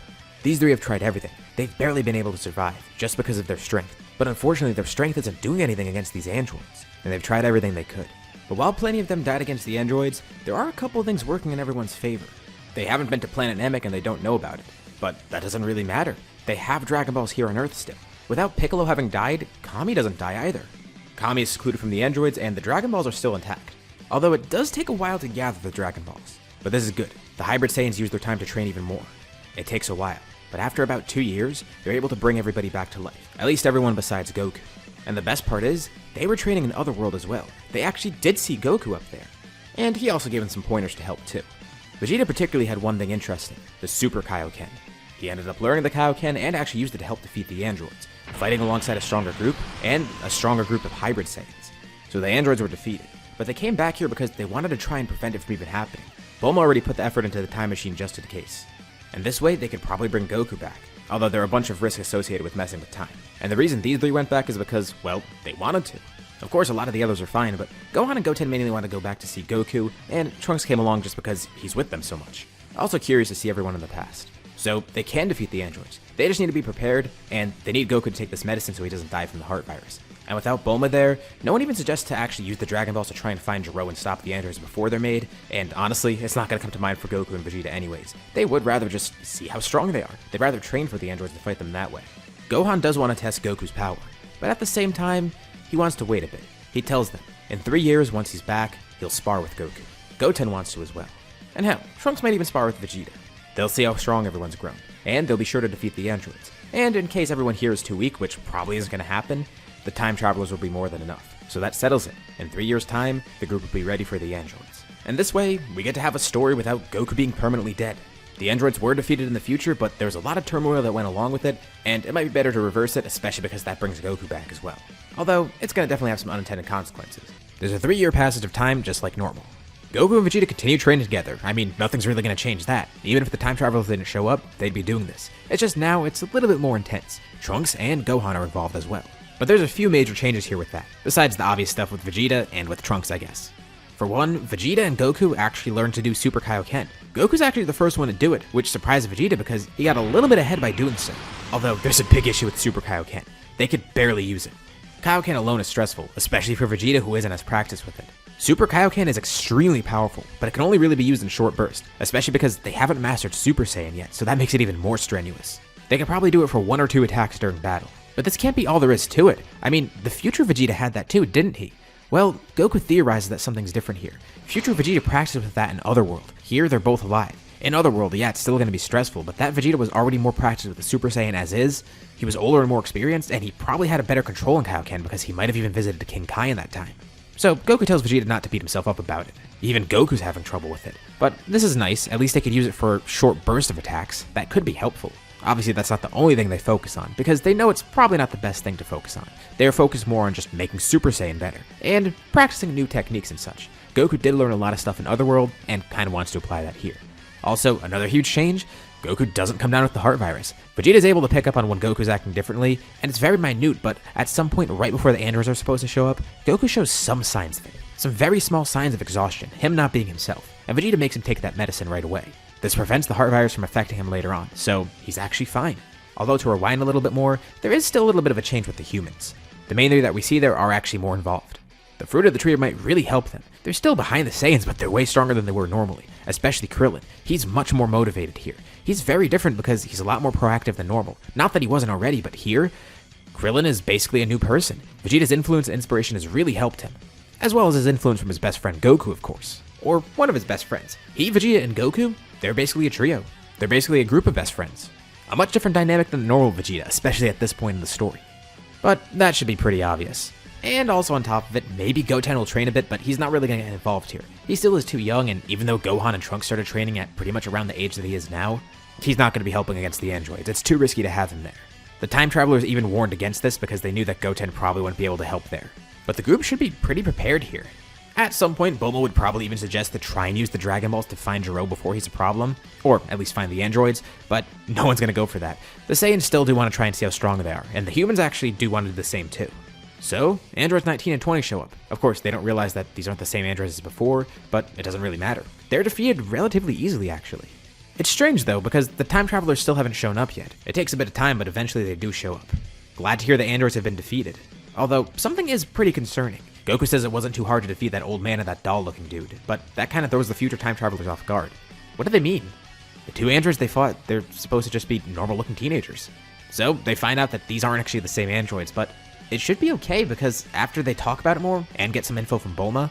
These 3 have tried everything. They've barely been able to survive, just because of their strength. But unfortunately, their strength isn't doing anything against these androids, and they've tried everything they could. But while plenty of them died against the androids, there are a couple of things working in everyone's favor. They haven't been to Planet Namek and they don't know about it. But that doesn't really matter. They have Dragon Balls here on Earth still. Without Piccolo having died, Kami doesn't die either. Kami is secluded from the androids and the Dragon Balls are still intact. Although it does take a while to gather the Dragon Balls. But this is good. The hybrid Saiyans use their time to train even more. It takes a while, but after about 2 years, they're able to bring everybody back to life. At least everyone besides Goku. And the best part is, they were training in Otherworld as well. They actually did see Goku up there. And he also gave them some pointers to help too. Vegeta particularly had one thing interesting, the Super Kaioken. He ended up learning the Kaioken and actually used it to help defeat the androids, fighting alongside a stronger group and a stronger group of hybrid Saiyans. So the androids were defeated, but they came back here because they wanted to try and prevent it from even happening. Bulma already put the effort into the time machine just in case. And this way, they could probably bring Goku back, although there are a bunch of risks associated with messing with time. And the reason these three went back is because, well, they wanted to. Of course, a lot of the others are fine, but Gohan and Goten mainly want to go back to see Goku, and Trunks came along just because he's with them so much. Also curious to see everyone in the past. So they can defeat the androids. They just need to be prepared, and they need Goku to take this medicine so he doesn't die from the heart virus. And without Bulma there, no one even suggests to actually use the Dragon Balls to try and find Gero and stop the androids before they're made, and honestly, it's not going to come to mind for Goku and Vegeta anyways. They would rather just see how strong they are. They'd rather train for the androids and fight them that way. Gohan does want to test Goku's power, but at the same time, he wants to wait a bit. He tells them, in 3 years, once he's back, he'll spar with Goku. Goten wants to as well. And hell, Trunks might even spar with Vegeta. They'll see how strong everyone's grown, and they'll be sure to defeat the androids. And in case everyone here is too weak, which probably isn't going to happen, the time travelers will be more than enough. So that settles it. In 3 years' time, the group will be ready for the androids. And this way, we get to have a story without Goku being permanently dead. The androids were defeated in the future, but there was a lot of turmoil that went along with it, and it might be better to reverse it, especially because that brings Goku back as well. Although, it's going to definitely have some unintended consequences. There's a 3-year passage of time just like normal. Goku and Vegeta continue training together. I mean, nothing's really going to change that. Even if the time travelers didn't show up, they'd be doing this. It's just now it's a little bit more intense. Trunks and Gohan are involved as well. But there's a few major changes here with that, besides the obvious stuff with Vegeta and with Trunks, I guess. For one, Vegeta and Goku actually learned to do Super Kaioken. Goku's actually the first one to do it, which surprised Vegeta because he got a little bit ahead by doing so. Although, there's a big issue with Super Kaioken. They could barely use it. Kaioken alone is stressful, especially for Vegeta who isn't as practiced with it. Super Kaioken is extremely powerful, but it can only really be used in short bursts, especially because they haven't mastered Super Saiyan yet, so that makes it even more strenuous. They can probably do it for 1 or 2 attacks during battle. But this can't be all there is to it. I mean, the future Vegeta had that too, didn't he? Well, Goku theorizes that something's different here. Future Vegeta practiced with that in Otherworld. Here, they're both alive. In Otherworld, yeah, it's still going to be stressful, but that Vegeta was already more practiced with the Super Saiyan as is. He was older and more experienced, and he probably had a better control in Kaioken because he might have even visited King Kai in that time. So Goku tells Vegeta not to beat himself up about it. Even Goku's having trouble with it. But this is nice, at least they could use it for short bursts of attacks. That could be helpful. Obviously, that's not the only thing they focus on, because they know it's probably not the best thing to focus on. They are focused more on just making Super Saiyan better, and practicing new techniques and such. Goku did learn a lot of stuff in Otherworld, and kinda wants to apply that here. Also, another huge change, Goku doesn't come down with the heart virus. Vegeta's able to pick up on when Goku's acting differently, and it's very minute, but at some point right before the androids are supposed to show up, Goku shows some signs of it. Some very small signs of exhaustion, him not being himself, and Vegeta makes him take that medicine right away. This prevents the heart virus from affecting him later on, so he's actually fine. Although to rewind a little bit more, there is still a little bit of a change with the humans. The main three that we see there are actually more involved. The fruit of the tree might really help them. They're still behind the Saiyans, but they're way stronger than they were normally, especially Krillin. He's much more motivated here. He's very different because he's a lot more proactive than normal. Not that he wasn't already, but here, Krillin is basically a new person. Vegeta's influence and inspiration has really helped him, as well as his influence from his best friend Goku, of course. Or one of his best friends. He, Vegeta, and Goku, they're basically a trio. They're basically a group of best friends. A much different dynamic than the normal Vegeta, especially at this point in the story. But that should be pretty obvious. And also on top of it, maybe Goten will train a bit, but he's not really going to get involved here. He still is too young, and even though Gohan and Trunks started training at pretty much around the age that he is now, he's not going to be helping against the androids. It's too risky to have him there. The time travelers even warned against this because they knew that Goten probably wouldn't be able to help there. But the group should be pretty prepared here. At some point, Bulma would probably even suggest to try and use the Dragon Balls to find Gero before he's a problem, or at least find the androids, but no one's going to go for that. The Saiyans still do want to try and see how strong they are, and the humans actually do want to do the same too. So, androids 19 and 20 show up. Of course, they don't realize that these aren't the same androids as before, but it doesn't really matter. They're defeated relatively easily, actually. It's strange, though, because the time travelers still haven't shown up yet. It takes a bit of time, but eventually they do show up. Glad to hear the androids have been defeated. Although, something is pretty concerning. Goku says it wasn't too hard to defeat that old man and that doll-looking dude, but that kind of throws the future time travelers off guard. What do they mean? The two androids they fought, they're supposed to just be normal-looking teenagers. So, they find out that these aren't actually the same androids, but it should be okay because after they talk about it more and get some info from Bulma,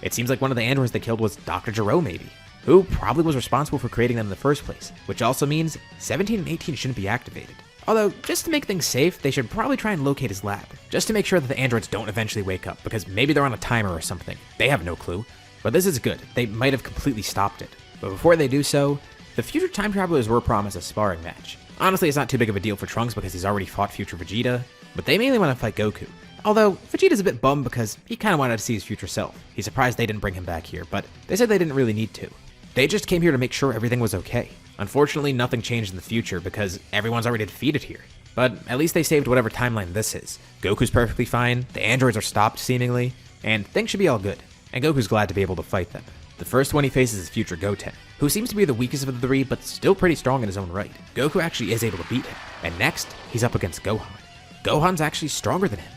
it seems like one of the androids they killed was Dr. Gero maybe, who probably was responsible for creating them in the first place, which also means 17 and 18 shouldn't be activated. Although, just to make things safe, they should probably try and locate his lab, just to make sure that the androids don't eventually wake up, because maybe they're on a timer or something. They have no clue. But this is good. They might have completely stopped it. But before they do so, The future time travelers were promised a sparring match. Honestly, it's not too big of a deal for Trunks because he's already fought future Vegeta, but they mainly want to fight Goku. Although, Vegeta's a bit bummed because he kinda wanted to see his future self. He's surprised they didn't bring him back here, but they said they didn't really need to. They just came here to make sure everything was okay. Unfortunately, nothing changed in the future because everyone's already defeated here. But at least they saved whatever timeline this is. Goku's perfectly fine, the androids are stopped seemingly, and things should be all good. And Goku's glad to be able to fight them. The first one he faces is future Goten, who seems to be the weakest of the three, but still pretty strong in his own right. Goku actually is able to beat him. And next, he's up against Gohan. Gohan's actually stronger than him.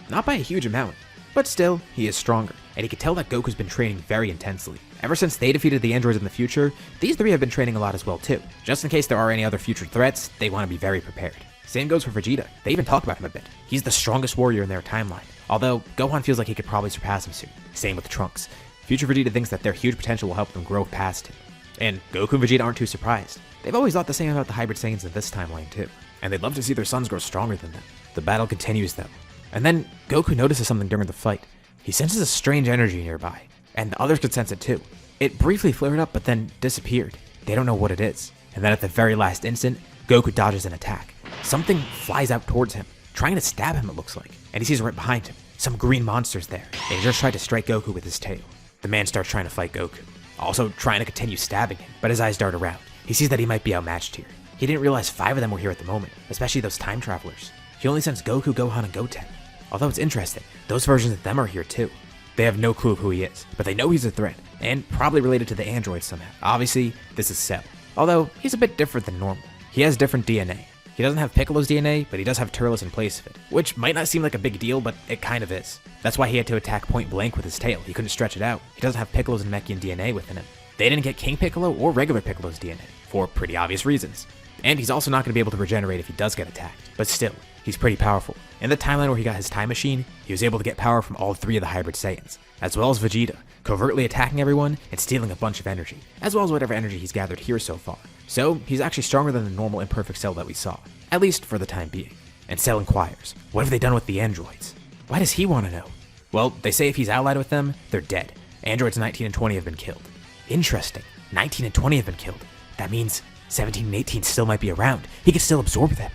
Not by a huge amount, but still, he is stronger. And he can tell that Goku's been training very intensely. Ever since they defeated the androids in the future, these three have been training a lot as well too. Just in case there are any other future threats, they want to be very prepared. Same goes for Vegeta. They even talk about him a bit. He's the strongest warrior in their timeline, although Gohan feels like he could probably surpass him soon. Same with Trunks. Future Vegeta thinks that their huge potential will help them grow past him. And Goku and Vegeta aren't too surprised. They've always thought the same about the hybrid Saiyans in this timeline too, and they'd love to see their sons grow stronger than them. The battle continues though, and then Goku notices something during the fight. He senses a strange energy nearby, and the others could sense it too. It briefly flared up but then disappeared. They don't know what it is. And then at the very last instant, Goku dodges an attack. Something flies out towards him, trying to stab him it looks like, and he sees right behind him. Some green monster's there, and he just tried to strike Goku with his tail. The man starts trying to fight Goku, also trying to continue stabbing him, but his eyes dart around. He sees that he might be outmatched here. He didn't realize 5 of them were here at the moment, especially those time travelers. He only sends Goku, Gohan, and Goten. Although it's interesting, those versions of them are here too. They have no clue of who he is, but they know he's a threat, and probably related to the androids somehow. Obviously, this is Cell, although he's a bit different than normal. He has different DNA. He doesn't have Piccolo's DNA, but he does have Turles in place of it, which might not seem like a big deal, but it kind of is. That's why he had to attack point blank with his tail. He couldn't stretch it out. He doesn't have Piccolo's and Namekian DNA within him. They didn't get King Piccolo or regular Piccolo's DNA, for pretty obvious reasons. And he's also not going to be able to regenerate if he does get attacked, but still, he's pretty powerful. In the timeline where he got his time machine, he was able to get power from all 3 of the hybrid Saiyans, as well as Vegeta, covertly attacking everyone and stealing a bunch of energy, as well as whatever energy he's gathered here so far. So, he's actually stronger than the normal imperfect Cell that we saw, at least for the time being. And Cell inquires, what have they done with the androids? Why does he want to know? Well, they say if he's allied with them, they're dead. Androids 19 and 20 have been killed. Interesting, 19 and 20 have been killed. That means 17 and 18 still might be around. He could still absorb them.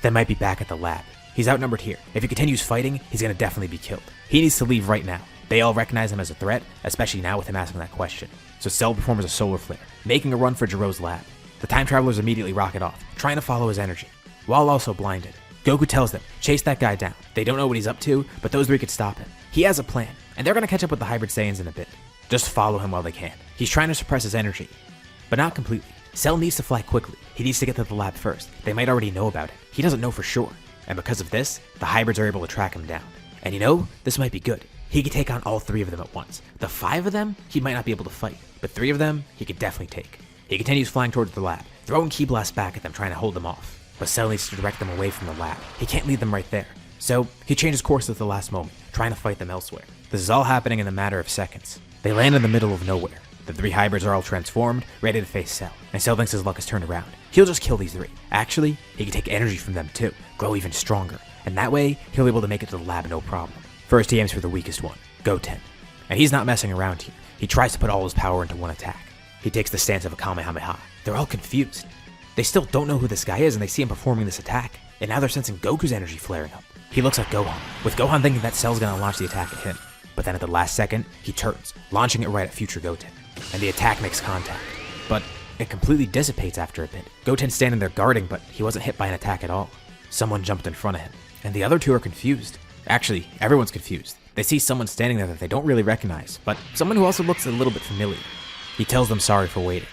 They might be back at the lab. He's outnumbered here. If he continues fighting, he's gonna definitely be killed. He needs to leave right now. They all recognize him as a threat, especially now with him asking that question. So Cell performs a solar flare, making a run for Jiro's lab. The time travelers immediately rocket off, trying to follow his energy, while also blinded. Goku tells them, chase that guy down. They don't know what he's up to, but those 3 could stop him. He has a plan, and they're gonna catch up with the hybrid Saiyans in a bit. Just follow him while they can. He's trying to suppress his energy, but not completely. Cell needs to fly quickly. He needs to get to the lab first. They might already know about it. He doesn't know for sure. And because of this, the hybrids are able to track him down. And you know, this might be good. He could take on all 3 of them at once. The 5 of them, he might not be able to fight, but 3 of them, he could definitely take. He continues flying towards the lab, throwing ki blasts back at them, trying to hold them off. But Cell needs to direct them away from the lab. He can't lead them right there. So, he changes course at the last moment, trying to fight them elsewhere. This is all happening in a matter of seconds. They land in the middle of nowhere. The 3 hybrids are all transformed, ready to face Cell, and Cell thinks his luck has turned around. He'll just kill these 3. Actually, he can take energy from them too, grow even stronger, and that way, he'll be able to make it to the lab no problem. First, he aims for the weakest one, Goten. And he's not messing around here. He tries to put all his power into one attack. He takes the stance of a Kamehameha. They're all confused. They still don't know who this guy is, and they see him performing this attack, and now they're sensing Goku's energy flaring up. He looks at Gohan, with Gohan thinking that Cell's gonna launch the attack at him. But then at the last second, he turns, launching it right at future Goten. And the attack makes contact. But it completely dissipates after a bit. Goten's standing there guarding, but he wasn't hit by an attack at all. Someone jumped in front of him, and the other 2 are confused. Actually, everyone's confused. They see someone standing there that they don't really recognize, but someone who also looks a little bit familiar. He tells them sorry for waiting.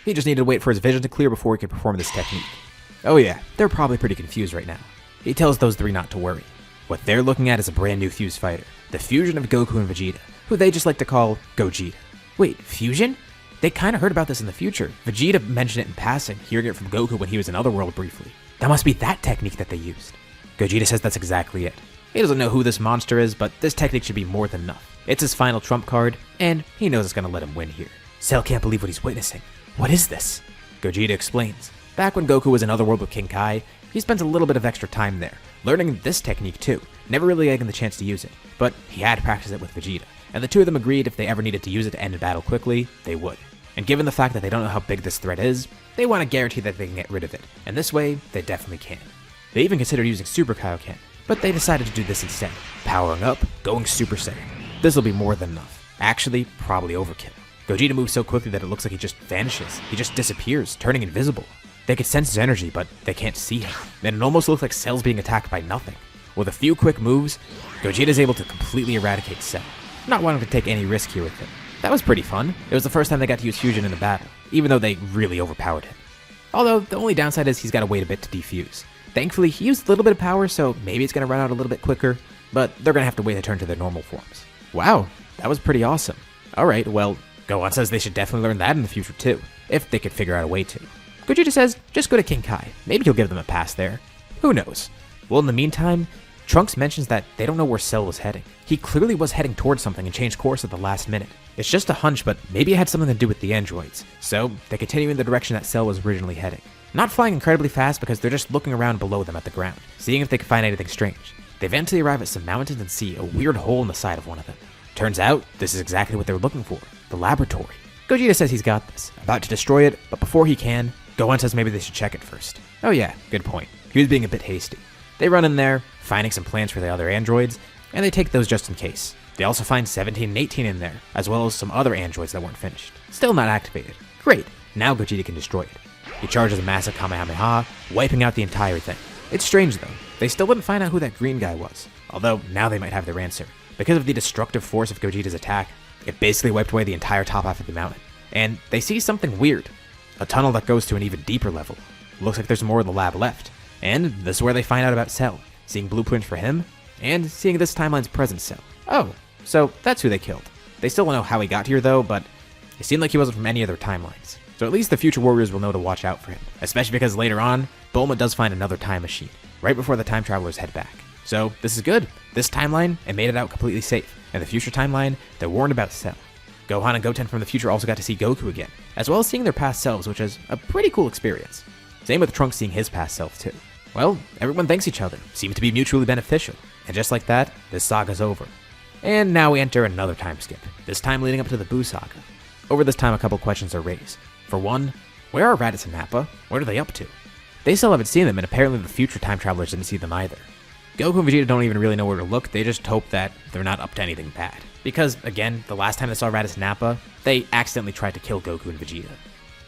He just needed to wait for his vision to clear before he could perform this technique. Oh yeah, they're probably pretty confused right now. He tells those 3 not to worry. What they're looking at is a brand new fused fighter, the fusion of Goku and Vegeta, who they just like to call Gogeta. Wait, fusion? They kinda heard about this in the future. Vegeta mentioned it in passing, hearing it from Goku when he was in Otherworld briefly. That must be that technique that they used. Gogeta says that's exactly it. He doesn't know who this monster is, but this technique should be more than enough. It's his final trump card, and he knows it's gonna let him win here. Cell can't believe what he's witnessing. What is this? Gogeta explains. Back when Goku was in Otherworld with King Kai, he spent a little bit of extra time there, learning this technique too, never really getting the chance to use it, but he had practiced it with Vegeta, and the 2 of them agreed if they ever needed to use it to end a battle quickly, they would. And given the fact that they don't know how big this threat is, they want to guarantee that they can get rid of it, and this way, they definitely can. They even considered using Super Kaioken, but they decided to do this instead, powering up, going Super Saiyan. This'll be more than enough. Actually, probably overkill. Gogeta moves so quickly that it looks like he just vanishes. He just disappears, turning invisible. They could sense his energy, but they can't see him, and it almost looks like Cell's being attacked by nothing. With a few quick moves, Gogeta is able to completely eradicate Cell, not wanting to take any risk here with him. That was pretty fun. It was the first time they got to use fusion in a battle, even though they really overpowered him. Although, the only downside is he's got to wait a bit to defuse. Thankfully, he used a little bit of power, so maybe it's going to run out a little bit quicker, but they're going to have to wait to turn to their normal forms. Wow, that was pretty awesome. Alright, well, Gohan says they should definitely learn that in the future too, if they could figure out a way to. Gogeta says, just go to King Kai. Maybe he'll give them a pass there. Who knows? Well, in the meantime, Trunks mentions that they don't know where Cell was heading. He clearly was heading towards something and changed course at the last minute. It's just a hunch, but maybe it had something to do with the androids. So, they continue in the direction that Cell was originally heading. Not flying incredibly fast because they're just looking around below them at the ground, seeing if they can find anything strange. They eventually arrive at some mountains and see a weird hole in the side of one of them. Turns out, this is exactly what they were looking for, the laboratory. Gogeta says he's got this, about to destroy it, but before he can, Gohan says maybe they should check it first. Oh yeah, good point. He was being a bit hasty. They run in there, finding some plans for the other androids, and they take those just in case. They also find 17 and 18 in there, as well as some other androids that weren't finished. Still not activated. Great, now Gogeta can destroy it. He charges a massive Kamehameha, wiping out the entire thing. It's strange though, they still didn't find out who that green guy was, although now they might have their answer. Because of the destructive force of Gogeta's attack, it basically wiped away the entire top half of the mountain. And they see something weird. A tunnel that goes to an even deeper level. Looks like there's more of the lab left. And this is where they find out about Cell, seeing blueprints for him, and seeing this timeline's present Cell. Oh, so that's who they killed. They still don't know how he got here though, but it seemed like he wasn't from any other timelines. So at least the future warriors will know to watch out for him, especially because later on, Bulma does find another time machine, right before the time travelers head back. So this is good. This timeline, it made it out completely safe, and the future timeline, they're warned about Cell. Gohan and Goten from the future also got to see Goku again, as well as seeing their past selves, which is a pretty cool experience. Same with Trunks seeing his past self too. Well, everyone thanks each other, seems to be mutually beneficial, and just like that, this saga's over. And now we enter another time skip, this time leading up to the Buu saga. Over this time a couple questions are raised. For one, where are Raditz and Nappa? What are they up to? They still haven't seen them, and apparently the future time travelers didn't see them either. Goku and Vegeta don't even really know where to look, they just hope that they're not up to anything bad. Because, again, the last time they saw Raditz and Nappa, they accidentally tried to kill Goku and Vegeta.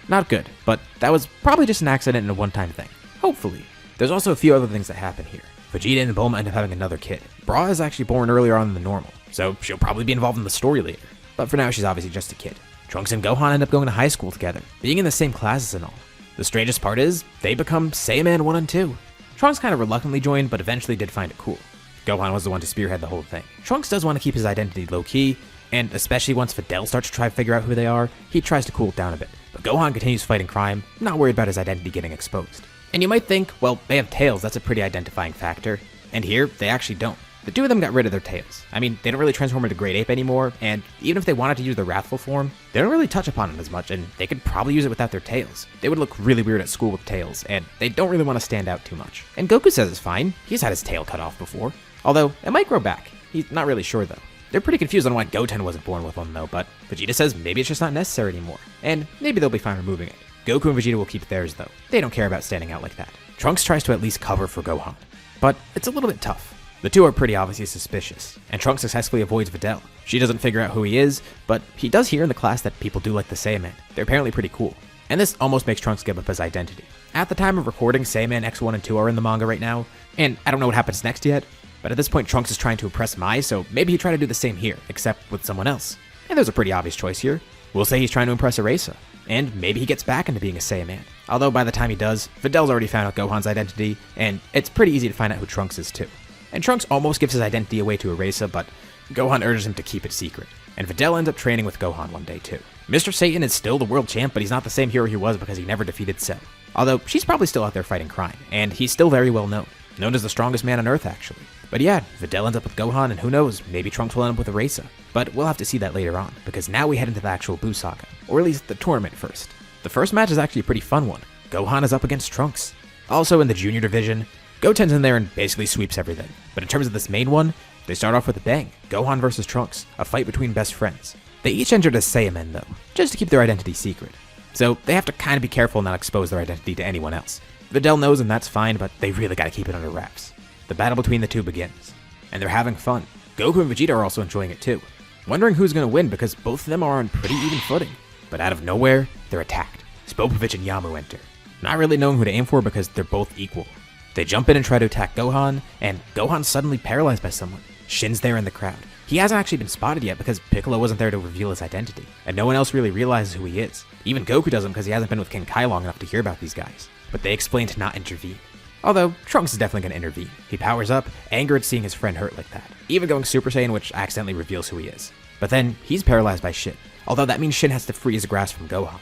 Not good, but that was probably just an accident and a one-time thing. Hopefully. There's also a few other things that happen here. Vegeta and Bulma end up having another kid. Bra is actually born earlier on than normal, so she'll probably be involved in the story later. But for now, she's obviously just a kid. Trunks and Gohan end up going to high school together, being in the same classes and all. The strangest part is, they become Saiyan 1 and 2. Trunks kind of reluctantly joined, but eventually did find it cool. Gohan was the one to spearhead the whole thing. Trunks does want to keep his identity low-key, and especially once Videl starts to try to figure out who they are, he tries to cool it down a bit. But Gohan continues fighting crime, not worried about his identity getting exposed. And you might think, well, they have tails, that's a pretty identifying factor. And here, they actually don't. The two of them got rid of their tails. I mean, they don't really transform into Great Ape anymore, and even if they wanted to use their wrathful form, they don't really touch upon it as much, and they could probably use it without their tails. They would look really weird at school with tails, and they don't really want to stand out too much. And Goku says it's fine, he's had his tail cut off before. Although, it might grow back. He's not really sure though. They're pretty confused on why Goten wasn't born with one though, but Vegeta says maybe it's just not necessary anymore, and maybe they'll be fine removing it. Goku and Vegeta will keep theirs though. They don't care about standing out like that. Trunks tries to at least cover for Gohan, but it's a little bit tough. The two are pretty obviously suspicious, and Trunks successfully avoids Videl. She doesn't figure out who he is, but he does hear in the class that people do like the Saiyan. They're apparently pretty cool, and this almost makes Trunks give up his identity. At the time of recording, Saiyan X1 and 2 are in the manga right now, and I don't know what happens next yet, but at this point Trunks is trying to impress Mai, so maybe he tried to do the same here, except with someone else. And there's a pretty obvious choice here. We'll say he's trying to impress Erasa, and maybe he gets back into being a Saiyan. Although by the time he does, Videl's already found out Gohan's identity, and it's pretty easy to find out who Trunks is too. And Trunks almost gives his identity away to Erasa, but Gohan urges him to keep it secret. And Videl ends up training with Gohan one day too. Mr. Satan is still the world champ, but he's not the same hero he was because he never defeated Cell. Although, she's probably still out there fighting crime, and he's still very well known. Known as the strongest man on Earth, actually. But yeah, Videl ends up with Gohan, and who knows, maybe Trunks will end up with Erasa. But we'll have to see that later on, because now we head into the actual Buu saga. Or at least the tournament first. The first match is actually a pretty fun one. Gohan is up against Trunks. Also in the junior division, Goten's in there and basically sweeps everything. But in terms of this main one, they start off with a bang. Gohan versus Trunks, a fight between best friends. They each entered as Saiyamen though, just to keep their identity secret. So they have to kind of be careful not to expose their identity to anyone else. Videl knows and that's fine, but they really gotta keep it under wraps. The battle between the two begins, and they're having fun. Goku and Vegeta are also enjoying it too, wondering who's gonna win because both of them are on pretty even footing. But out of nowhere, they're attacked. Spopovich and Yamu enter, not really knowing who to aim for because they're both equal. They jump in and try to attack Gohan, and Gohan's suddenly paralyzed by someone. Shin's there in the crowd. He hasn't actually been spotted yet because Piccolo wasn't there to reveal his identity, and no one else really realizes who he is. Even Goku doesn't because he hasn't been with King Kai long enough to hear about these guys. But they explain to not intervene. Although, Trunks is definitely going to intervene. He powers up, angered at seeing his friend hurt like that, even going Super Saiyan, which accidentally reveals who he is. But then, he's paralyzed by Shin, although that means Shin has to free his grasp from Gohan.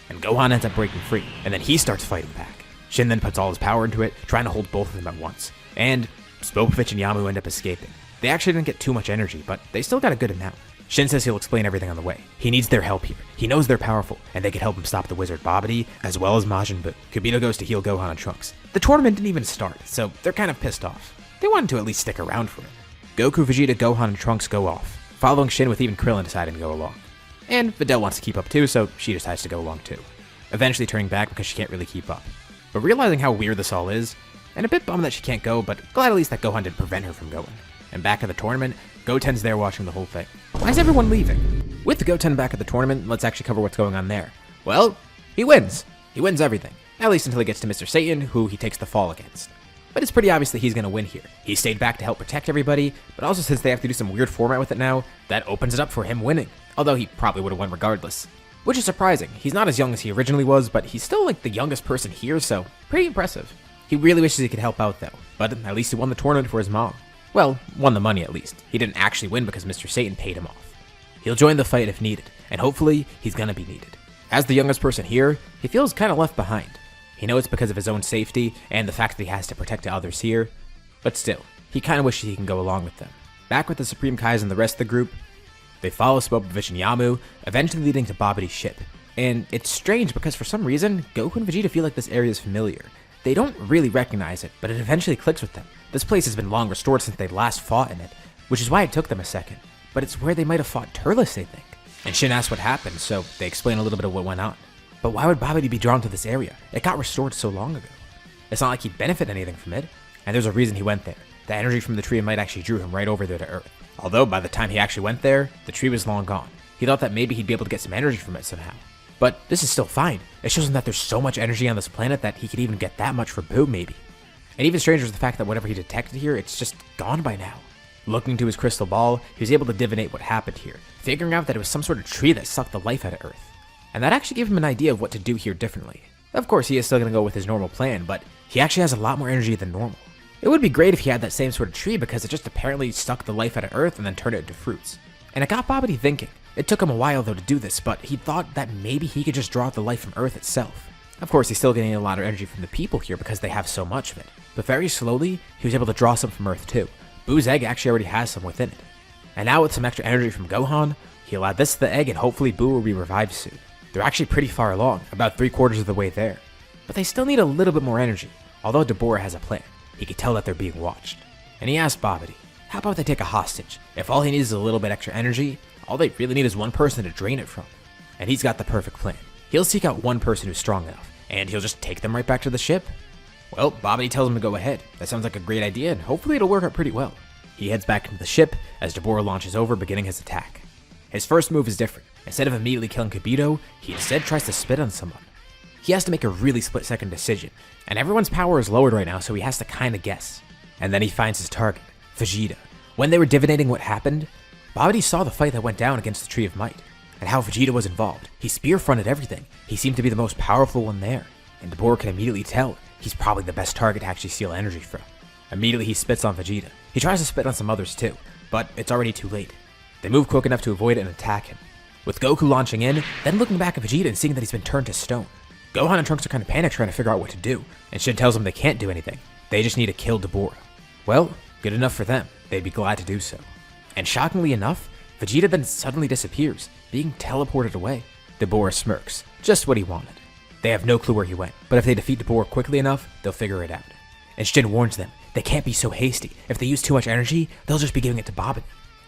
And Gohan ends up breaking free, and then he starts fighting back. Shin then puts all his power into it, trying to hold both of them at once. And Spopovich and Yamu end up escaping. They actually didn't get too much energy, but they still got a good amount. Shin says he'll explain everything on the way. He needs their help here. He knows they're powerful, and they can help him stop the wizard Babidi, as well as Majin Buu. Kubito goes to heal Gohan and Trunks. The tournament didn't even start, so they're kind of pissed off. They wanted to at least stick around for it. Goku, Vegeta, Gohan, and Trunks go off, following Shin with even Krillin deciding to go along. And Videl wants to keep up too, so she decides to go along too, eventually turning back because she can't really keep up. But realizing how weird this all is, and a bit bummed that she can't go, but glad at least that Gohan didn't prevent her from going. And back at the tournament, Goten's there watching the whole thing. Why is everyone leaving? With Goten back at the tournament, let's actually cover what's going on there. Well, he wins. He wins everything. At least until he gets to Mr. Satan, who he takes the fall against. But it's pretty obvious that he's going to win here. He stayed back to help protect everybody, but also since they have to do some weird format with it now, that opens it up for him winning. Although he probably would have won regardless. Which is surprising. He's not as young as he originally was, but he's still like the youngest person here, so pretty impressive. He really wishes he could help out though, but at least he won the tournament for his mom. Well, won the money at least. He didn't actually win because Mr. Satan paid him off. He'll join the fight if needed, and hopefully, he's gonna be needed. As the youngest person here, he feels kinda left behind. He knows it's because of his own safety, and the fact that he has to protect the others here, but still, he kinda wishes he can go along with them. Back with the Supreme Kais and the rest of the group, they follow Spopovich and Yamu, eventually leading to Babidi's ship. And it's strange because for some reason, Goku and Vegeta feel like this area is familiar. They don't really recognize it, but it eventually clicks with them. This place has been long restored since they last fought in it, which is why it took them a second. But it's where they might have fought Turles, they think. And Shin asks what happened, so they explain a little bit of what went on. But why would Babidi be drawn to this area? It got restored so long ago. It's not like he'd benefit anything from it, and there's a reason he went there. The energy from the tree might actually drew him right over there to Earth. Although by the time he actually went there, the tree was long gone. He thought that maybe he'd be able to get some energy from it somehow. But this is still fine. It shows him that there's so much energy on this planet that he could even get that much for Buu, maybe. And even stranger is the fact that whatever he detected here, it's just gone by now. Looking to his crystal ball, he was able to divinate what happened here, figuring out that it was some sort of tree that sucked the life out of Earth. And that actually gave him an idea of what to do here differently. Of course, he is still going to go with his normal plan, but he actually has a lot more energy than normal. It would be great if he had that same sort of tree because it just apparently sucked the life out of Earth and then turned it into fruits. And it got Babidi thinking. It took him a while though to do this, but he thought that maybe he could just draw out the life from Earth itself. Of course, he's still getting a lot of energy from the people here because they have so much of it. But very slowly, he was able to draw some from Earth too. Buu's egg actually already has some within it. And now with some extra energy from Gohan, he'll add this to the egg and hopefully Buu will be revived soon. They're actually pretty far along, about 3/4 of the way there. But they still need a little bit more energy, although Dabura has a plan. He can tell that they're being watched. And he asks Babidi, how about they take a hostage? If all he needs is a little bit extra energy, all they really need is one person to drain it from. And he's got the perfect plan. He'll seek out one person who's strong enough, and he'll just take them right back to the ship. Well, Babidi tells him to go ahead. That sounds like a great idea, and hopefully it'll work out pretty well. He heads back into the ship as Dabura launches over, beginning his attack. His first move is different. Instead of immediately killing Kubito, he instead tries to spit on someone. He has to make a really split-second decision, and everyone's power is lowered right now, so he has to kinda guess. And then he finds his target, Vegeta. When they were divinating what happened, Babidi saw the fight that went down against the Tree of Might, and how Vegeta was involved. He spear-fronted everything. He seemed to be the most powerful one there, and Dabura can immediately tell he's probably the best target to actually steal energy from. Immediately he spits on Vegeta. He tries to spit on some others too, but it's already too late. They move quick enough to avoid it and attack him, with Goku launching in, then looking back at Vegeta and seeing that he's been turned to stone. Gohan and Trunks are kind of panicked trying to figure out what to do, and Shin tells them they can't do anything. They just need to kill Dabura. Well, good enough for them. They'd be glad to do so. And shockingly enough, Vegeta then suddenly disappears, being teleported away. Dabura smirks, just what he wanted. They have no clue where he went, but if they defeat Dabura quickly enough, they'll figure it out. And Shin warns them, they can't be so hasty. If they use too much energy, they'll just be giving it to Babidi.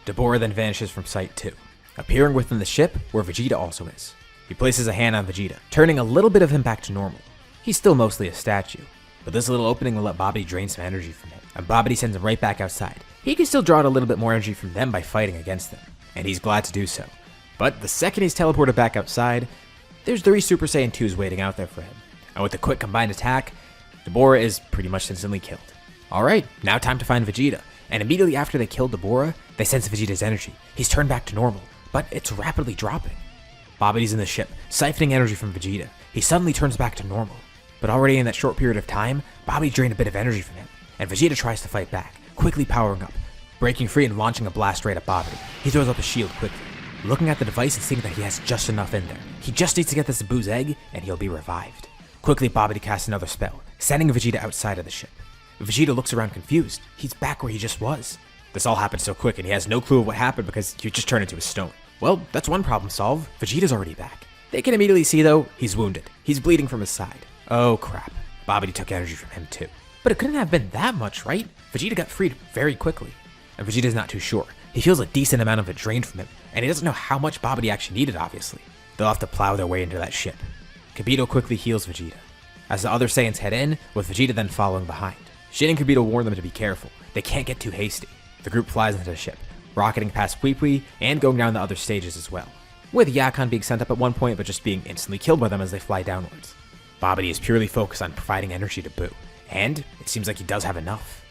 Dabura then vanishes from sight too, appearing within the ship where Vegeta also is. He places a hand on Vegeta, turning a little bit of him back to normal. He's still mostly a statue, but this little opening will let Babidi drain some energy from him, and Babidi sends him right back outside. He can still draw out a little bit more energy from them by fighting against them, and he's glad to do so. But the second he's teleported back outside, there's 3 Super Saiyan 2s waiting out there for him, and with a quick combined attack, Dabura is pretty much instantly killed. Alright, now time to find Vegeta, and immediately after they kill Dabura, they sense Vegeta's energy. He's turned back to normal, but it's rapidly dropping. Babidi's in the ship, siphoning energy from Vegeta. He suddenly turns back to normal, but already in that short period of time, Babidi drained a bit of energy from him, and Vegeta tries to fight back, quickly powering up, breaking free and launching a blast right at Babidi. He throws up a shield quickly, looking at the device and seeing that he has just enough in there. He just needs to get this to Boo's egg, and he'll be revived. Quickly, Babidi casts another spell, sending Vegeta outside of the ship. Vegeta looks around confused. He's back where he just was. This all happened so quick, and he has no clue of what happened because he just turned into a stone. Well, that's one problem solved. Vegeta's already back. They can immediately see, though, he's wounded. He's bleeding from his side. Oh, crap. Babidi took energy from him, too. But it couldn't have been that much, right? Vegeta got freed very quickly. And Vegeta's not too sure. He feels a decent amount of it drained from him, and he doesn't know how much Babidi actually needed, obviously. They'll have to plow their way into that ship. Kibito quickly heals Vegeta, as the other Saiyans head in, with Vegeta then following behind. Shin and Kibito warn them to be careful. They can't get too hasty. The group flies into the ship, rocketing past Pui and going down the other stages as well, with Yakon being sent up at one point but just being instantly killed by them as they fly downwards. Babidi is purely focused on providing energy to Boo, and it seems like he does have enough.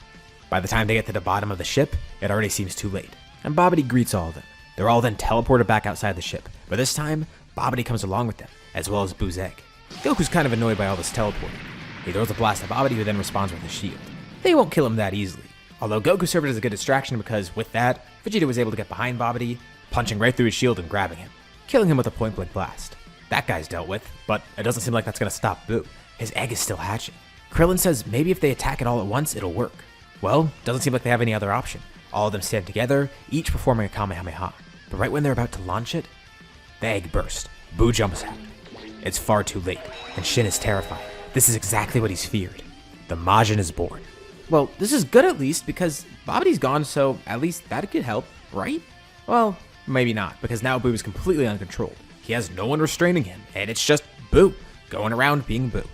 By the time they get to the bottom of the ship, it already seems too late, and Babidi greets all of them. They're all then teleported back outside the ship, but this time, Babidi comes along with them, as well as Boo's egg. Goku's kind of annoyed by all this teleporting. He throws a blast at Babidi, who then responds with a shield. They won't kill him that easily, although Goku served as a good distraction because with that, Vegeta was able to get behind Babidi, punching right through his shield and grabbing him, killing him with a point-blank blast. That guy's dealt with, but it doesn't seem like that's going to stop Boo. His egg is still hatching. Krillin says maybe if they attack it all at once, it'll work. Well, doesn't seem like they have any other option. All of them stand together, each performing a Kamehameha. But right when they're about to launch it, the egg bursts. Boo jumps out. It's far too late, and Shin is terrified. This is exactly what he's feared. The Majin is born. Well, this is good at least, because Babidi's gone, so at least that could help, right? Well, maybe not, because now Boo is completely uncontrolled. He has no one restraining him, and it's just Boo, going around being Boo.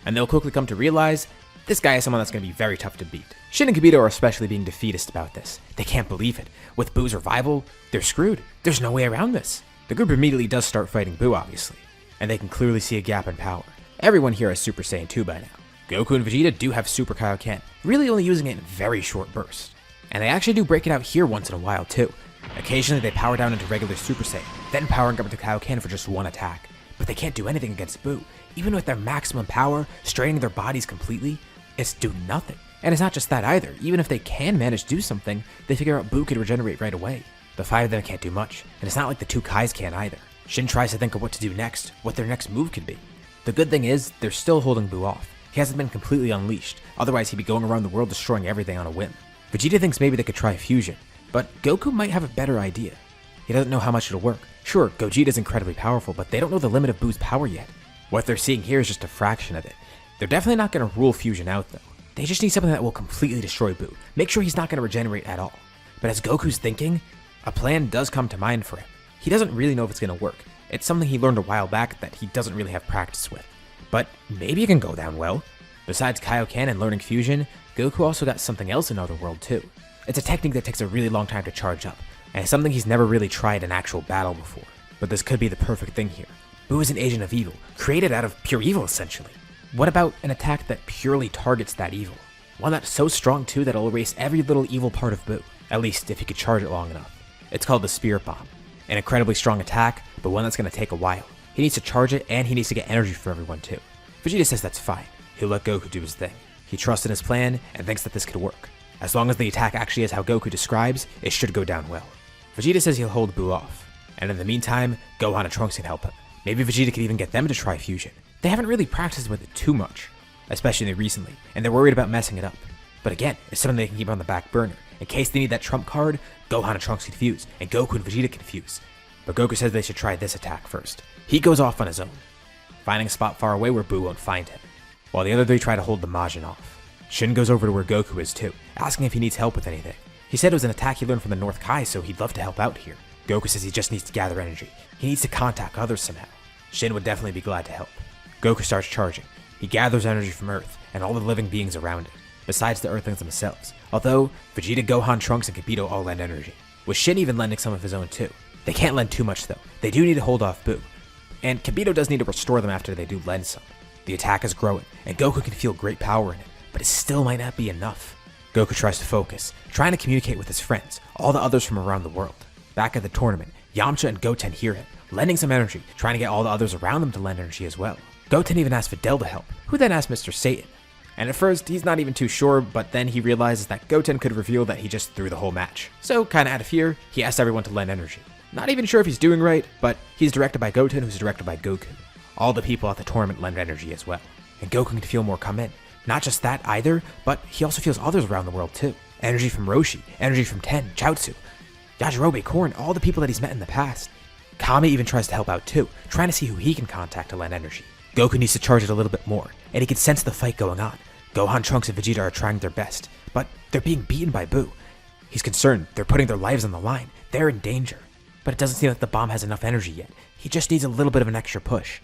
And they'll quickly come to realize, this guy is someone that's going to be very tough to beat. Shin and Kibito are especially being defeatist about this. They can't believe it. With Boo's revival, they're screwed. There's no way around this. The group immediately does start fighting Boo, obviously, and they can clearly see a gap in power. Everyone here has Super Saiyan 2 by now. Goku and Vegeta do have Super Kaioken, really only using it in very short bursts. And they actually do break it out here once in a while too. Occasionally they power down into regular Super Saiyan, then powering up into Kaioken for just one attack. But they can't do anything against Boo. Even with their maximum power, straining their bodies completely, it's do nothing. And it's not just that either. Even if they can manage to do something, they figure out Boo could regenerate right away. The 5 of them can't do much, and it's not like the 2 Kais can either. Shin tries to think of what to do next, what their next move could be. The good thing is, they're still holding Boo off. He hasn't been completely unleashed, otherwise he'd be going around the world destroying everything on a whim. Vegeta thinks maybe they could try fusion, but Goku might have a better idea. He doesn't know how much it'll work. Sure, Gogeta's incredibly powerful, but they don't know the limit of Boo's power yet. What they're seeing here is just a fraction of it. They're definitely not going to rule fusion out though. They just need something that will completely destroy Boo, make sure he's not going to regenerate at all. But as Goku's thinking, a plan does come to mind for him. He doesn't really know if it's going to work. It's something he learned a while back that he doesn't really have practice with. But maybe it can go down well. Besides Kaioken and learning fusion, Goku also got something else in Otherworld too. It's a technique that takes a really long time to charge up, and it's something he's never really tried in actual battle before. But this could be the perfect thing here. Boo is an agent of evil, created out of pure evil essentially. What about an attack that purely targets that evil? One that's so strong too that it'll erase every little evil part of Boo, at least if he could charge it long enough. It's called the Spirit Bomb. An incredibly strong attack, but one that's going to take a while. He needs to charge it, and he needs to get energy for everyone too. Vegeta says that's fine. He'll let Goku do his thing. He trusts in his plan, and thinks that this could work. As long as the attack actually is how Goku describes, it should go down well. Vegeta says he'll hold Boo off, and in the meantime, Gohan and Trunks can help him. Maybe Vegeta could even get them to try fusion. They haven't really practiced with it too much, especially recently, and they're worried about messing it up. But again, it's something they can keep on the back burner. In case they need that trump card, Gohan and Trunks can fuse, and Goku and Vegeta can fuse. But Goku says they should try this attack first. He goes off on his own, finding a spot far away where Boo won't find him, while the other 3 try to hold the Majin off. Shin goes over to where Goku is too, asking if he needs help with anything. He said it was an attack he learned from the North Kai, so he'd love to help out here. Goku says he just needs to gather energy. He needs to contact others somehow. Shin would definitely be glad to help. Goku starts charging. He gathers energy from Earth and all the living beings around it, besides the Earthlings themselves, although Vegeta, Gohan, Trunks, and Kabuto all lend energy, with Shin even lending some of his own too. They can't lend too much though. They do need to hold off Buu, and Kabuto does need to restore them after they do lend some. The attack is growing, and Goku can feel great power in it, but it still might not be enough. Goku tries to focus, trying to communicate with his friends, all the others from around the world. Back at the tournament, Yamcha and Goten hear him, lending some energy, trying to get all the others around them to lend energy as well. Goten even asks Videl to help, who then asks Mr. Satan. And at first, he's not even too sure, but then he realizes that Goten could reveal that he just threw the whole match. So, kinda out of fear, he asks everyone to lend energy. Not even sure if he's doing right, but he's directed by Goten, who's directed by Goku. All the people at the tournament lend energy as well, and Goku can feel more come in. Not just that either, but he also feels others around the world too. Energy from Roshi, energy from Ten, Chaozu, Yajirobe, Korn, all the people that he's met in the past. Kami even tries to help out too, trying to see who he can contact to lend energy. Goku needs to charge it a little bit more, and he can sense the fight going on. Gohan, Trunks, and Vegeta are trying their best, but they're being beaten by Buu. He's concerned, they're putting their lives on the line, they're in danger. But it doesn't seem like the bomb has enough energy yet, he just needs a little bit of an extra push.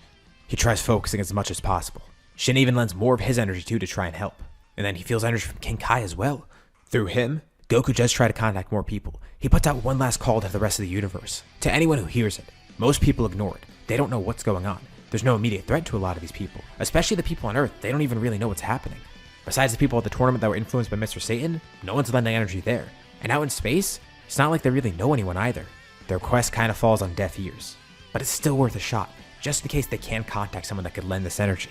He tries focusing as much as possible. Shin even lends more of his energy too to try and help, and then he feels energy from King Kai as well. Through him, Goku does try to contact more people. He puts out one last call to the rest of the universe, to anyone who hears it. Most people ignore it, they don't know what's going on. There's no immediate threat to a lot of these people, especially the people on Earth. They don't even really know what's happening. Besides the people at the tournament that were influenced by Mr. Satan, no one's lending energy there. And out in space, it's not like they really know anyone either. Their quest kind of falls on deaf ears. But it's still worth a shot, just in case they can contact someone that could lend this energy.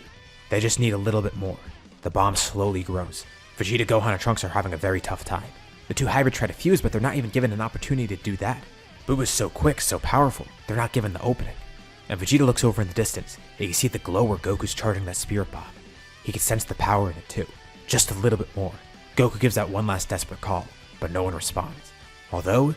They just need a little bit more. The bomb slowly grows. Vegeta, Gohan, and Trunks are having a very tough time. The two hybrids try to fuse, but they're not even given an opportunity to do that. Buu is so quick, so powerful, they're not given the opening. And Vegeta looks over in the distance, and you can see the glow where Goku's charging that spirit bomb. He can sense the power in it too, just a little bit more. Goku gives out one last desperate call, but no one responds. Although,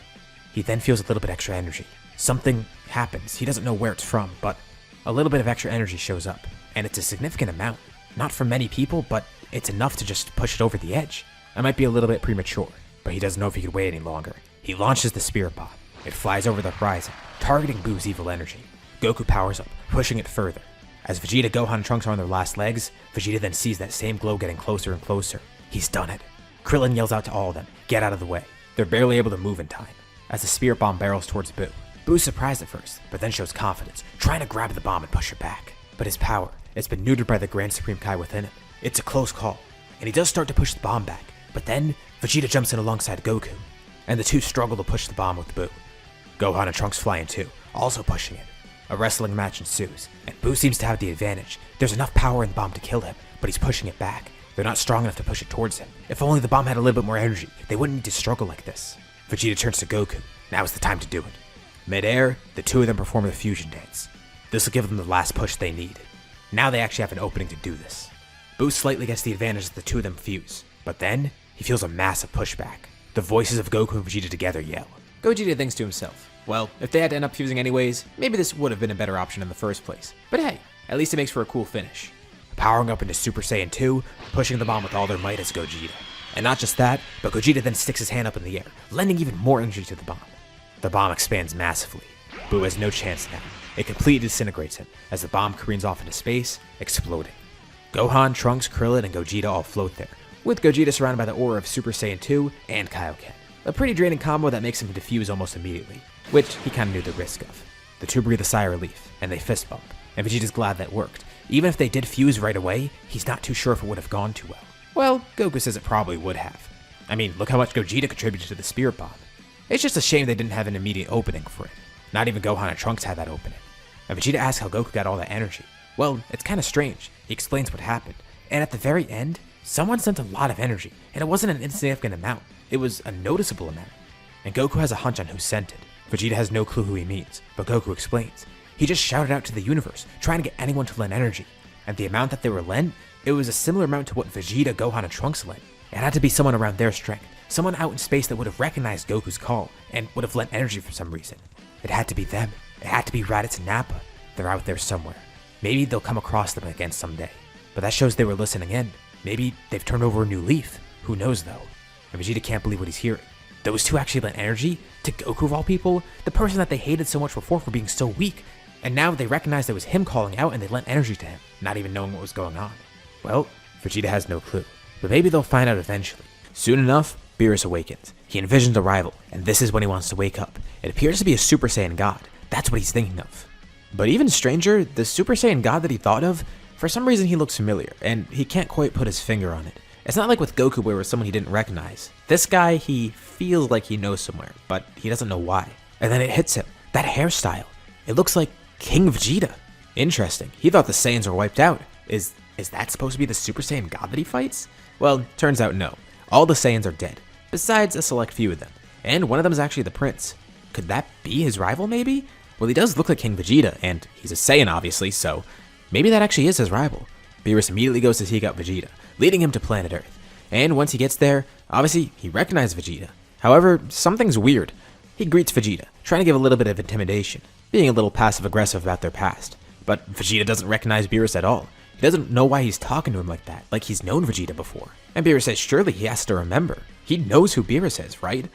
he then feels a little bit extra energy. Something happens, he doesn't know where it's from, but a little bit of extra energy shows up, and it's a significant amount. Not for many people, but it's enough to just push it over the edge. I might be a little bit premature, but he doesn't know if he could wait any longer. He launches the spirit bomb. It flies over the horizon, targeting Buu's evil energy. Goku powers up, pushing it further. As Vegeta, Gohan, and Trunks are on their last legs, Vegeta then sees that same glow getting closer and closer. He's done it. Krillin yells out to all of them, get out of the way. They're barely able to move in time, as the spirit bomb barrels towards Buu. Buu's surprised at first, but then shows confidence, trying to grab the bomb and push it back. But his power, it's been neutered by the Grand Supreme Kai within him. It's a close call, and he does start to push the bomb back, but then Vegeta jumps in alongside Goku, and the two struggle to push the bomb with Buu. Gohan and Trunks fly in too, also pushing it. A wrestling match ensues, and Buu seems to have the advantage. There's enough power in the bomb to kill him, but he's pushing it back. They're not strong enough to push it towards him. If only the bomb had a little bit more energy, they wouldn't need to struggle like this. Vegeta turns to Goku. Now is the time to do it. Mid-air, the two of them perform the fusion dance. This will give them the last push they need. Now they actually have an opening to do this. Buu slightly gets the advantage as the two of them fuse, but then he feels a massive pushback. The voices of Goku and Vegeta together yell. Gogeta thinks to himself, well, if they had to end up fusing anyways, maybe this would have been a better option in the first place. But hey, at least it makes for a cool finish. Powering up into Super Saiyan 2, pushing the bomb with all their might is Gogeta. And not just that, but Gogeta then sticks his hand up in the air, lending even more energy to the bomb. The bomb expands massively. Buu has no chance now. It completely disintegrates him as the bomb careens off into space, exploding. Gohan, Trunks, Krillin, and Gogeta all float there, with Gogeta surrounded by the aura of Super Saiyan 2 and Kaioken. A pretty draining combo that makes him defuse almost immediately, which he kinda knew the risk of. The two breathe a sigh of relief, and they fist bump, and Vegeta's glad that worked. Even if they did fuse right away, he's not too sure if it would have gone too well. Well, Goku says it probably would have. I mean, look how much Gogeta contributed to the spirit bomb. It's just a shame they didn't have an immediate opening for it. Not even Gohan and Trunks had that opening. And Vegeta asks how Goku got all that energy. Well, it's kinda strange. He explains what happened. And at the very end, someone sent a lot of energy, and it wasn't an insignificant amount. It was a noticeable amount. And Goku has a hunch on who sent it. Vegeta has no clue who he means, but Goku explains. He just shouted out to the universe, trying to get anyone to lend energy. And the amount that they were lent, it was a similar amount to what Vegeta, Gohan, and Trunks lent. It had to be someone around their strength, someone out in space that would have recognized Goku's call, and would have lent energy for some reason. It had to be them. It had to be Raditz and Nappa. They're out there somewhere. Maybe they'll come across them again someday. But that shows they were listening in. Maybe they've turned over a new leaf. Who knows though? And Vegeta can't believe what he's hearing. Those two actually lent energy to Goku of all people, the person that they hated so much before for being so weak. And now they recognized it was him calling out and they lent energy to him, not even knowing what was going on. Well, Vegeta has no clue, but maybe they'll find out eventually. Soon enough, Beerus awakens. He envisions a rival, and this is when he wants to wake up. It appears to be a Super Saiyan God. That's what he's thinking of. But even stranger, the Super Saiyan God that he thought of, for some reason he looks familiar, and he can't quite put his finger on it. It's not like with Goku where it was someone he didn't recognize. This guy, he feels like he knows somewhere, but he doesn't know why. And then it hits him. That hairstyle. It looks like King Vegeta. Interesting. He thought the Saiyans were wiped out. Is that supposed to be the Super Saiyan God that he fights? Well, turns out no. All the Saiyans are dead, besides a select few of them. And one of them is actually the Prince. Could that be his rival, maybe? Well, he does look like King Vegeta, and he's a Saiyan, obviously, so maybe that actually is his rival. Beerus immediately goes to seek out Vegeta, leading him to planet Earth. And once he gets there, obviously, he recognizes Vegeta. However, something's weird. He greets Vegeta, trying to give a little bit of intimidation, being a little passive-aggressive about their past. But Vegeta doesn't recognize Beerus at all. He doesn't know why he's talking to him like that, like he's known Vegeta before. And Beerus says surely he has to remember. He knows who Beerus is, right?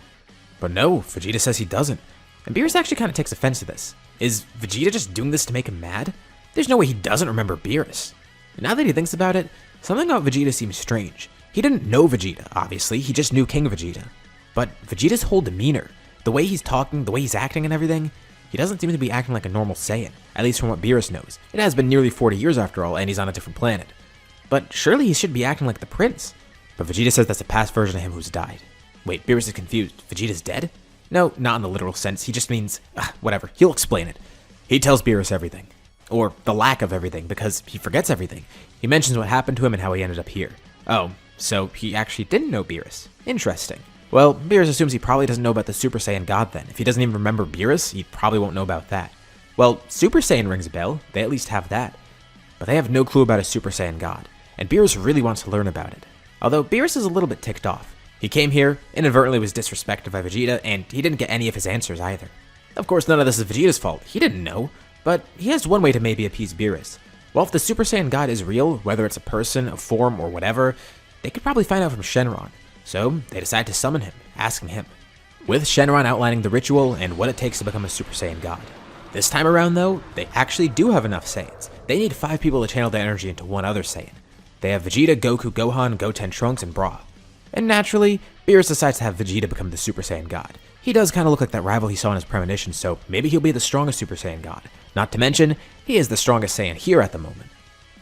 But no, Vegeta says he doesn't. And Beerus actually kind of takes offense to this. Is Vegeta just doing this to make him mad? There's no way he doesn't remember Beerus. And now that he thinks about it, something about Vegeta seems strange. He didn't know Vegeta, obviously, he just knew King Vegeta. But Vegeta's whole demeanor, the way he's talking, the way he's acting and everything, he doesn't seem to be acting like a normal Saiyan, at least from what Beerus knows. It has been nearly 40 years after all, and he's on a different planet. But surely he should be acting like the Prince. But Vegeta says that's a past version of him who's died. Wait, Beerus is confused. Vegeta's dead? No, not in the literal sense. He just means, whatever. He'll explain it. He tells Beerus everything. Or the lack of everything, because he forgets everything. He mentions what happened to him and how he ended up here. Oh, so he actually didn't know Beerus. Interesting. Well, Beerus assumes he probably doesn't know about the Super Saiyan God then. If he doesn't even remember Beerus, he probably won't know about that. Well, Super Saiyan rings a bell. They at least have that. But they have no clue about a Super Saiyan God. And Beerus really wants to learn about it. Although Beerus is a little bit ticked off. He came here, inadvertently was disrespected by Vegeta, and he didn't get any of his answers either. Of course, none of this is Vegeta's fault. He didn't know. But he has one way to maybe appease Beerus. Well, if the Super Saiyan God is real, whether it's a person, a form, or whatever, they could probably find out from Shenron. So they decide to summon him, asking him. With Shenron outlining the ritual and what it takes to become a Super Saiyan God. This time around though, they actually do have enough Saiyans. They need 5 people to channel their energy into one other Saiyan. They have Vegeta, Goku, Gohan, Goten, Trunks, and Bra. And naturally, Beerus decides to have Vegeta become the Super Saiyan God. He does kind of look like that rival he saw in his premonition, so maybe he'll be the strongest Super Saiyan God. Not to mention, he is the strongest Saiyan here at the moment.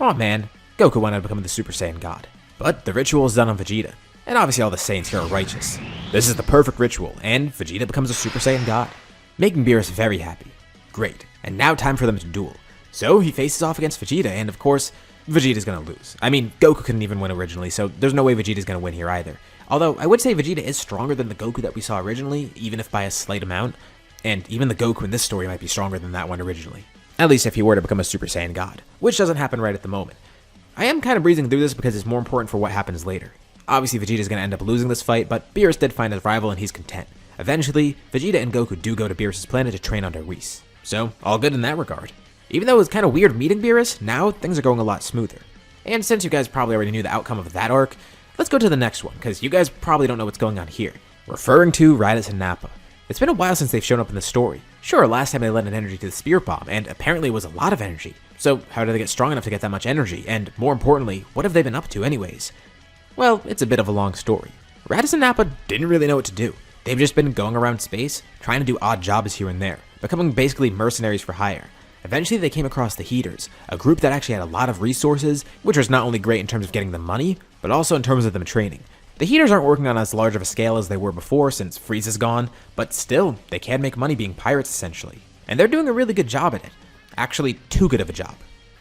Aw man, Goku wanted to become the Super Saiyan God. But the ritual is done on Vegeta, and obviously all the Saiyans here are righteous. This is the perfect ritual, and Vegeta becomes a Super Saiyan God, making Beerus very happy. Great, and now time for them to duel. So he faces off against Vegeta, and of course, Vegeta's gonna lose. I mean, Goku couldn't even win originally, so there's no way Vegeta's gonna win here either. Although, I would say Vegeta is stronger than the Goku that we saw originally, even if by a slight amount. And even the Goku in this story might be stronger than that one originally. At least if he were to become a Super Saiyan God, which doesn't happen right at the moment. I am kind of breezing through this because it's more important for what happens later. Obviously Vegeta's gonna end up losing this fight, but Beerus did find his rival and he's content. Eventually, Vegeta and Goku do go to Beerus' planet to train under Whis. So, all good in that regard. Even though it was kind of weird meeting Beerus, now things are going a lot smoother. And since you guys probably already knew the outcome of that arc, let's go to the next one, because you guys probably don't know what's going on here. Referring to Raditz and Nappa. It's been a while since they've shown up in the story. Sure, last time they lent an energy to the Spirit Bomb, and apparently it was a lot of energy. So how did they get strong enough to get that much energy? And more importantly, what have they been up to anyways? Well, it's a bit of a long story. Raditz and Nappa didn't really know what to do. They've just been going around space, trying to do odd jobs here and there, becoming basically mercenaries for hire. Eventually they came across the Heaters, a group that actually had a lot of resources, which was not only great in terms of getting them money, but also in terms of them training. The Heaters aren't working on as large of a scale as they were before since Frieza's gone, but still, they can make money being pirates essentially. And they're doing a really good job at it. Actually, too good of a job.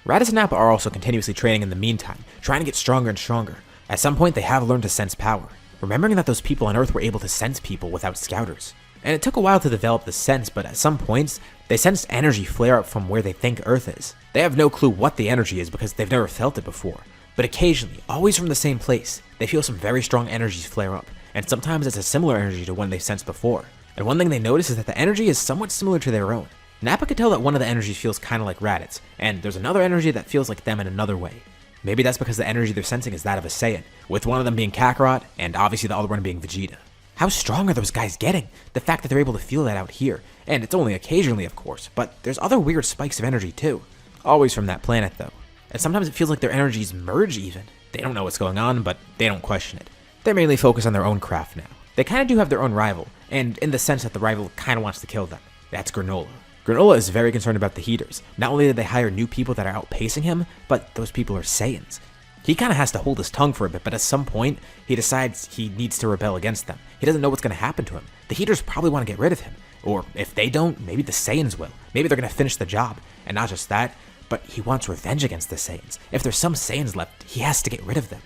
Raditz and Nappa are also continuously training in the meantime, trying to get stronger and stronger. At some point they have learned to sense power, remembering that those people on Earth were able to sense people without scouters. And it took a while to develop the sense, but at some points, they sensed energy flare up from where they think Earth is. They have no clue what the energy is because they've never felt it before. But occasionally, always from the same place, they feel some very strong energies flare up, and sometimes it's a similar energy to one they've sensed before. And one thing they notice is that the energy is somewhat similar to their own. Nappa could tell that one of the energies feels kinda like Raditz, and there's another energy that feels like them in another way. Maybe that's because the energy they're sensing is that of a Saiyan, with one of them being Kakarot, and obviously the other one being Vegeta. How strong are those guys getting? The fact that they're able to feel that out here, and it's only occasionally of course, but there's other weird spikes of energy too. Always from that planet though. And sometimes it feels like their energies merge even. They don't know what's going on, but they don't question it. They're mainly focused on their own craft now. They kind of do have their own rival, and in the sense that the rival kind of wants to kill them. That's Granolah. Granolah is very concerned about the Heaters. Not only did they hire new people that are outpacing him, but those people are Saiyans. He kind of has to hold his tongue for a bit, but at some point, he decides he needs to rebel against them. He doesn't know what's going to happen to him. The Heaters probably want to get rid of him. Or if they don't, maybe the Saiyans will. Maybe they're going to finish the job. And not just that, but he wants revenge against the Saiyans. If there's some Saiyans left, he has to get rid of them.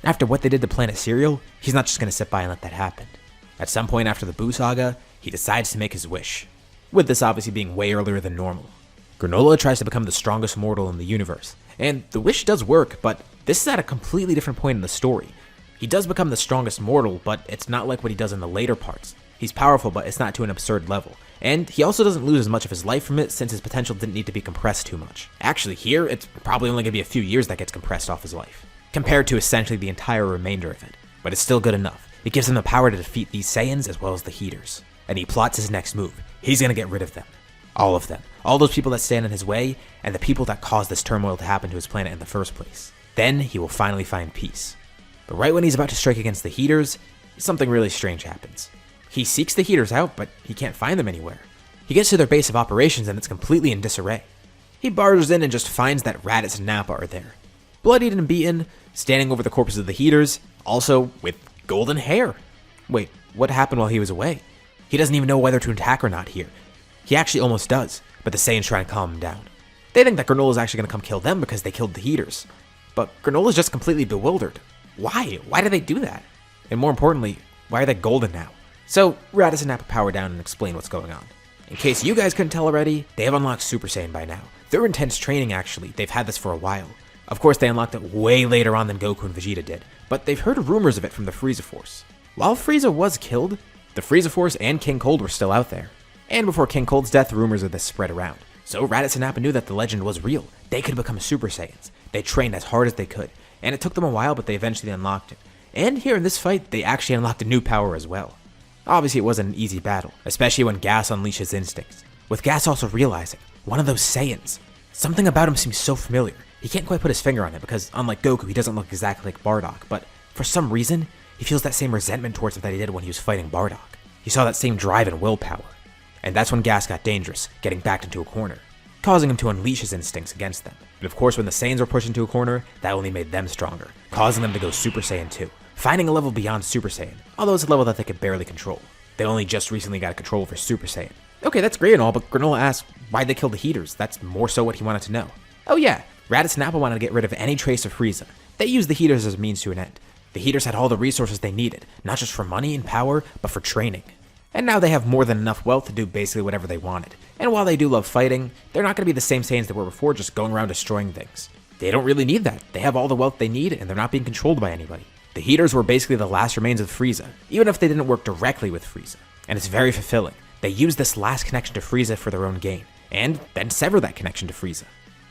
After what they did to Planet Cereal, he's not just going to sit by and let that happen. At some point after the Buu Saga, he decides to make his wish. With this obviously being way earlier than normal. Granolah tries to become the strongest mortal in the universe. And the wish does work, but this is at a completely different point in the story. He does become the strongest mortal, but it's not like what he does in the later parts. He's powerful, but it's not to an absurd level. And he also doesn't lose as much of his life from it since his potential didn't need to be compressed too much. Actually, here, it's probably only going to be a few years that gets compressed off his life, compared to essentially the entire remainder of it. But it's still good enough. It gives him the power to defeat these Saiyans as well as the Heaters. And he plots his next move. He's going to get rid of them. All of them. All those people that stand in his way, and the people that caused this turmoil to happen to his planet in the first place. Then he will finally find peace. But right when he's about to strike against the Heaters, something really strange happens. He seeks the Heaters out, but he can't find them anywhere. He gets to their base of operations and it's completely in disarray. He barges in and just finds that Raditz and Nappa are there. Bloodied and beaten, standing over the corpses of the Heaters, also with golden hair. Wait, what happened while he was away? He doesn't even know whether to attack or not here. He actually almost does, but the Saiyans try to calm him down. They think that Granolah is actually going to come kill them because they killed the Heaters. But Granolah's just completely bewildered. Why? Why did they do that? And more importantly, why are they golden now? So Raditz and Nappa power down and explain what's going on. In case you guys couldn't tell already, they have unlocked Super Saiyan by now. Through intense training actually, they've had this for a while. Of course they unlocked it way later on than Goku and Vegeta did, but they've heard rumors of it from the Frieza Force. While Frieza was killed, the Frieza Force and King Cold were still out there. And before King Cold's death, rumors of this spread around. So Raditz and Nappa knew that the legend was real. They could become Super Saiyans. They trained as hard as they could, and it took them a while, but they eventually unlocked it. And here in this fight, they actually unlocked a new power as well. Obviously it wasn't an easy battle, especially when Gas unleashes instincts. With Gas also realizing, one of those Saiyans. Something about him seems so familiar. He can't quite put his finger on it because unlike Goku, he doesn't look exactly like Bardock, but for some reason, he feels that same resentment towards him that he did when he was fighting Bardock. He saw that same drive and willpower. And that's when Gas got dangerous, getting backed into a corner, causing him to unleash his instincts against them. But of course when the Saiyans were pushed into a corner, that only made them stronger, causing them to go Super Saiyan 2. Finding a level beyond Super Saiyan, although it's a level that they could barely control. They only just recently got control over Super Saiyan. Okay, that's great and all, but Granolah asks why'd they kill the Heaters. That's more so what he wanted to know. Oh yeah, Raditz and Nappa wanted to get rid of any trace of Frieza. They used the Heaters as a means to an end. The Heaters had all the resources they needed, not just for money and power, but for training. And now they have more than enough wealth to do basically whatever they wanted. And while they do love fighting, they're not going to be the same Saiyans they were before, just going around destroying things. They don't really need that. They have all the wealth they need, and they're not being controlled by anybody. The Heaters were basically the last remains of Frieza, even if they didn't work directly with Frieza. And it's very fulfilling. They use this last connection to Frieza for their own gain, and then sever that connection to Frieza.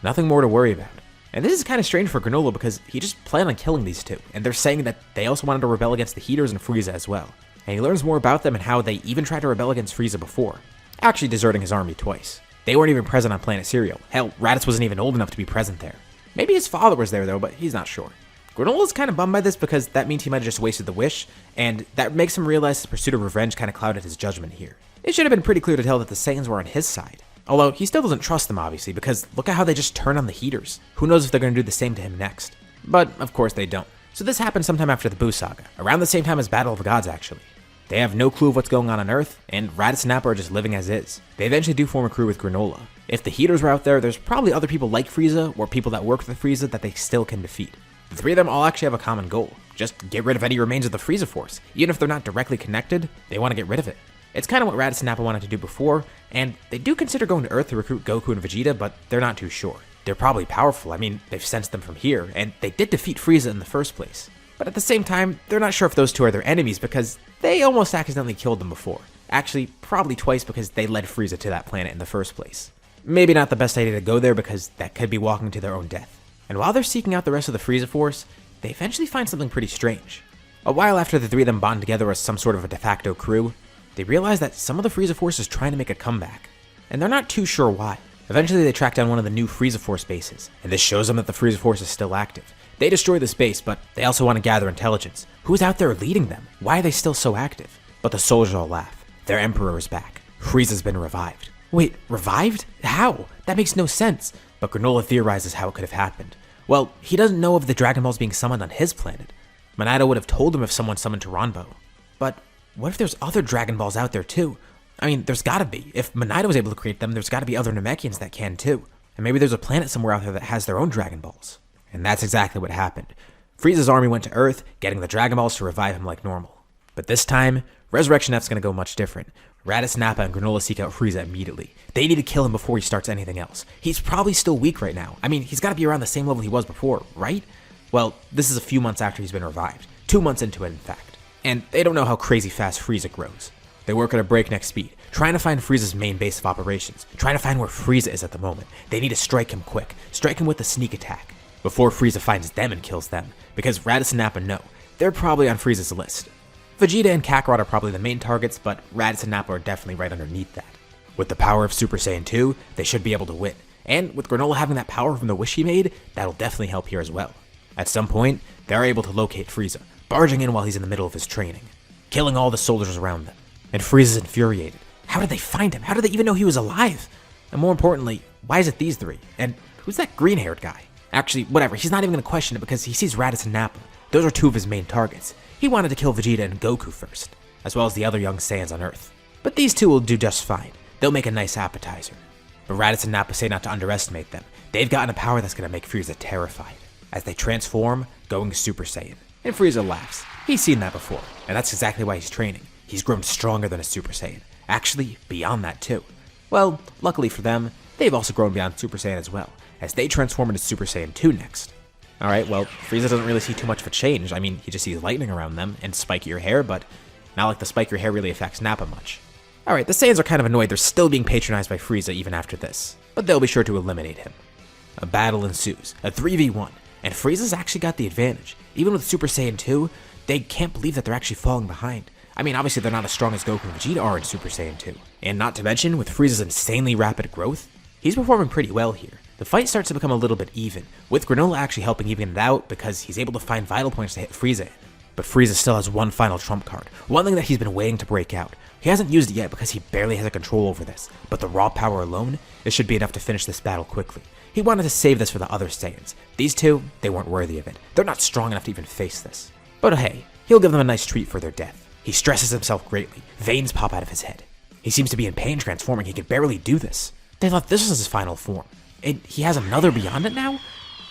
Nothing more to worry about. And this is kind of strange for Granolah because he just planned on killing these two, and they're saying that they also wanted to rebel against the Heaters and Frieza as well. And he learns more about them and how they even tried to rebel against Frieza before, actually deserting his army twice. They weren't even present on Planet Cereal. Hell, Raditz wasn't even old enough to be present there. Maybe his father was there though, but he's not sure. Granolah's kind of bummed by this because that means he might have just wasted the wish, and that makes him realize his pursuit of revenge kind of clouded his judgment here. It should have been pretty clear to tell that the Saiyans were on his side. Although, he still doesn't trust them obviously, because look at how they just turn on the Heaters. Who knows if they're going to do the same to him next. But, of course they don't. So this happened sometime after the Buu Saga, around the same time as Battle of the Gods actually. They have no clue of what's going on Earth, and Raditz and Nappa are just living as is. They eventually do form a crew with Granolah. If the Heaters were out there, there's probably other people like Frieza, or people that work with Frieza that they still can defeat. The three of them all actually have a common goal. Just get rid of any remains of the Frieza Force. Even if they're not directly connected, they want to get rid of it. It's kind of what Raditz and Nappa wanted to do before, and they do consider going to Earth to recruit Goku and Vegeta, but they're not too sure. They're probably powerful, I mean, they've sensed them from here, and they did defeat Frieza in the first place. But at the same time, they're not sure if those two are their enemies because they almost accidentally killed them before. Actually, probably twice because they led Frieza to that planet in the first place. Maybe not the best idea to go there because that could be walking to their own death. And while they're seeking out the rest of the Frieza Force, they eventually find something pretty strange. A while after the three of them bond together as some sort of a de facto crew, they realize that some of the Frieza Force is trying to make a comeback, and they're not too sure why. Eventually, they track down one of the new Frieza Force bases, and this shows them that the Frieza Force is still active. They destroy this base, but they also want to gather intelligence. Who's out there leading them? Why are they still so active? But the soldiers all laugh. Their Emperor is back. Frieza's been revived. Wait, revived? How? That makes no sense. But Granolah theorizes how it could have happened. Well, he doesn't know of the Dragon Balls being summoned on his planet. Monado would have told him if someone summoned Taranbo. But what if there's other Dragon Balls out there too? I mean, there's gotta be. If Monado was able to create them, there's gotta be other Namekians that can too. And maybe there's a planet somewhere out there that has their own Dragon Balls. And that's exactly what happened. Frieza's army went to Earth, getting the Dragon Balls to revive him like normal. But this time, Resurrection F's gonna go much different. Raditz, Nappa, and Granolah seek out Frieza immediately. They need to kill him before he starts anything else. He's probably still weak right now. I mean, he's gotta be around the same level he was before, right? Well, this is a few months after he's been revived. 2 months into it, in fact. And they don't know how crazy fast Frieza grows. They work at a breakneck speed, trying to find Frieza's main base of operations, trying to find where Frieza is at the moment. They need to strike him quick, strike him with a sneak attack, before Frieza finds them and kills them, because Raditz and Nappa know they're probably on Frieza's list. Vegeta and Kakarot are probably the main targets, but Raditz and Nappa are definitely right underneath that. With the power of Super Saiyan 2, they should be able to win, and with Granolah having that power from the wish he made, that'll definitely help here as well. At some point, they're able to locate Frieza, barging in while he's in the middle of his training, killing all the soldiers around them. And Frieza's infuriated. How did they find him? How did they even know he was alive? And more importantly, why is it these three? And who's that green-haired guy? Actually, whatever, he's not even gonna question it because he sees Raditz and Nappa. Those are two of his main targets. He wanted to kill Vegeta and Goku first, as well as the other young Saiyans on Earth. But these two will do just fine. They'll make a nice appetizer. But Raditz and Nappa say not to underestimate them. They've gotten a power that's gonna make Frieza terrified, as they transform, going Super Saiyan. And Frieza laughs. He's seen that before, and that's exactly why he's training. He's grown stronger than a Super Saiyan. Actually, beyond that too. Well, luckily for them, they've also grown beyond Super Saiyan as well, as they transform into Super Saiyan 2 next. Alright, well, Frieza doesn't really see too much of a change. I mean, he just sees lightning around them and spikier hair, but not like the spikier hair really affects Nappa much. Alright, the Saiyans are kind of annoyed they're still being patronized by Frieza even after this, but they'll be sure to eliminate him. A battle ensues, a 3v1, and Frieza's actually got the advantage. Even with Super Saiyan 2, they can't believe that they're actually falling behind. I mean, obviously they're not as strong as Goku and Vegeta are in Super Saiyan 2. And not to mention, with Frieza's insanely rapid growth, he's performing pretty well here. The fight starts to become a little bit even, with Granolah actually helping even it out because he's able to find vital points to hit Frieza in. But Frieza still has one final trump card, one thing that he's been waiting to break out. He hasn't used it yet because he barely has a control over this, but the raw power alone, it should be enough to finish this battle quickly. He wanted to save this for the other Saiyans. These two, they weren't worthy of it. They're not strong enough to even face this. But hey, he'll give them a nice treat for their death. He stresses himself greatly. Veins pop out of his head. He seems to be in pain transforming. He could barely do this. They thought this was his final form. And he has another beyond it now?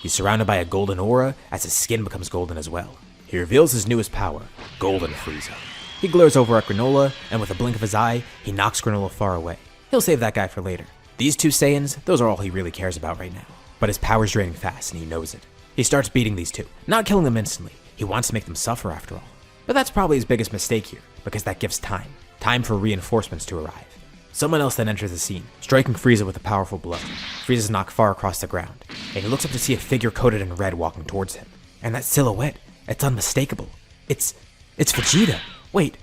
He's surrounded by a golden aura as his skin becomes golden as well. He reveals his newest power, Golden Frieza. He glares over at Granolah, and with a blink of his eye, he knocks Granolah far away. He'll save that guy for later. These two Saiyans, those are all he really cares about right now. But his power's draining fast, and he knows it. He starts beating these two, not killing them instantly. He wants to make them suffer after all. But that's probably his biggest mistake here, because that gives time. Time for reinforcements to arrive. Someone else then enters the scene, striking Frieza with a powerful blow. Frieza's knocked far across the ground, and he looks up to see a figure coated in red walking towards him. And that silhouette, it's unmistakable. It's Vegeta. Wait,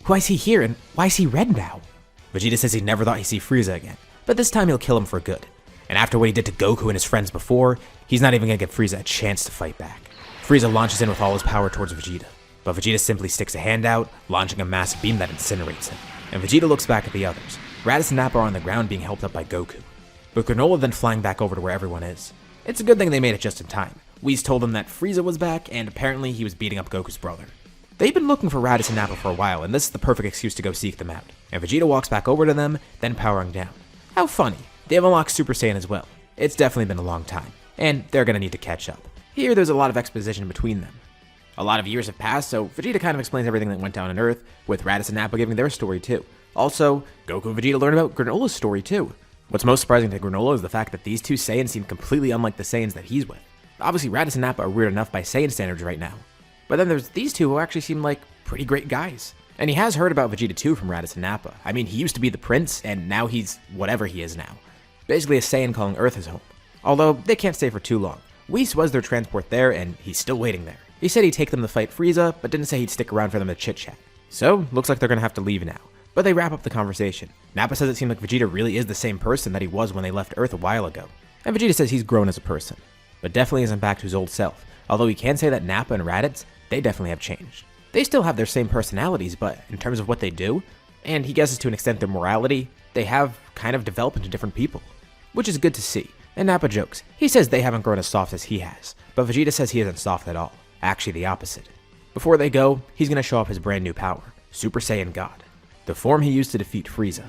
why is he here and why is he red now? Vegeta says he never thought he'd see Frieza again, but this time he'll kill him for good. And after what he did to Goku and his friends before, he's not even gonna give Frieza a chance to fight back. Frieza launches in with all his power towards Vegeta, but Vegeta simply sticks a hand out, launching a massive beam that incinerates him. And Vegeta looks back at the others. Raditz and Nappa are on the ground being helped up by Goku, with Granolah then flying back over to where everyone is. It's a good thing they made it just in time. Whis told them that Frieza was back, and apparently he was beating up Goku's brother. They've been looking for Raditz and Nappa for a while, and this is the perfect excuse to go seek them out. And Vegeta walks back over to them, then powering down. How funny. They have unlocked Super Saiyan as well. It's definitely been a long time, and they're gonna need to catch up. Here, there's a lot of exposition between them. A lot of years have passed, so Vegeta kind of explains everything that went down on Earth, with Raditz and Nappa giving their story too. Also, Goku and Vegeta learn about Granolah's story too. What's most surprising to Granolah is the fact that these two Saiyans seem completely unlike the Saiyans that he's with. Obviously, Raditz and Nappa are weird enough by Saiyan standards right now. But then there's these two who actually seem like pretty great guys. And he has heard about Vegeta too from Raditz and Nappa. I mean, he used to be the prince, and now he's whatever he is now. Basically a Saiyan calling Earth his home. Although, they can't stay for too long. Whis was their transport there, and he's still waiting there. He said he'd take them to fight Frieza, but didn't say he'd stick around for them to chit-chat. So, looks like they're gonna have to leave now. But they wrap up the conversation. Nappa says it seemed like Vegeta really is the same person that he was when they left Earth a while ago. And Vegeta says he's grown as a person, but definitely isn't back to his old self. Although he can say that Nappa and Raditz, they definitely have changed. They still have their same personalities, but in terms of what they do, and he guesses to an extent their morality, they have kind of developed into different people. Which is good to see. And Nappa jokes. He says they haven't grown as soft as he has, but Vegeta says he isn't soft at all. Actually the opposite. Before they go, he's going to show off his brand new power, Super Saiyan God. The form he used to defeat Frieza.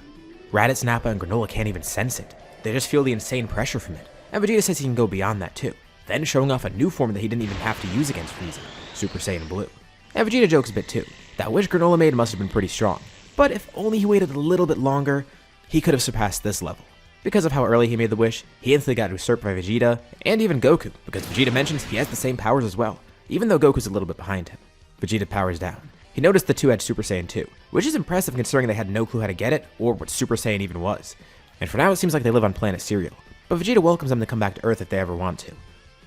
Raditz, Nappa, and Granolah can't even sense it. They just feel the insane pressure from it. And Vegeta says he can go beyond that too, then showing off a new form that he didn't even have to use against Frieza, Super Saiyan Blue. And Vegeta jokes a bit too. That wish Granolah made must have been pretty strong, but if only he waited a little bit longer, he could have surpassed this level. Because of how early he made the wish, he instantly got usurped by Vegeta, and even Goku, because Vegeta mentions he has the same powers as well, even though Goku's a little bit behind him. Vegeta powers down. He noticed the two had Super Saiyan 2, which is impressive considering they had no clue how to get it, or what Super Saiyan even was. And for now it seems like they live on planet Cereal, but Vegeta welcomes them to come back to Earth if they ever want to.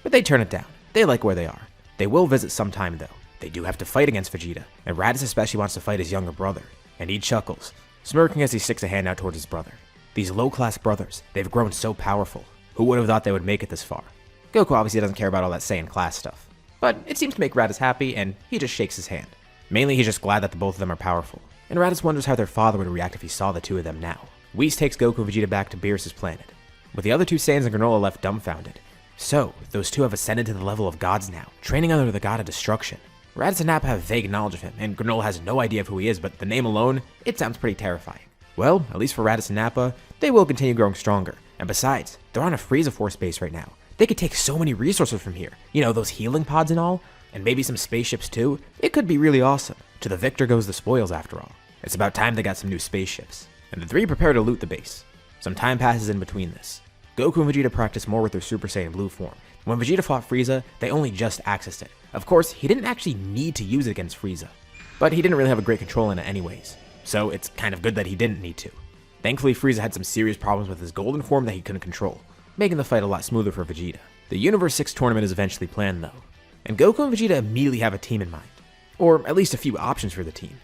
But they turn it down. They like where they are. They will visit sometime though. They do have to fight against Vegeta, and Raditz especially wants to fight his younger brother. And he chuckles, smirking as he sticks a hand out towards his brother. These low-class brothers, they've grown so powerful. Who would have thought they would make it this far? Goku obviously doesn't care about all that Saiyan class stuff, but it seems to make Raditz happy, and he just shakes his hand. Mainly he's just glad that the both of them are powerful, and Raditz wonders how their father would react if he saw the two of them now. Whis takes Goku and Vegeta back to Beerus' planet, with the other two Saiyans and Granolah left dumbfounded. So, those two have ascended to the level of gods now, training under the god of destruction. Raditz and Nappa have vague knowledge of him, and Granolah has no idea of who he is, but the name alone, it sounds pretty terrifying. Well, at least for Raditz and Nappa, they will continue growing stronger, and besides, they're on a Frieza Force base right now. They could take so many resources from here, you know, those healing pods and all, and maybe some spaceships too. It could be really awesome. To the victor goes the spoils after all. It's about time they got some new spaceships, and the three prepare to loot the base. Some time passes in between this. Goku and Vegeta practice more with their Super Saiyan Blue form. When Vegeta fought Frieza, they only just accessed it. Of course, he didn't actually need to use it against Frieza, but he didn't really have a great control in it anyways, so it's kind of good that he didn't need to. Thankfully, Frieza had some serious problems with his golden form that he couldn't control, making the fight a lot smoother for Vegeta. The Universe 6 tournament is eventually planned though, and Goku and Vegeta immediately have a team in mind, or at least a few options for the team.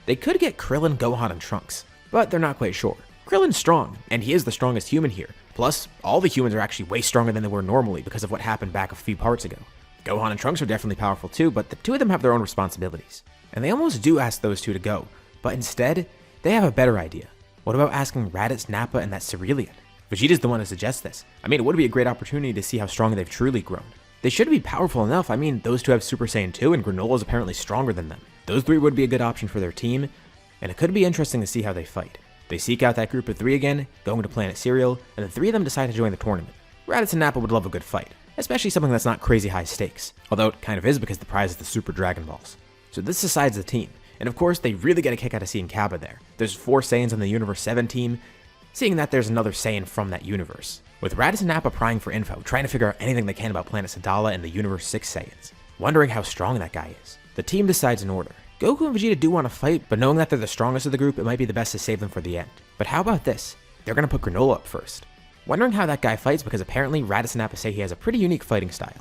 They could get Krillin, Gohan, and Trunks, but they're not quite sure. Krillin's strong, and he is the strongest human here. Plus, all the humans are actually way stronger than they were normally because of what happened back a few parts ago. Gohan and Trunks are definitely powerful too, but the two of them have their own responsibilities. And they almost do ask those two to go, but instead, they have a better idea. What about asking Raditz, Nappa, and that Cerealian? Vegeta's the one to suggest this. I mean, it would be a great opportunity to see how strong they've truly grown. They should be powerful enough. I mean, those two have Super Saiyan 2, and Granolah is apparently stronger than them. Those three would be a good option for their team, and it could be interesting to see how they fight. They seek out that group of three again, going to Planet Cereal, and the three of them decide to join the tournament. Raditz and Nappa would love a good fight, especially something that's not crazy high stakes, although it kind of is because the prize is the Super Dragon Balls. So this decides the team, and of course they really get a kick out of seeing Cabba there. There's 4 Saiyans on the Universe 7 team, seeing that there's another Saiyan from that universe. With Raditz and Nappa prying for info, trying to figure out anything they can about Planet Sadala and the Universe 6 Saiyans, wondering how strong that guy is. The team decides in order. Goku and Vegeta do want to fight, but knowing that they're the strongest of the group, it might be the best to save them for the end. But how about this? They're going to put Granolah up first. Wondering how that guy fights because apparently Raditz and Nappa say he has a pretty unique fighting style.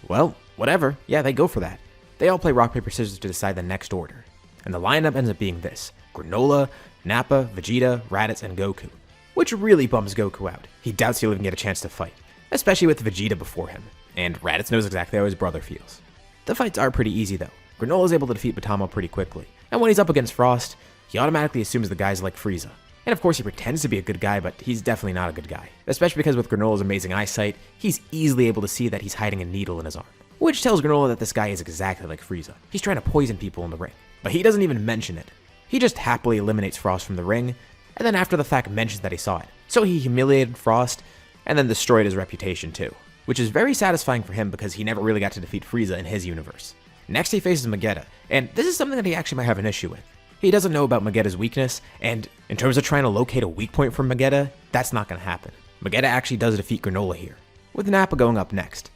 Well, whatever, yeah, they go for that. They all play rock, paper, scissors to decide the next order. And the lineup ends up being this: Granolah, Nappa, Vegeta, Raditz, and Goku. Which really bums Goku out. He doubts he'll even get a chance to fight, especially with Vegeta before him. And Raditz knows exactly how his brother feels. The fights are pretty easy though. Granolah is able to defeat Batama pretty quickly, and when he's up against Frost, he automatically assumes the guy's like Frieza. And of course he pretends to be a good guy, but he's definitely not a good guy. Especially because with Granolah's amazing eyesight, he's easily able to see that he's hiding a needle in his arm. Which tells Granolah that this guy is exactly like Frieza. He's trying to poison people in the ring. But he doesn't even mention it. He just happily eliminates Frost from the ring, and then after the fact mentions that he saw it. So he humiliated Frost, and then destroyed his reputation too. Which is very satisfying for him because he never really got to defeat Frieza in his universe. Next he faces Vegeta, and this is something that he actually might have an issue with. He doesn't know about Vegeta's weakness, and in terms of trying to locate a weak point from Vegeta, that's not going to happen. Vegeta actually does defeat Granolah here, with Nappa going up next.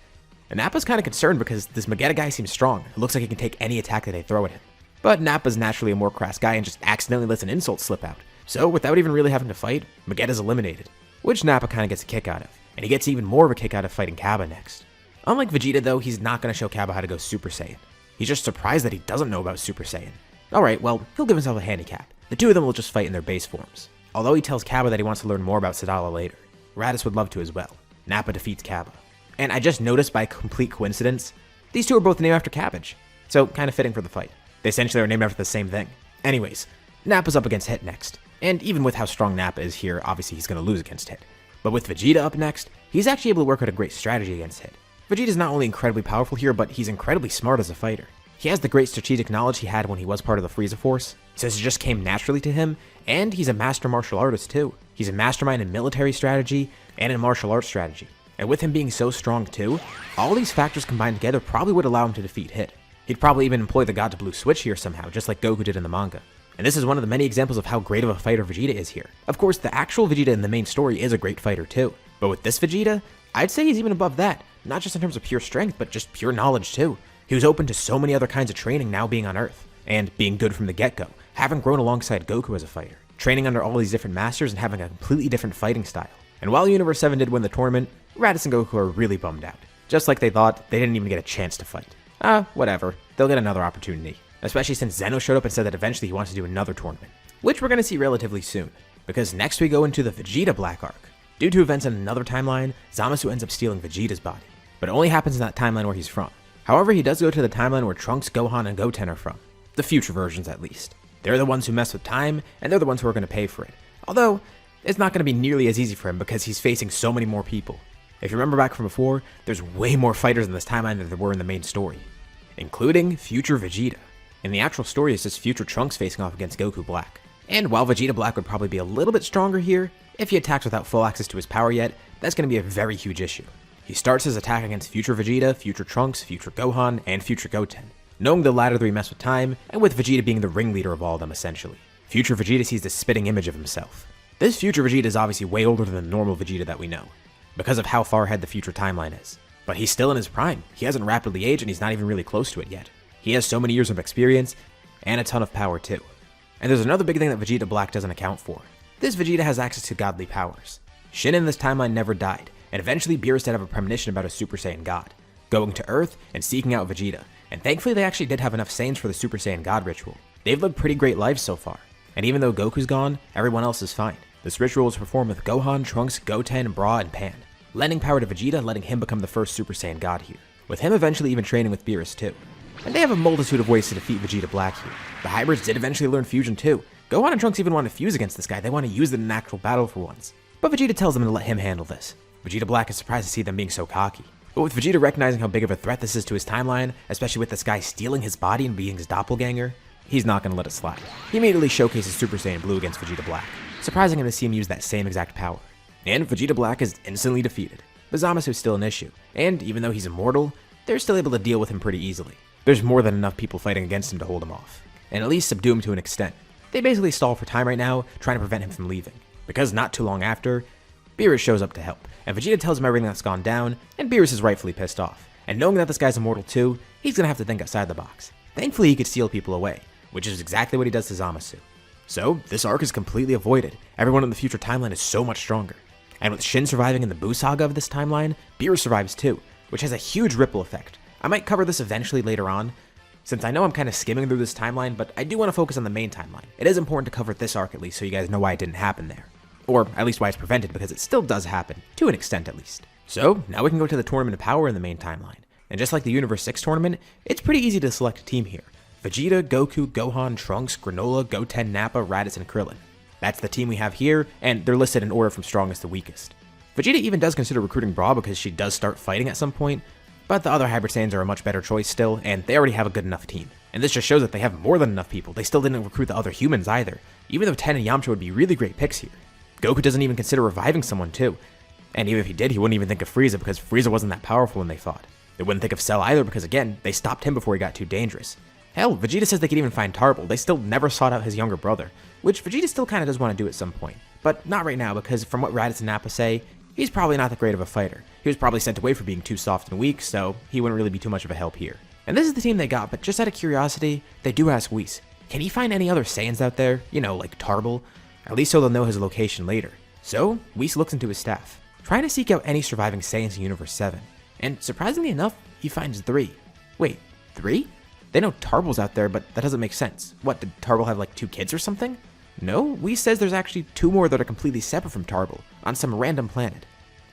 And Nappa's kind of concerned because this Vegeta guy seems strong. It looks like he can take any attack that they throw at him. But Nappa's naturally a more crass guy and just accidentally lets an insult slip out. So without even really having to fight, Vegeta's eliminated, which Nappa kind of gets a kick out of, and he gets even more of a kick out of fighting Cabba next. Unlike Vegeta though, he's not going to show Cabba how to go Super Saiyan. He's just surprised that he doesn't know about Super Saiyan. Alright, well, he'll give himself a handicap. The two of them will just fight in their base forms. Although he tells Cabba that he wants to learn more about Sadala later. Raditz would love to as well. Nappa defeats Cabba. And I just noticed by complete coincidence, these two are both named after cabbage. So, kinda fitting for the fight. They essentially are named after the same thing. Anyways, Nappa's up against Hit next. And even with how strong Nappa is here, obviously he's gonna lose against Hit. But with Vegeta up next, he's actually able to work out a great strategy against Hit. Vegeta's not only incredibly powerful here, but he's incredibly smart as a fighter. He has the great strategic knowledge he had when he was part of the Frieza Force, since it just came naturally to him, and he's a master martial artist too. He's a mastermind in military strategy and in martial arts strategy. And with him being so strong too, all these factors combined together probably would allow him to defeat Hit. He'd probably even employ the God to Blue switch here somehow, just like Goku did in the manga. And this is one of the many examples of how great of a fighter Vegeta is here. Of course, the actual Vegeta in the main story is a great fighter too. But with this Vegeta, I'd say he's even above that. Not just in terms of pure strength, but just pure knowledge too. He was open to so many other kinds of training now being on Earth, and being good from the get-go, having grown alongside Goku as a fighter, training under all these different masters and having a completely different fighting style. And while Universe 7 did win the tournament, Raditz and Goku are really bummed out. Just like they thought, they didn't even get a chance to fight. Whatever, they'll get another opportunity. Especially since Zeno showed up and said that eventually he wants to do another tournament. Which we're going to see relatively soon, because next we go into the Vegeta Black arc. Due to events in another timeline, Zamasu ends up stealing Vegeta's body, but it only happens in that timeline where he's from. However, he does go to the timeline where Trunks, Gohan, and Goten are from. The future versions, at least. They're the ones who mess with time, and they're the ones who are going to pay for it. Although, it's not going to be nearly as easy for him because he's facing so many more people. If you remember back from before, there's way more fighters in this timeline than there were in the main story, including future Vegeta. In the actual story, it's just future Trunks facing off against Goku Black. And while Vegeta Black would probably be a little bit stronger here, if he attacks without full access to his power yet, that's going to be a very huge issue. He starts his attack against future Vegeta, future Trunks, future Gohan, and future Goten, knowing the latter three mess with time, and with Vegeta being the ringleader of all of them essentially. Future Vegeta sees the spitting image of himself. This future Vegeta is obviously way older than the normal Vegeta that we know, because of how far ahead the future timeline is. But he's still in his prime, he hasn't rapidly aged and he's not even really close to it yet. He has so many years of experience, and a ton of power too. And there's another big thing that Vegeta Black doesn't account for. This Vegeta has access to godly powers. Shin in this timeline never died, and eventually Beerus did have a premonition about a Super Saiyan God, going to Earth and seeking out Vegeta, and thankfully they actually did have enough Saiyans for the Super Saiyan God ritual. They've lived pretty great lives so far, and even though Goku's gone, everyone else is fine. This ritual was performed with Gohan, Trunks, Goten, Bra, and Pan, lending power to Vegeta and letting him become the first Super Saiyan God here, with him eventually even training with Beerus too. And they have a multitude of ways to defeat Vegeta Black here. The hybrids did eventually learn fusion too. Gohan and Trunks even want to fuse against this guy, they want to use it in an actual battle for once. But Vegeta tells them to let him handle this. Vegeta Black is surprised to see them being so cocky. But with Vegeta recognizing how big of a threat this is to his timeline, especially with this guy stealing his body and being his doppelganger, he's not going to let it slide. He immediately showcases Super Saiyan Blue against Vegeta Black, surprising him to see him use that same exact power. And Vegeta Black is instantly defeated. But Zamasu is still an issue, and even though he's immortal, they're still able to deal with him pretty easily. There's more than enough people fighting against him to hold him off, and at least subdue him to an extent. They basically stall for time right now, trying to prevent him from leaving, because not too long after, Beerus shows up to help, and Vegeta tells him everything that's gone down, and Beerus is rightfully pissed off. And knowing that this guy's immortal too, he's gonna have to think outside the box. Thankfully he could steal people away, which is exactly what he does to Zamasu. So, this arc is completely avoided. Everyone in the future timeline is so much stronger. And with Shin surviving in the Buu Saga of this timeline, Beerus survives too, which has a huge ripple effect. I might cover this eventually later on, since I know I'm kind of skimming through this timeline, but I do want to focus on the main timeline. It is important to cover this arc at least so you guys know why it didn't happen there. Or at least why it's prevented, because it still does happen, to an extent at least. So, now we can go to the Tournament of Power in the main timeline. And just like the Universe 6 tournament, it's pretty easy to select a team here. Vegeta, Goku, Gohan, Trunks, Granolah, Goten, Nappa, Raditz, and Krillin. That's the team we have here, and they're listed in order from strongest to weakest. Vegeta even does consider recruiting Bra because she does start fighting at some point, but the other Hybrid Saiyans are a much better choice still, and they already have a good enough team. And this just shows that they have more than enough people. They still didn't recruit the other humans either, even though Ten and Yamcha would be really great picks here. Goku doesn't even consider reviving someone too, and even if he did, he wouldn't even think of Frieza because Frieza wasn't that powerful when they fought. They wouldn't think of Cell either because again, they stopped him before he got too dangerous. Hell, Vegeta says they could even find Tarble. They still never sought out his younger brother, which Vegeta still kind of does want to do at some point. But not right now because from what Raditz and Nappa say, he's probably not that great of a fighter. He was probably sent away for being too soft and weak, so he wouldn't really be too much of a help here. And this is the team they got, but just out of curiosity, they do ask Whis, can he find any other Saiyans out there? You know, like Tarble? At least so they'll know his location later. So, Whis looks into his staff, trying to seek out any surviving Saiyans in Universe 7. And surprisingly enough, he finds 3. Wait, 3? They know Tarble's out there, but that doesn't make sense. What, did Tarble have like 2 kids or something? No, Whis says there's actually 2 more that are completely separate from Tarble, on some random planet.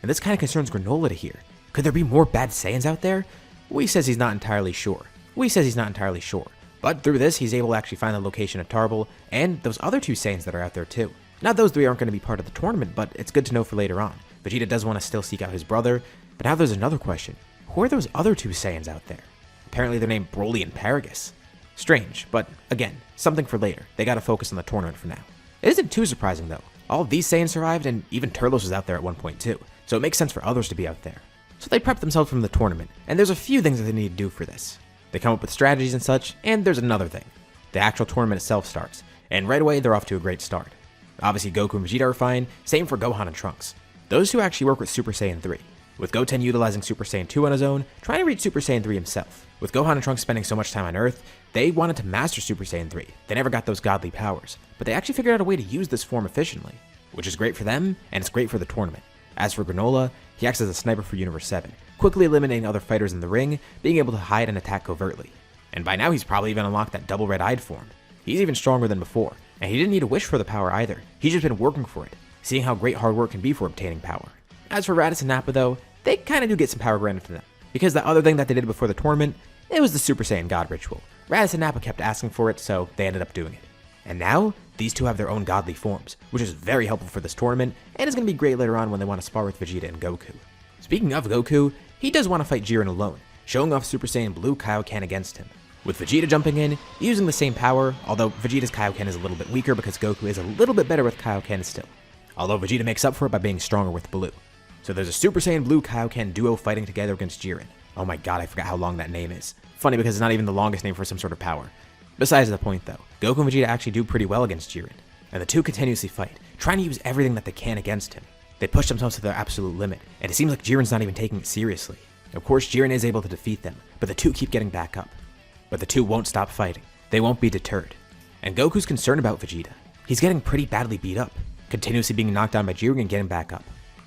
And this kind of concerns Granolah to hear. Could there be more bad Saiyans out there? Whis says he's not entirely sure. But through this, he's able to actually find the location of Tarble, and those other 2 Saiyans that are out there too. Now those 3 aren't going to be part of the tournament, but it's good to know for later on. Vegeta does want to still seek out his brother, but now there's another question. Who are those other 2 Saiyans out there? Apparently they're named Broly and Paragus. Strange, but again, something for later. They gotta focus on the tournament for now. It isn't too surprising though. All of these Saiyans survived, and even Turles was out there at one point too, so it makes sense for others to be out there. So they prep themselves for the tournament, and there's a few things that they need to do for this. They come up with strategies and such, and there's another thing. The actual tournament itself starts, and right away they're off to a great start. Obviously Goku and Vegeta are fine, same for Gohan and Trunks. Those 2 actually work with Super Saiyan 3. With Goten utilizing Super Saiyan 2 on his own, trying to reach Super Saiyan 3 himself. With Gohan and Trunks spending so much time on Earth, they wanted to master Super Saiyan 3. They never got those godly powers, but they actually figured out a way to use this form efficiently, which is great for them, and it's great for the tournament. As for Granolah, he acts as a sniper for Universe 7, quickly eliminating other fighters in the ring, being able to hide and attack covertly. And by now he's probably even unlocked that double red-eyed form. He's even stronger than before, and he didn't need a wish for the power either. He's just been working for it, seeing how great hard work can be for obtaining power. As for Raditz and Nappa though, they kinda do get some power granted to them, because the other thing that they did before the tournament, it was the Super Saiyan God ritual. Raditz and Nappa kept asking for it, so they ended up doing it. And now, these 2 have their own godly forms, which is very helpful for this tournament, and is going to be great later on when they want to spar with Vegeta and Goku. Speaking of Goku, he does want to fight Jiren alone, showing off Super Saiyan Blue Kaioken against him. With Vegeta jumping in, using the same power, although Vegeta's Kaioken is a little bit weaker because Goku is a little bit better with Kaioken still. Although Vegeta makes up for it by being stronger with Blue. So there's a Super Saiyan Blue Kaioken duo fighting together against Jiren. Oh my god, I forgot how long that name is. Funny because it's not even the longest name for some sort of power. Besides the point though, Goku and Vegeta actually do pretty well against Jiren, and the 2 continuously fight, trying to use everything that they can against him. They push themselves to their absolute limit, and it seems like Jiren's not even taking it seriously. Of course, Jiren is able to defeat them, but the 2 keep getting back up. But the 2 won't stop fighting. They won't be deterred. And Goku's concerned about Vegeta. He's getting pretty badly beat up, continuously being knocked down by Jiren and getting back up.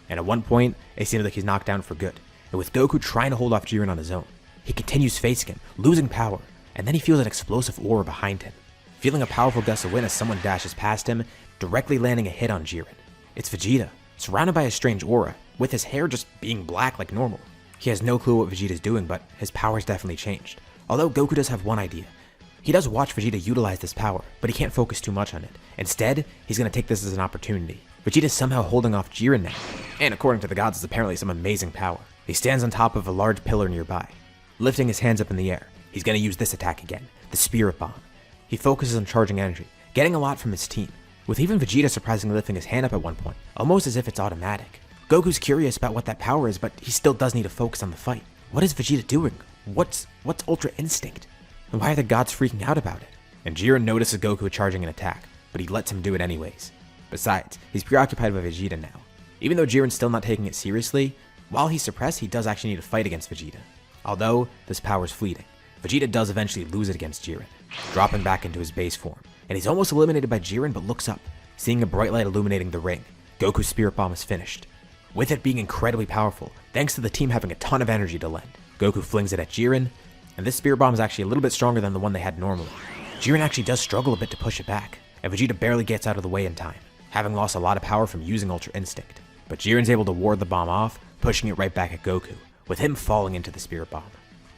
And at one point, it seems like he's knocked down for good. And with Goku trying to hold off Jiren on his own, he continues facing him, losing power, and then he feels an explosive aura behind him. Feeling a powerful gust of wind as someone dashes past him, directly landing a hit on Jiren. It's Vegeta, surrounded by a strange aura, with his hair just being black like normal. He has no clue what Vegeta's doing, but his power's definitely changed. Although Goku does have one idea. He does watch Vegeta utilize this power, but he can't focus too much on it. Instead, he's going to take this as an opportunity. Vegeta's somehow holding off Jiren now, and according to the gods, is apparently some amazing power. He stands on top of a large pillar nearby, lifting his hands up in the air. He's going to use this attack again, the Spirit Bomb. He focuses on charging energy, getting a lot from his team, with even Vegeta surprisingly lifting his hand up at one point, almost as if it's automatic. Goku's curious about what that power is, but he still does need to focus on the fight. What is Vegeta doing? What's Ultra Instinct? And why are the gods freaking out about it? And Jiren notices Goku charging an attack, but he lets him do it anyways. Besides, he's preoccupied with Vegeta now. Even though Jiren's still not taking it seriously, while he's suppressed, he does actually need to fight against Vegeta. Although, this power's fleeting. Vegeta does eventually lose it against Jiren, dropping back into his base form. And he's almost eliminated by Jiren, but looks up, seeing a bright light illuminating the ring. Goku's Spirit Bomb is finished. With it being incredibly powerful, thanks to the team having a ton of energy to lend. Goku flings it at Jiren, and this Spirit Bomb is actually a little bit stronger than the one they had normally. Jiren actually does struggle a bit to push it back, and Vegeta barely gets out of the way in time, having lost a lot of power from using Ultra Instinct. But Jiren's able to ward the bomb off, pushing it right back at Goku, with him falling into the Spirit Bomb.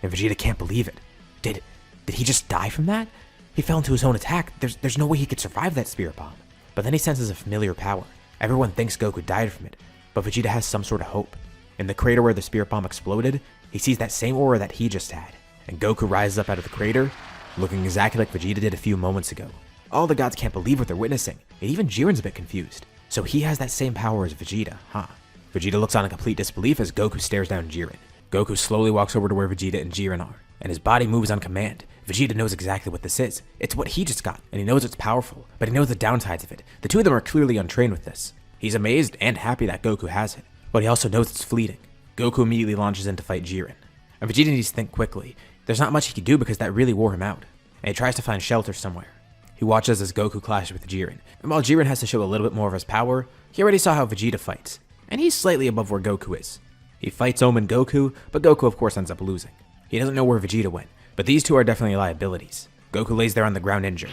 And Vegeta can't believe it. Did he just die from that? He fell into his own attack. There's no way he could survive that Spirit Bomb. But then he senses a familiar power. Everyone thinks Goku died from it, but Vegeta has some sort of hope. In the crater where the Spirit Bomb exploded, he sees that same aura that he just had, and Goku rises up out of the crater, looking exactly like Vegeta did a few moments ago. All the gods can't believe what they're witnessing, and even Jiren's a bit confused. So he has that same power as Vegeta, huh? Vegeta looks on in complete disbelief as Goku stares down Jiren. Goku slowly walks over to where Vegeta and Jiren are, and his body moves on command. Vegeta knows exactly what this is. It's what he just got, and he knows it's powerful, but he knows the downsides of it. The two of them are clearly untrained with this. He's amazed and happy that Goku has it, but he also knows it's fleeting. Goku immediately launches in to fight Jiren, and Vegeta needs to think quickly. There's not much he can do because that really wore him out, and he tries to find shelter somewhere. He watches as Goku clashes with Jiren, and while Jiren has to show a little bit more of his power, he already saw how Vegeta fights, and he's slightly above where Goku is. He fights Omen Goku, but Goku of course ends up losing. He doesn't know where Vegeta went, But these two are definitely liabilities. Goku lays there on the ground injured.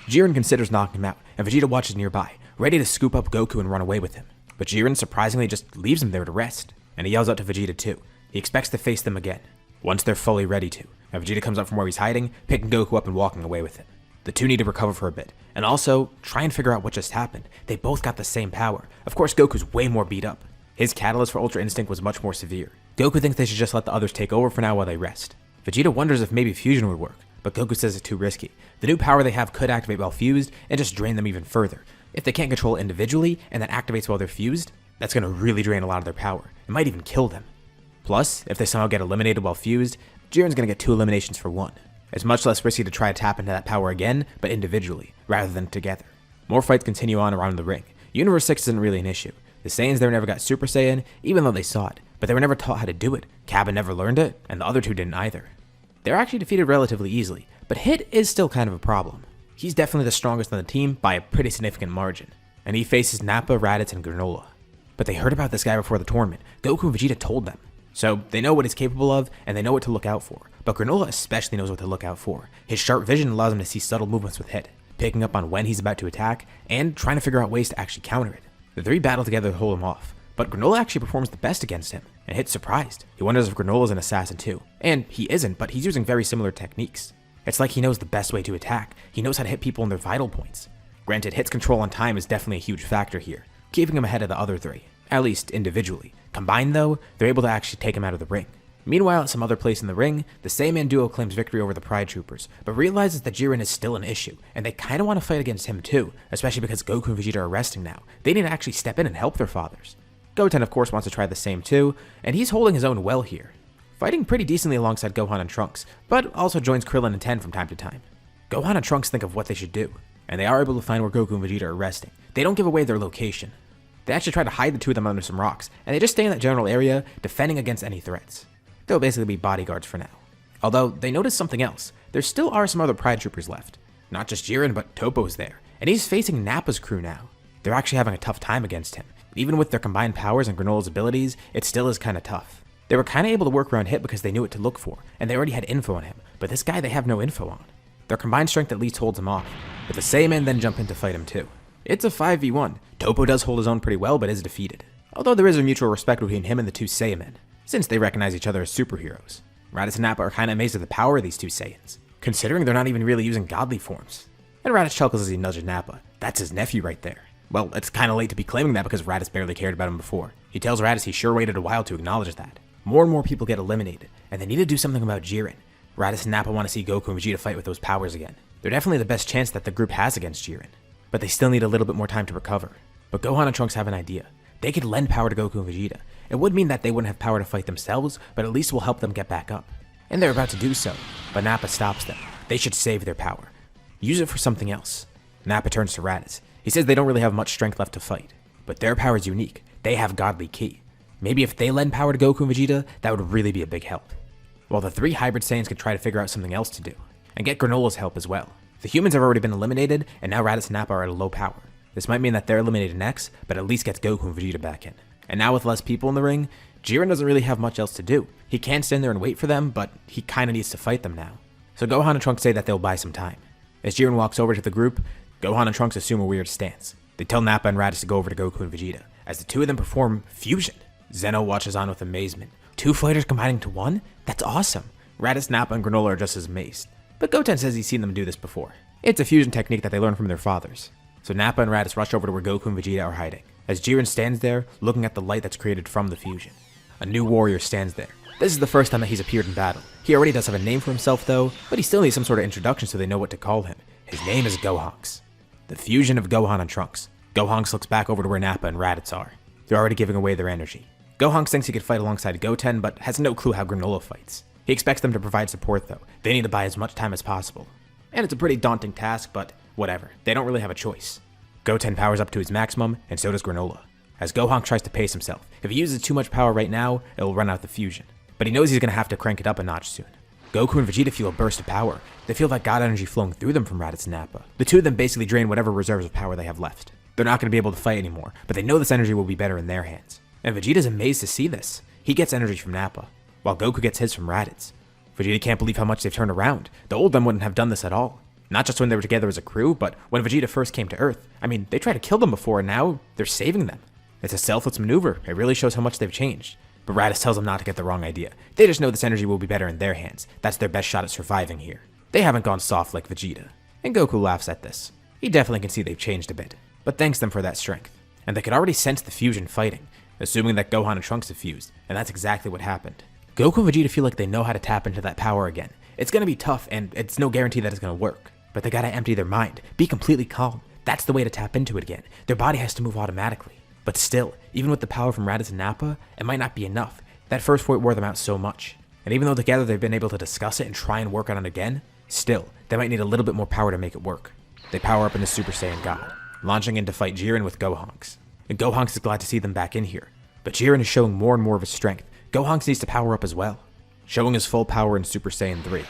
Jiren considers knocking him out, and Vegeta watches nearby, ready to scoop up Goku and run away with him. But Jiren surprisingly just leaves him there to rest, and he yells out to Vegeta too. He expects to face them again, once they're fully ready to, and Vegeta comes up from where he's hiding, picking Goku up and walking away with him. The two need to recover for a bit, and also try and figure out what just happened. They both got the same power. Of course, Goku's way more beat up. His catalyst for Ultra Instinct was much more severe. Goku thinks they should just let the others take over for now while they rest. Vegeta wonders if maybe fusion would work, but Goku says it's too risky. The new power they have could activate while fused and just drain them even further. If they can't control it individually and that activates while they're fused, that's going to really drain a lot of their power. It might even kill them. Plus, if they somehow get eliminated while fused, Jiren's going to get 2 eliminations for 1. It's much less risky to try to tap into that power again, but individually, rather than together. More fights continue on around the ring. Universe 6 isn't really an issue. The Saiyans there never got Super Saiyan, even though they saw it, but they were never taught how to do it. Cabin never learned it, and the other two didn't either. They're actually defeated relatively easily, but Hit is still kind of a problem. He's definitely the strongest on the team by a pretty significant margin, and he faces Nappa, Raditz, and Granolah. But they heard about this guy before the tournament. Goku and Vegeta told them. So they know what he's capable of, and they know what to look out for. But Granolah especially knows what to look out for. His sharp vision allows him to see subtle movements with Hit, picking up on when he's about to attack, and trying to figure out ways to actually counter it. The three battle together to hold him off, but Granolah actually performs the best against him, and Hit's surprised. He wonders if Granolah's an assassin too. And he isn't, but he's using very similar techniques. It's like he knows the best way to attack. He knows how to hit people in their vital points. Granted, Hit's control on time is definitely a huge factor here, keeping him ahead of the other three, at least individually. Combined though, they're able to actually take him out of the ring. Meanwhile, at some other place in the ring, the Saiyan duo claims victory over the Pride Troopers, but realizes that Jiren is still an issue, and they kinda want to fight against him too, especially because Goku and Vegeta are resting now. They need to actually step in and help their fathers. Goten of course wants to try the same too, and he's holding his own well here, fighting pretty decently alongside Gohan and Trunks, but also joins Krillin and Ten from time to time. Gohan and Trunks think of what they should do, and they are able to find where Goku and Vegeta are resting. They don't give away their location. They actually try to hide the two of them under some rocks, and they just stay in that general area, defending against any threats. They'll basically be bodyguards for now. Although, they notice something else. There still are some other Pride Troopers left. Not just Jiren, but Toppo's there, and he's facing Nappa's crew now. They're actually having a tough time against him. Even with their combined powers and Granolah's abilities, it still is kinda tough. They were kinda able to work around Hit because they knew what to look for, and they already had info on him, but this guy they have no info on. Their combined strength at least holds him off, but the Saiyamen then jump in to fight him too. It's a 5v1. Toppo does hold his own pretty well, but is defeated. Although there is a mutual respect between him and the two Saiyamen, since they recognize each other as superheroes. Raditz and Nappa are kinda amazed at the power of these two Saiyans, considering they're not even really using godly forms. And Raditz chuckles as he nudges Nappa. That's his nephew right there. Well, it's kinda late to be claiming that because Raditz barely cared about him before. He tells Raditz he sure waited a while to acknowledge that. More and more people get eliminated, and they need to do something about Jiren. Raditz and Nappa want to see Goku and Vegeta fight with those powers again. They're definitely the best chance that the group has against Jiren, but they still need a little bit more time to recover. But Gohan and Trunks have an idea. They could lend power to Goku and Vegeta. It would mean that they wouldn't have power to fight themselves, but at least will help them get back up. And they're about to do so, but Nappa stops them. They should save their power. Use it for something else. Nappa turns to Raditz. He says they don't really have much strength left to fight, but their power is unique. They have godly ki. Maybe if they lend power to Goku and Vegeta, that would really be a big help. While the three hybrid Saiyans could try to figure out something else to do, and get Granolah's help as well. The humans have already been eliminated, and now Raditz and Nappa are at a low power. This might mean that they're eliminated next, but at least gets Goku and Vegeta back in. And now with less people in the ring, Jiren doesn't really have much else to do. He can stand there and wait for them, but he kinda needs to fight them now. So Gohan and Trunks say that they'll buy some time. As Jiren walks over to the group, Gohan and Trunks assume a weird stance. They tell Nappa and Raditz to go over to Goku and Vegeta, as the two of them perform fusion. Zeno watches on with amazement. Two fighters combining to one? That's awesome. Raditz, Nappa, and Granolah are just as amazed. But Goten says he's seen them do this before. It's a fusion technique that they learned from their fathers. So Nappa and Raditz rush over to where Goku and Vegeta are hiding, as Jiren stands there, looking at the light that's created from the fusion. A new warrior stands there. This is the first time that he's appeared in battle. He already does have a name for himself though, but he still needs some sort of introduction so they know what to call him. His name is Gohanks. The fusion of Gohan and Trunks. Gohanks looks back over to where Nappa and Raditz are. They're already giving away their energy. Gohanks thinks he could fight alongside Goten, but has no clue how Granolah fights. He expects them to provide support though. They need to buy as much time as possible. And it's a pretty daunting task, but whatever. They don't really have a choice. Goten powers up to his maximum, and so does Granolah. As Gohanks tries to pace himself. If he uses too much power right now, it will run out the fusion. But he knows he's going to have to crank it up a notch soon. Goku and Vegeta feel a burst of power. They feel that god energy flowing through them from Raditz and Nappa. The two of them basically drain whatever reserves of power they have left. They're not going to be able to fight anymore, but they know this energy will be better in their hands. And Vegeta's amazed to see this. He gets energy from Nappa, while Goku gets his from Raditz. Vegeta can't believe how much they've turned around. The old them wouldn't have done this at all. Not just when they were together as a crew, but when Vegeta first came to Earth. I mean, they tried to kill them before and now they're saving them. It's a selfless maneuver. It really shows how much they've changed. But Raditz tells them not to get the wrong idea. They just know this energy will be better in their hands. That's their best shot at surviving here. They haven't gone soft like Vegeta. And Goku laughs at this. He definitely can see they've changed a bit, but thanks them for that strength. And they could already sense the fusion fighting, assuming that Gohan and Trunks have fused, and that's exactly what happened. Goku and Vegeta feel like they know how to tap into that power again. It's gonna be tough, and it's no guarantee that it's gonna work. But they gotta empty their mind, be completely calm. That's the way to tap into it again. Their body has to move automatically. But still, even with the power from Raditz and Nappa, it might not be enough. That first fight wore them out so much. And even though together they've been able to discuss it and try and work on it again, still, they might need a little bit more power to make it work. They power up into Super Saiyan God, launching in to fight Jiren with Gohanks. And Gohanks is glad to see them back in here. But Jiren is showing more and more of his strength. Gohanks needs to power up as well, showing his full power in Super Saiyan 3.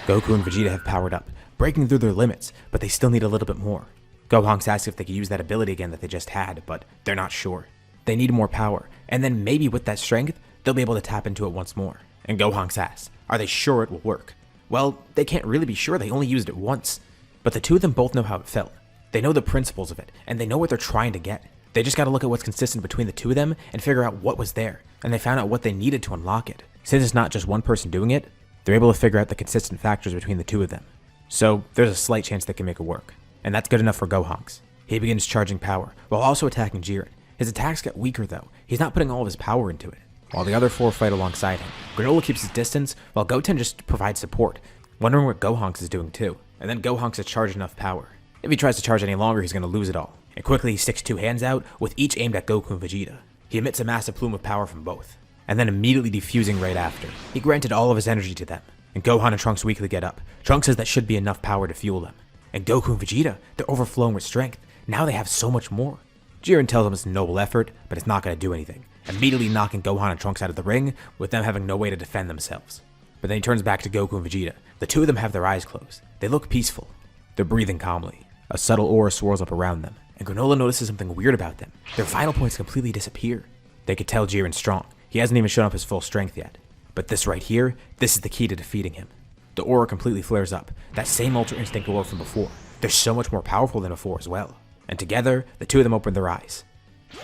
Goku and Vegeta have powered up, breaking through their limits, but they still need a little bit more. Gohanks asks if they could use that ability again that they just had, but they're not sure. They need more power, and then maybe with that strength, they'll be able to tap into it once more. And Gohanks asks, are they sure it will work? Well, they can't really be sure, they only used it once. But the two of them both know how it felt. They know the principles of it, and they know what they're trying to get. They just gotta look at what's consistent between the two of them and figure out what was there, and they found out what they needed to unlock it. Since it's not just one person doing it, they're able to figure out the consistent factors between the two of them. So there's a slight chance they can make it work, and that's good enough for Gohanks. He begins charging power, while also attacking Jiren. His attacks get weaker though, he's not putting all of his power into it. While the other four fight alongside him, Granolah keeps his distance, while Goten just provides support, wondering what Gohanks is doing too. And then Gohanks has charged enough power. If he tries to charge any longer, he's going to lose it all. And quickly he sticks two hands out, with each aimed at Goku and Vegeta. He emits a massive plume of power from both, and then immediately defusing right after. He granted all of his energy to them, and Gohan and Trunks weakly get up. Trunks says that should be enough power to fuel them. And Goku and Vegeta, they're overflowing with strength. Now they have so much more. Jiren tells them it's a noble effort, but it's not going to do anything, immediately knocking Gohan and Trunks out of the ring, with them having no way to defend themselves. But then he turns back to Goku and Vegeta. The two of them have their eyes closed. They look peaceful. They're breathing calmly. A subtle aura swirls up around them, and Granolah notices something weird about them. Their vital points completely disappear. They could tell Jiren's strong. He hasn't even shown up his full strength yet. But this right here, this is the key to defeating him. The aura completely flares up. That same Ultra Instinct aura from before. They're so much more powerful than before as well. And together, the two of them open their eyes,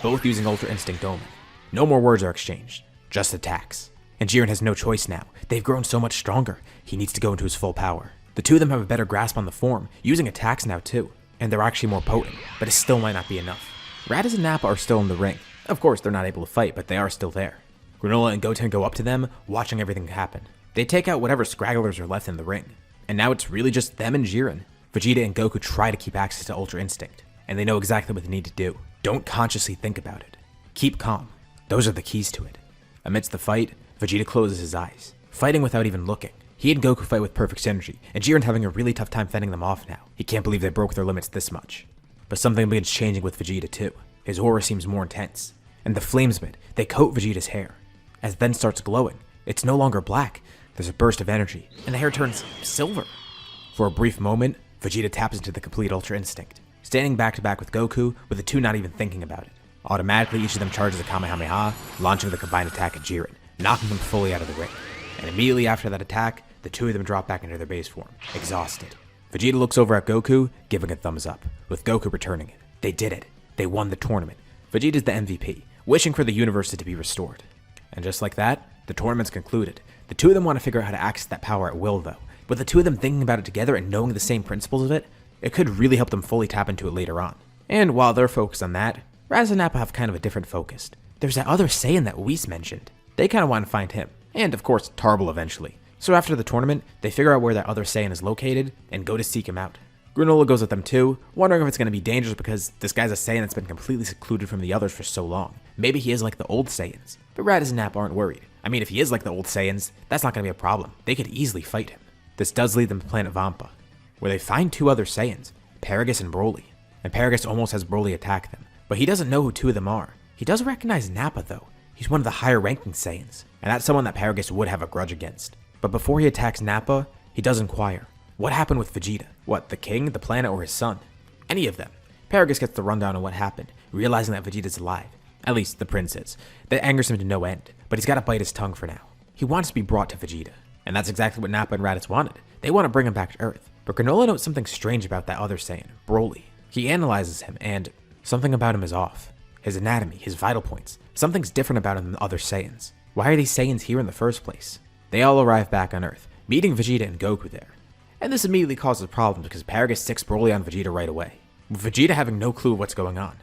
both using Ultra Instinct Omen. No more words are exchanged, just attacks. And Jiren has no choice now. They've grown so much stronger. He needs to go into his full power. The two of them have a better grasp on the form, using attacks now too. And they're actually more potent, but it still might not be enough. Raditz and Nappa are still in the ring. Of course, they're not able to fight, but they are still there. Granolah and Goten go up to them, watching everything happen. They take out whatever scragglers are left in the ring. And now it's really just them and Jiren. Vegeta and Goku try to keep access to Ultra Instinct, and they know exactly what they need to do. Don't consciously think about it. Keep calm. Those are the keys to it. Amidst the fight, Vegeta closes his eyes, fighting without even looking. He and Goku fight with perfect synergy, and Jiren's having a really tough time fending them off now. He can't believe they broke their limits this much. But something begins changing with Vegeta too. His aura seems more intense, and the flames of it, they coat Vegeta's hair. As it then starts glowing, it's no longer black. There's a burst of energy, and the hair turns silver. For a brief moment, Vegeta taps into the complete Ultra Instinct, standing back to back with Goku, with the two not even thinking about it. Automatically, each of them charges a Kamehameha, launching the combined attack at Jiren, knocking him fully out of the ring. And immediately after that attack, the two of them drop back into their base form, exhausted. Vegeta looks over at Goku, giving a thumbs up, with Goku returning it. They did it. They won the tournament. Vegeta's the MVP, wishing for the universe to be restored. And just like that, the tournament's concluded. The two of them want to figure out how to access that power at will though. With the two of them thinking about it together and knowing the same principles of it, it could really help them fully tap into it later on. And while they're focused on that, Raditz and Nappa have kind of a different focus. There's that other Saiyan that Whis mentioned. They kind of want to find him. And of course, Tarble eventually. So after the tournament, they figure out where that other Saiyan is located and go to seek him out. Granolah goes with them too, wondering if it's going to be dangerous because this guy's a Saiyan that's been completely secluded from the others for so long. Maybe he is like the old Saiyans. But Raditz and Nappa aren't worried. I mean, if he is like the old Saiyans, that's not going to be a problem. They could easily fight him. This does lead them to planet Vampa, where they find two other Saiyans, Paragus and Broly. And Paragus almost has Broly attack them, but he doesn't know who two of them are. He does recognize Nappa though. He's one of the higher ranking Saiyans, and that's someone that Paragus would have a grudge against. But before he attacks Nappa, he does inquire. What happened with Vegeta? What, the king, the planet, or his son? Any of them. Paragus gets the rundown on what happened, realizing that Vegeta's alive. At least, the prince is. That angers him to no end, but he's gotta bite his tongue for now. He wants to be brought to Vegeta. And that's exactly what Nappa and Raditz wanted. They want to bring him back to Earth. But Granolah notes something strange about that other Saiyan, Broly. He analyzes him, and something about him is off. His anatomy, his vital points. Something's different about him than other Saiyans. Why are these Saiyans here in the first place? They all arrive back on Earth, meeting Vegeta and Goku there. And this immediately causes problems because Paragus sticks Broly on Vegeta right away, with Vegeta having no clue what's going on.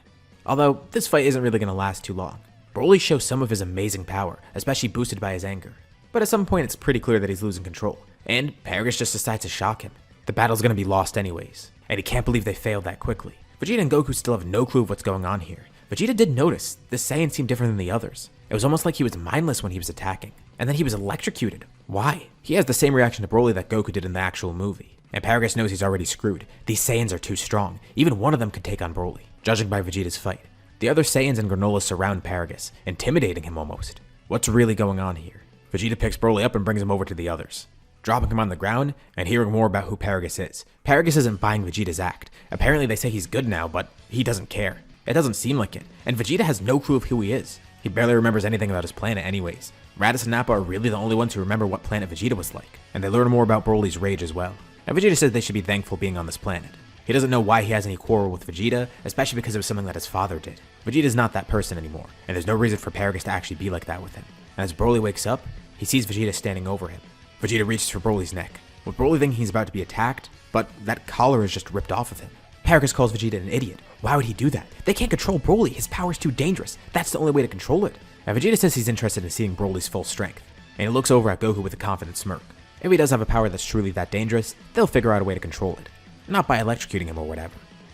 Although, this fight isn't really going to last too long. Broly shows some of his amazing power, especially boosted by his anger. But at some point it's pretty clear that he's losing control, and Paragus just decides to shock him. The battle's going to be lost anyways, and he can't believe they failed that quickly. Vegeta and Goku still have no clue of what's going on here. Vegeta did notice the Saiyan seemed different than the others. It was almost like he was mindless when he was attacking, and then he was electrocuted. Why? He has the same reaction to Broly that Goku did in the actual movie. And Paragus knows he's already screwed. These Saiyans are too strong. Even one of them could take on Broly, judging by Vegeta's fight. The other Saiyans and Granolah surround Paragus, intimidating him almost. What's really going on here? Vegeta picks Broly up and brings him over to the others, dropping him on the ground and hearing more about who Paragus is. Paragus isn't buying Vegeta's act. Apparently they say he's good now, but he doesn't care. It doesn't seem like it, and Vegeta has no clue of who he is. He barely remembers anything about his planet anyways. Raditz and Nappa are really the only ones who remember what planet Vegeta was like, and they learn more about Broly's rage as well. And Vegeta says they should be thankful being on this planet. He doesn't know why he has any quarrel with Vegeta, especially because it was something that his father did. Vegeta's not that person anymore, and there's no reason for Paragus to actually be like that with him. And as Broly wakes up, he sees Vegeta standing over him. Vegeta reaches for Broly's neck, with Broly thinking he's about to be attacked, but that collar is just ripped off of him. Paragus calls Vegeta an idiot. Why would he do that? They can't control Broly. His power's too dangerous. That's the only way to control it. And Vegeta says he's interested in seeing Broly's full strength, and he looks over at Goku with a confident smirk. If he does have a power that's truly that dangerous, they'll figure out a way to control it. Not by electrocuting him or whatever.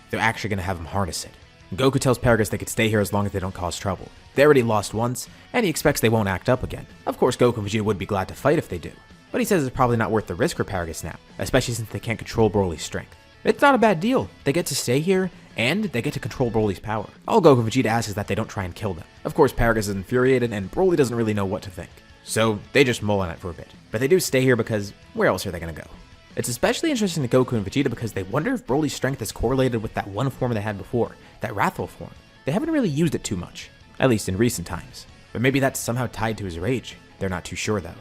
They're actually going to have him harness it. Goku tells Paragus they could stay here as long as they don't cause trouble. They already lost once, and he expects they won't act up again. Of course, Goku and Vegeta would be glad to fight if they do, but he says it's probably not worth the risk for Paragus now, especially since they can't control Broly's strength. It's not a bad deal. They get to stay here, and they get to control Broly's power. All Goku and Vegeta asks is that they don't try and kill them. Of course, Paragus is infuriated, and Broly doesn't really know what to think. So they just mull on it for a bit. But they do stay here because where else are they going to go? It's especially interesting to Goku and Vegeta because they wonder if Broly's strength is correlated with that one form they had before, that Wrathful form. They haven't really used it too much, at least in recent times. But maybe that's somehow tied to his rage. They're not too sure though.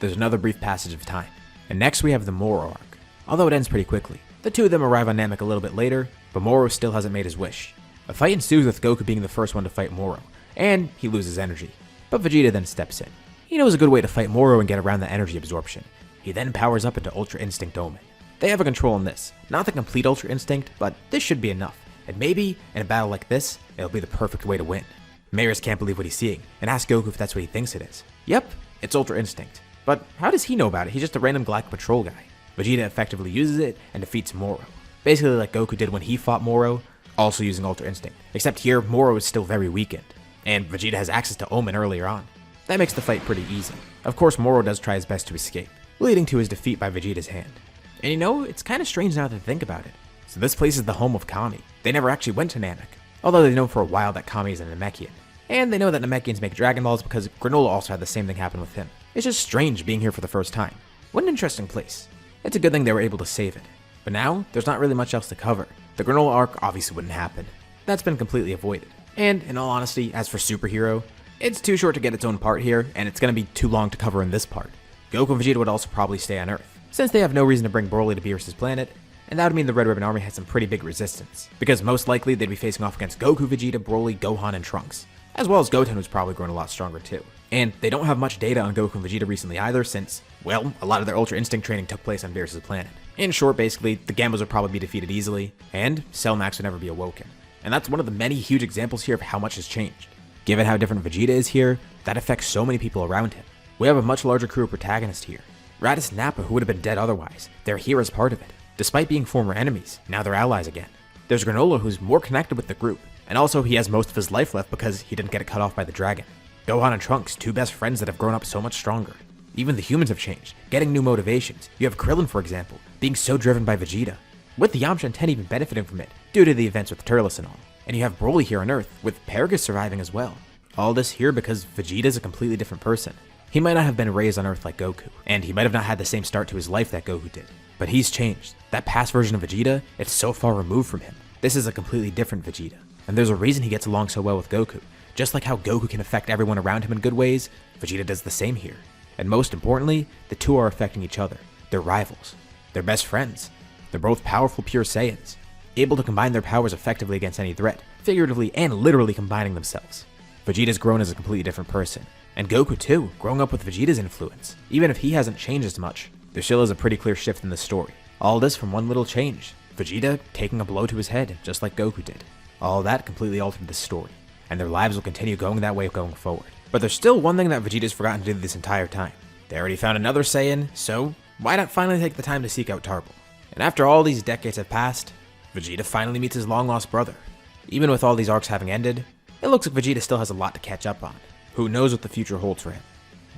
There's another brief passage of time. And next we have the Moro arc. Although it ends pretty quickly. The two of them arrive on Namek a little bit later, but Moro still hasn't made his wish. A fight ensues with Goku being the first one to fight Moro, and he loses energy. But Vegeta then steps in. He knows a good way to fight Moro and get around the energy absorption. He then powers up into Ultra Instinct Omen. They have a control in this. Not the complete Ultra Instinct, but this should be enough. And maybe, in a battle like this, it'll be the perfect way to win. Marius can't believe what he's seeing, and asks Goku if that's what he thinks it is. Yep, it's Ultra Instinct. But how does he know about it? He's just a random Galactic Patrol guy. Vegeta effectively uses it and defeats Moro. Basically like Goku did when he fought Moro, also using Ultra Instinct. Except here, Moro is still very weakened, and Vegeta has access to Omen earlier on. That makes the fight pretty easy. Of course, Moro does try his best to escape, leading to his defeat by Vegeta's hand. And you know, it's kind of strange now to think about it. So this place is the home of Kami. They never actually went to Namek, although they know for a while that Kami is a Namekian. And they know that Namekians make Dragon Balls because Granolah also had the same thing happen with him. It's just strange being here for the first time. What an interesting place. It's a good thing they were able to save it. But now, there's not really much else to cover. The Granolah arc obviously wouldn't happen. That's been completely avoided. And in all honesty, as for Superhero, it's too short to get its own part here, and it's going to be too long to cover in this part. Goku and Vegeta would also probably stay on Earth, since they have no reason to bring Broly to Beerus' planet, and that would mean the Red Ribbon Army had some pretty big resistance, because most likely they'd be facing off against Goku, Vegeta, Broly, Gohan, and Trunks, as well as Goten, who's probably grown a lot stronger too. And they don't have much data on Goku and Vegeta recently either, since, well, a lot of their Ultra Instinct training took place on Beerus' planet. In short, basically, the Gambas would probably be defeated easily, and Cell Max would never be awoken. And that's one of the many huge examples here of how much has changed. Given how different Vegeta is here, that affects so many people around him. We have a much larger crew of protagonists here. Raditz and Nappa, who would have been dead otherwise, they're here as part of it. Despite being former enemies, now they're allies again. There's Granolah, who's more connected with the group, and also he has most of his life left because he didn't get it cut off by the dragon. Gohan and Trunks, two best friends that have grown up so much stronger. Even the humans have changed, getting new motivations. You have Krillin, for example, being so driven by Vegeta, with the Yamcha and Ten even benefiting from it, due to the events with Turles and all. And you have Broly here on Earth, with Paragus surviving as well. All this here because Vegeta's a completely different person. He might not have been raised on Earth like Goku, and he might have not had the same start to his life that Goku did. But he's changed. That past version of Vegeta, it's so far removed from him. This is a completely different Vegeta. And there's a reason he gets along so well with Goku. Just like how Goku can affect everyone around him in good ways, Vegeta does the same here. And most importantly, the two are affecting each other. They're rivals. They're best friends. They're both powerful pure Saiyans, able to combine their powers effectively against any threat, figuratively and literally combining themselves. Vegeta's grown as a completely different person, and Goku too, growing up with Vegeta's influence. Even if he hasn't changed as much, there still is a pretty clear shift in the story. All this from one little change, Vegeta taking a blow to his head, just like Goku did. All that completely altered the story, and their lives will continue going that way going forward. But there's still one thing that Vegeta's forgotten to do this entire time. They already found another Saiyan, so why not finally take the time to seek out Tarble? And after all these decades have passed, Vegeta finally meets his long-lost brother. Even with all these arcs having ended, it looks like Vegeta still has a lot to catch up on. Who knows what the future holds for him?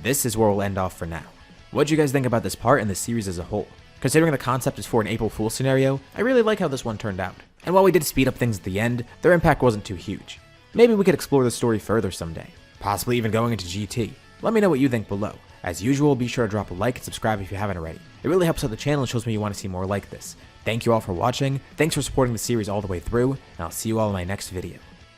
This is where we'll end off for now. What'd you guys think about this part and the series as a whole? Considering the concept is for an April Fool's scenario, I really like how this one turned out. And while we did speed up things at the end, their impact wasn't too huge. Maybe we could explore the story further someday, possibly even going into GT. Let me know what you think below. As usual, be sure to drop a like and subscribe if you haven't already. It really helps out the channel and shows me you want to see more like this. Thank you all for watching, thanks for supporting the series all the way through, and I'll see you all in my next video.